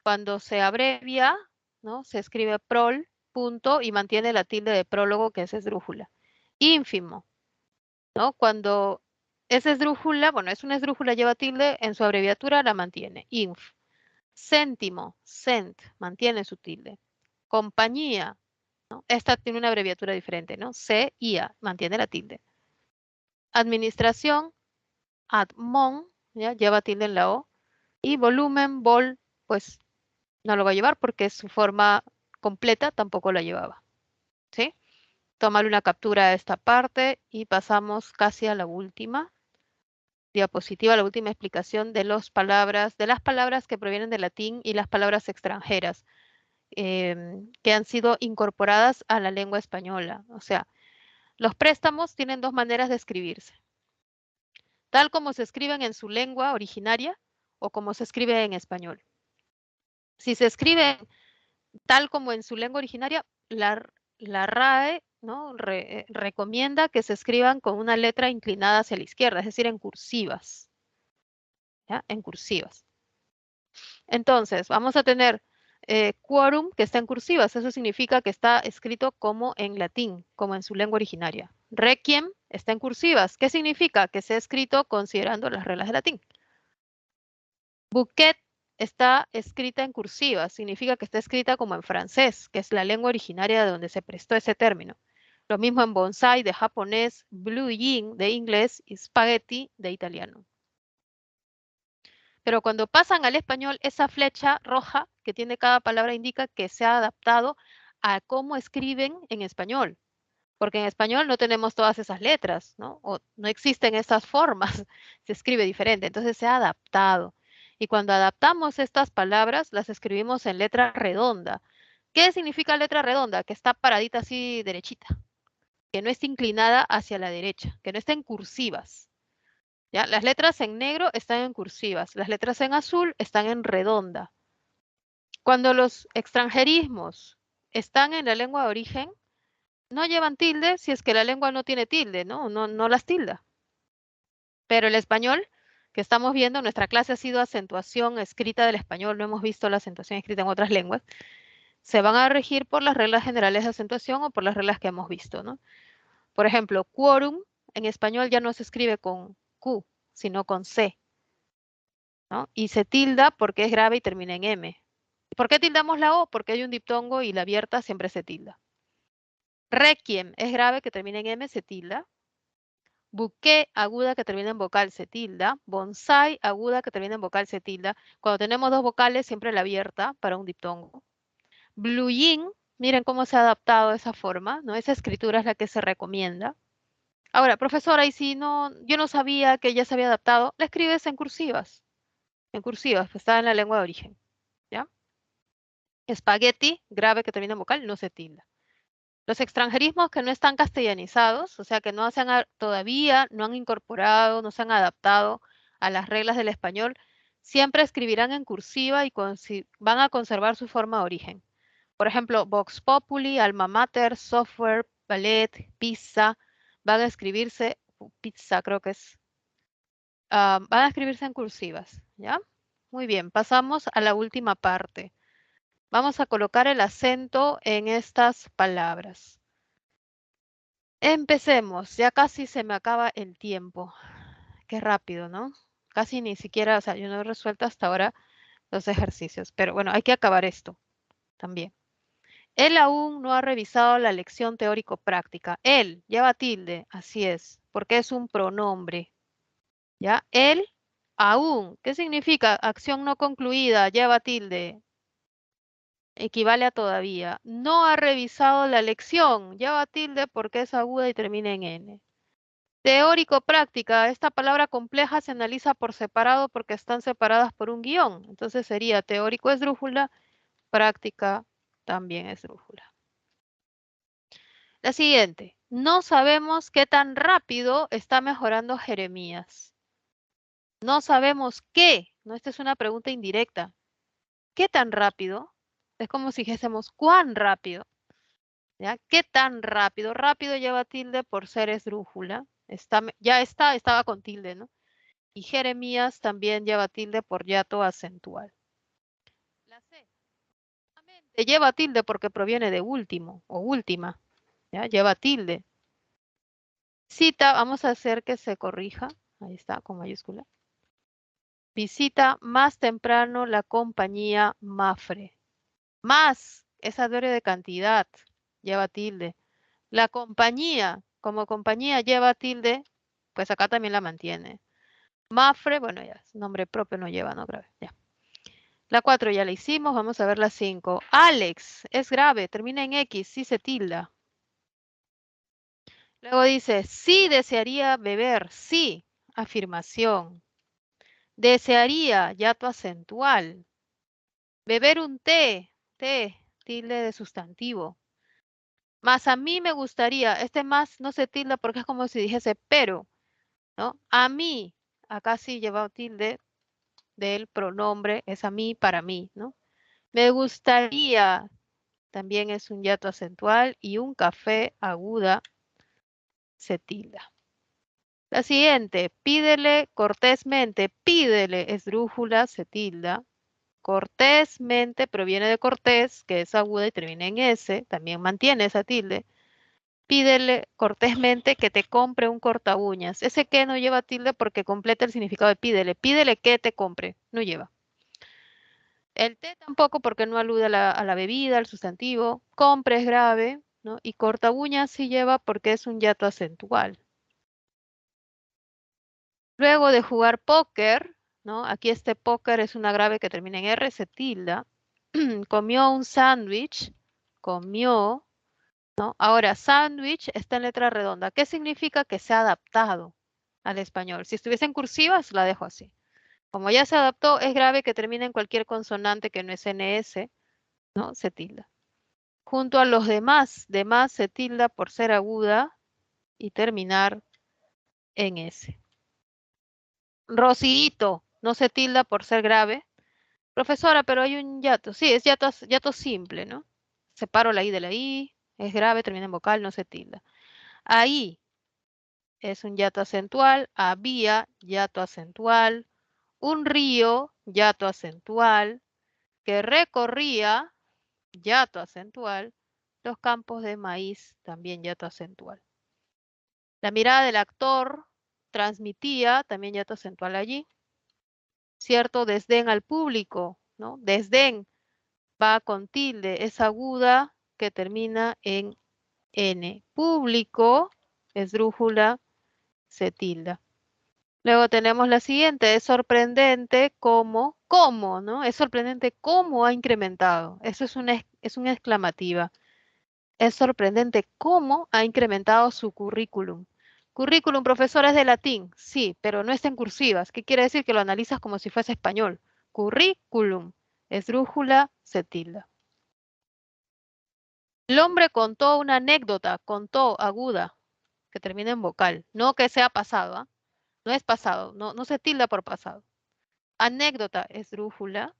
Cuando se abrevia, ¿no? Se escribe prol, punto, y mantiene la tilde de prólogo, que es esdrújula. Ínfimo, ¿no? Cuando es esdrújula, bueno, es una esdrújula, lleva tilde, en su abreviatura la mantiene. Inf. Céntimo, cent, mantiene su tilde. Compañía, ¿no? Esta tiene una abreviatura diferente, ¿no? C, IA, mantiene la tilde. Administración, admon, ¿ya? Lleva tilde en la O. Y volumen, vol, pues no lo va a llevar porque su forma completa tampoco la llevaba. ¿Sí? Tómale una captura de esta parte y pasamos casi a la última diapositiva, la última explicación de las palabras que provienen del latín y las palabras extranjeras que han sido incorporadas a la lengua española. O sea, los préstamos tienen dos maneras de escribirse. Tal como se escriben en su lengua originaria o como se escribe en español. Si se escribe tal como en su lengua originaria, la RAE, ¿no? Recomienda que se escriban con una letra inclinada hacia la izquierda, es decir, en cursivas. ¿Ya? En cursivas. Entonces, vamos a tener quórum que está en cursivas. Eso significa que está escrito como en latín, como en su lengua originaria. Requiem está en cursivas. ¿Qué significa? Que se ha escrito considerando las reglas de latín. Bouquet está escrita en cursiva, significa que está escrita como en francés, que es la lengua originaria de donde se prestó ese término. Lo mismo en bonsai de japonés, blue jean de inglés y spaghetti de italiano. Pero cuando pasan al español, esa flecha roja que tiene cada palabra indica que se ha adaptado a cómo escriben en español. Porque en español no tenemos todas esas letras, ¿no? O no existen esas formas, se escribe diferente, entonces se ha adaptado. Y cuando adaptamos estas palabras, las escribimos en letra redonda. ¿Qué significa letra redonda? Que está paradita así derechita, que no está inclinada hacia la derecha, que no está en cursivas. ¿Ya? Las letras en negro están en cursivas, las letras en azul están en redonda. Cuando los extranjerismos están en la lengua de origen, no llevan tilde si es que la lengua no tiene tilde, ¿no? No las tilda. Pero el español que estamos viendo, nuestra clase ha sido acentuación escrita del español, no hemos visto la acentuación escrita en otras lenguas, se van a regir por las reglas generales de acentuación o por las reglas que hemos visto, ¿no? Por ejemplo, quórum en español ya no se escribe con Q, sino con C, ¿no? Y se tilda porque es grave y termina en M. ¿Por qué tildamos la O? Porque hay un diptongo y la abierta siempre se tilda. Requiem es grave que termina en M, se tilda. Bouquet aguda que termina en vocal se tilda. Bonsai aguda que termina en vocal se tilda. Cuando tenemos dos vocales, siempre la abierta para un diptongo. Blue Yin, miren cómo se ha adaptado esa forma, ¿no? Esa escritura es la que se recomienda. Ahora, profesora, y si no, yo no sabía que ya se había adaptado, la escribes en cursivas. En cursivas, pues está en la lengua de origen. ¿Ya? Espagueti, grave que termina en vocal, no se tilda. Los extranjerismos que no están castellanizados, o sea, que no se han, todavía no han incorporado, no se han adaptado a las reglas del español, siempre escribirán en cursiva y van a conservar su forma de origen. Por ejemplo, Vox Populi, Alma Mater, Software, Ballet, Pizza, van a escribirse, pizza creo que es, van a escribirse en cursivas, ¿ya? Muy bien, pasamos a la última parte. Vamos a colocar el acento en estas palabras. Empecemos, ya casi se me acaba el tiempo. Qué rápido, ¿no? Casi ni siquiera, o sea, yo no he resuelto hasta ahora los ejercicios, pero bueno, hay que acabar esto también. Él aún no ha revisado la lección teórico-práctica. Él lleva tilde, así es, porque es un pronombre. ¿Ya? Él aún, ¿qué significa? Acción no concluida, lleva tilde. Equivale a todavía. No ha revisado la lección, lleva tilde porque es aguda y termina en N. Teórico-práctica, esta palabra compleja se analiza por separado porque están separadas por un guión. Entonces sería teórico esdrújula, práctica también esdrújula. La siguiente, no sabemos qué tan rápido está mejorando Jeremías. No sabemos qué, no, esta es una pregunta indirecta. ¿Qué tan rápido? Es como si dijésemos, ¿cuán rápido? ¿Ya? ¿Qué tan rápido? Rápido lleva tilde por ser esdrújula. Estaba con tilde, ¿no? Y Jeremías también lleva tilde por hiato acentual. La C. Lleva tilde porque proviene de último o última. ¿Ya? Lleva tilde. Cita, vamos a hacer que se corrija. Ahí está, con mayúscula. Visita más temprano la compañía Mafre. Más, es adverbio de cantidad, lleva tilde. La compañía, como compañía lleva tilde, pues acá también la mantiene. Mafre, bueno, ya, nombre propio no lleva, no grave, ya. La 4 ya la hicimos, vamos a ver la 5. Alex, es grave, termina en X, sí se tilda. Luego dice, sí desearía beber, sí, afirmación. Desearía, hiato acentual. Beber un té, tilde de sustantivo. Más a mí me gustaría, este más no se tilda porque es como si dijese pero, ¿no? A mí, acá sí lleva tilde del pronombre, es a mí, para mí, ¿no? Me gustaría, también es un hiato acentual y un café aguda se tilda. La siguiente, pídele cortésmente, pídele esdrújula, se tilda. Cortésmente proviene de cortés, que es aguda y termina en S, también mantiene esa tilde. Pídele cortésmente que te compre un corta uñas. Ese que no lleva tilde porque completa el significado de pídele. Pídele que te compre, no lleva. El té tampoco porque no alude a la bebida, al sustantivo. Compre es grave, ¿no? Y corta uñas sí lleva porque es un hiato acentual. Luego de jugar póker, ¿no? Aquí este póker es una grave que termina en R, se tilda. Comió un sándwich, comió, ¿no? Ahora, sándwich está en letra redonda. ¿Qué significa? Que se ha adaptado al español. Si estuviese en cursivas, la dejo así. Como ya se adaptó, es grave que termine en cualquier consonante que no es NS, ¿no? Se tilda. Junto a los demás se tilda por ser aguda y terminar en S. Rosito, no se tilda por ser grave. Profesora, pero hay un hiato. Sí, es hiato simple, ¿no? Separo la I de la I, es grave, termina en vocal, no se tilda. Ahí es un hiato acentual, había hiato acentual, un río, hiato acentual, que recorría, hiato acentual, los campos de maíz, también hiato acentual. La mirada del actor transmitía, también hiato acentual allí. Cierto desdén al público, ¿no? Desdén va con tilde, es aguda que termina en N. Público, esdrújula, se tilda. Luego tenemos la siguiente, es sorprendente cómo, ¿no? Es sorprendente cómo ha incrementado. Eso es una exclamativa. Es sorprendente cómo ha incrementado su currículum. Currículum, profesor, es de latín, sí, pero no está en cursivas. ¿Qué quiere decir? Que lo analizas como si fuese español. Currículum, esdrújula, se tilda. El hombre contó una anécdota, contó, aguda, que termina en vocal. No que sea pasado, ¿ah? No es pasado, no se tilda por pasado. Anécdota, esdrújula,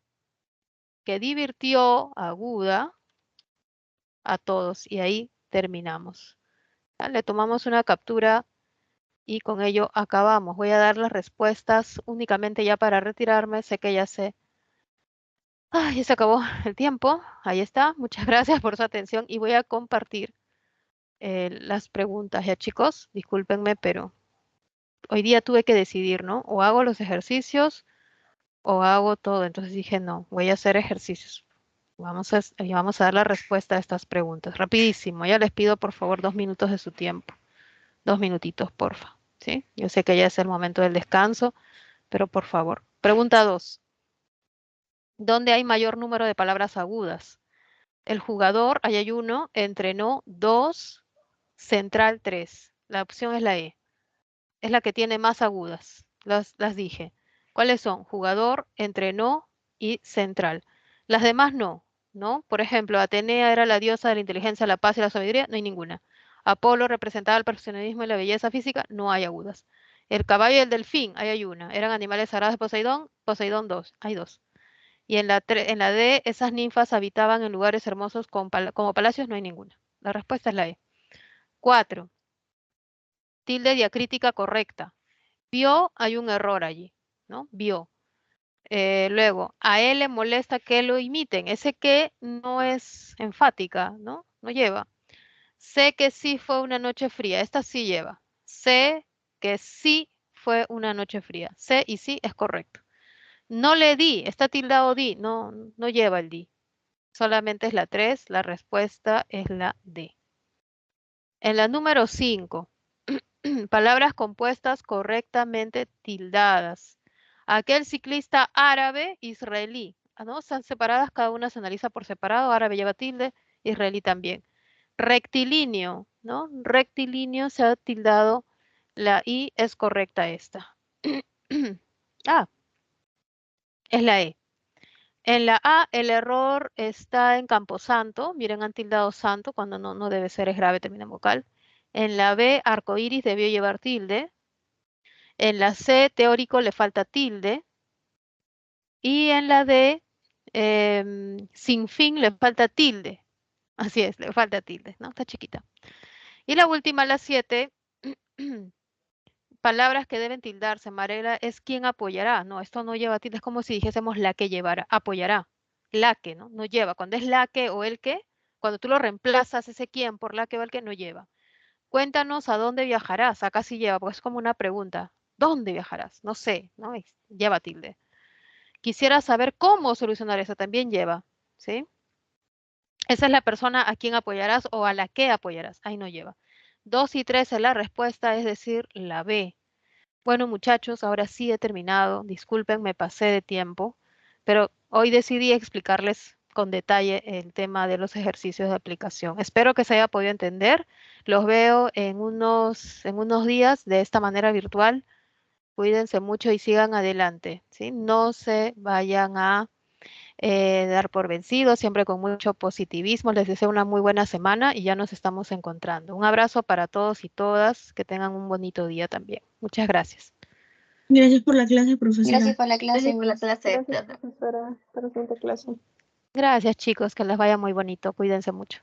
que divirtió, aguda, a todos. Y ahí terminamos. ¿Ya? Le tomamos una captura y con ello acabamos. Voy a dar las respuestas únicamente ya para retirarme. Sé que ya sé. Ya se acabó el tiempo. Ahí está. Muchas gracias por su atención y voy a compartir las preguntas. Ya chicos, discúlpenme, pero hoy día tuve que decidir, ¿no? O hago los ejercicios o hago todo. Entonces dije, no, voy a hacer ejercicios. Vamos a dar la respuesta a estas preguntas. Rapidísimo. Ya les pido por favor 2 minutos de su tiempo. 2 minutitos, porfa. ¿Sí? Yo sé que ya es el momento del descanso, pero por favor. Pregunta 2. ¿Dónde hay mayor número de palabras agudas? El jugador, ahí hay 1, entrenó 2, central 3. La opción es la E. Es la que tiene más agudas. Las dije. ¿Cuáles son? Jugador, entrenó y central. Las demás no, ¿no? Por ejemplo, Atenea era la diosa de la inteligencia, la paz y la sabiduría, no hay ninguna. Apolo representaba el perfeccionismo y la belleza física, no hay agudas. El caballo y el delfín, ahí hay una. Eran animales sagrados de Poseidón, Poseidón 2, hay 2. Y en la D, esas ninfas habitaban en lugares hermosos como palacios, no hay ninguna. La respuesta es la E. 4. Tilde diacrítica correcta. Vio, hay un error allí, ¿no? Vio. Luego, a él le molesta que lo imiten. Ese que no es enfática, ¿no? No lleva. Sé que sí fue una noche fría. Esta sí lleva. Sé que sí fue una noche fría. Sé y sí es correcto. No le di. Está tildado di. No lleva el di. Solamente es la 3. La respuesta es la D. En la número 5. Palabras compuestas correctamente tildadas. Aquel ciclista árabe, israelí. ¿No? Están separadas, cada una se analiza por separado. Árabe lleva tilde, israelí también. Rectilíneo, ¿no? Rectilíneo se ha tildado la I, es correcta esta. Es la E. En la A, el error está en Camposanto. Miren, han tildado santo cuando no debe ser, es grave, termina en vocal. En la B, arcoíris debió llevar tilde. En la C, teórico, le falta tilde. Y en la D, sin fin, le falta tilde. Así es, le falta tilde, ¿no? Está chiquita. Y la última, la 7, palabras que deben tildarse. Marela es quien apoyará. No, esto no lleva tilde. Es como si dijésemos la que llevará, apoyará. La que, ¿no? No lleva. Cuando es la que o el que, cuando tú lo reemplazas ese quién por la que o el que, no lleva. Cuéntanos a dónde viajarás. Acá sí lleva, porque es como una pregunta. ¿Dónde viajarás? No sé, ¿no? Lleva tilde. Quisiera saber cómo solucionar eso. También lleva, ¿sí? Esa es la persona a quien apoyarás o a la que apoyarás. Ahí no lleva. 2 y 3 es la respuesta, es decir, la B. Bueno, muchachos, ahora sí he terminado. Disculpen, me pasé de tiempo, pero hoy decidí explicarles con detalle el tema de los ejercicios de aplicación. Espero que se haya podido entender. Los veo en unos días de esta manera virtual. Cuídense mucho y sigan adelante, ¿sí? No se vayan a dar por vencidos, siempre con mucho positivismo. Les deseo una muy buena semana y ya nos estamos encontrando. Un abrazo para todos y todas. Que tengan un bonito día también. Muchas gracias. Gracias por la clase, profesora. Gracias por la clase. Gracias, profesora. Hasta la siguiente clase. Gracias, chicos. Que les vaya muy bonito. Cuídense mucho.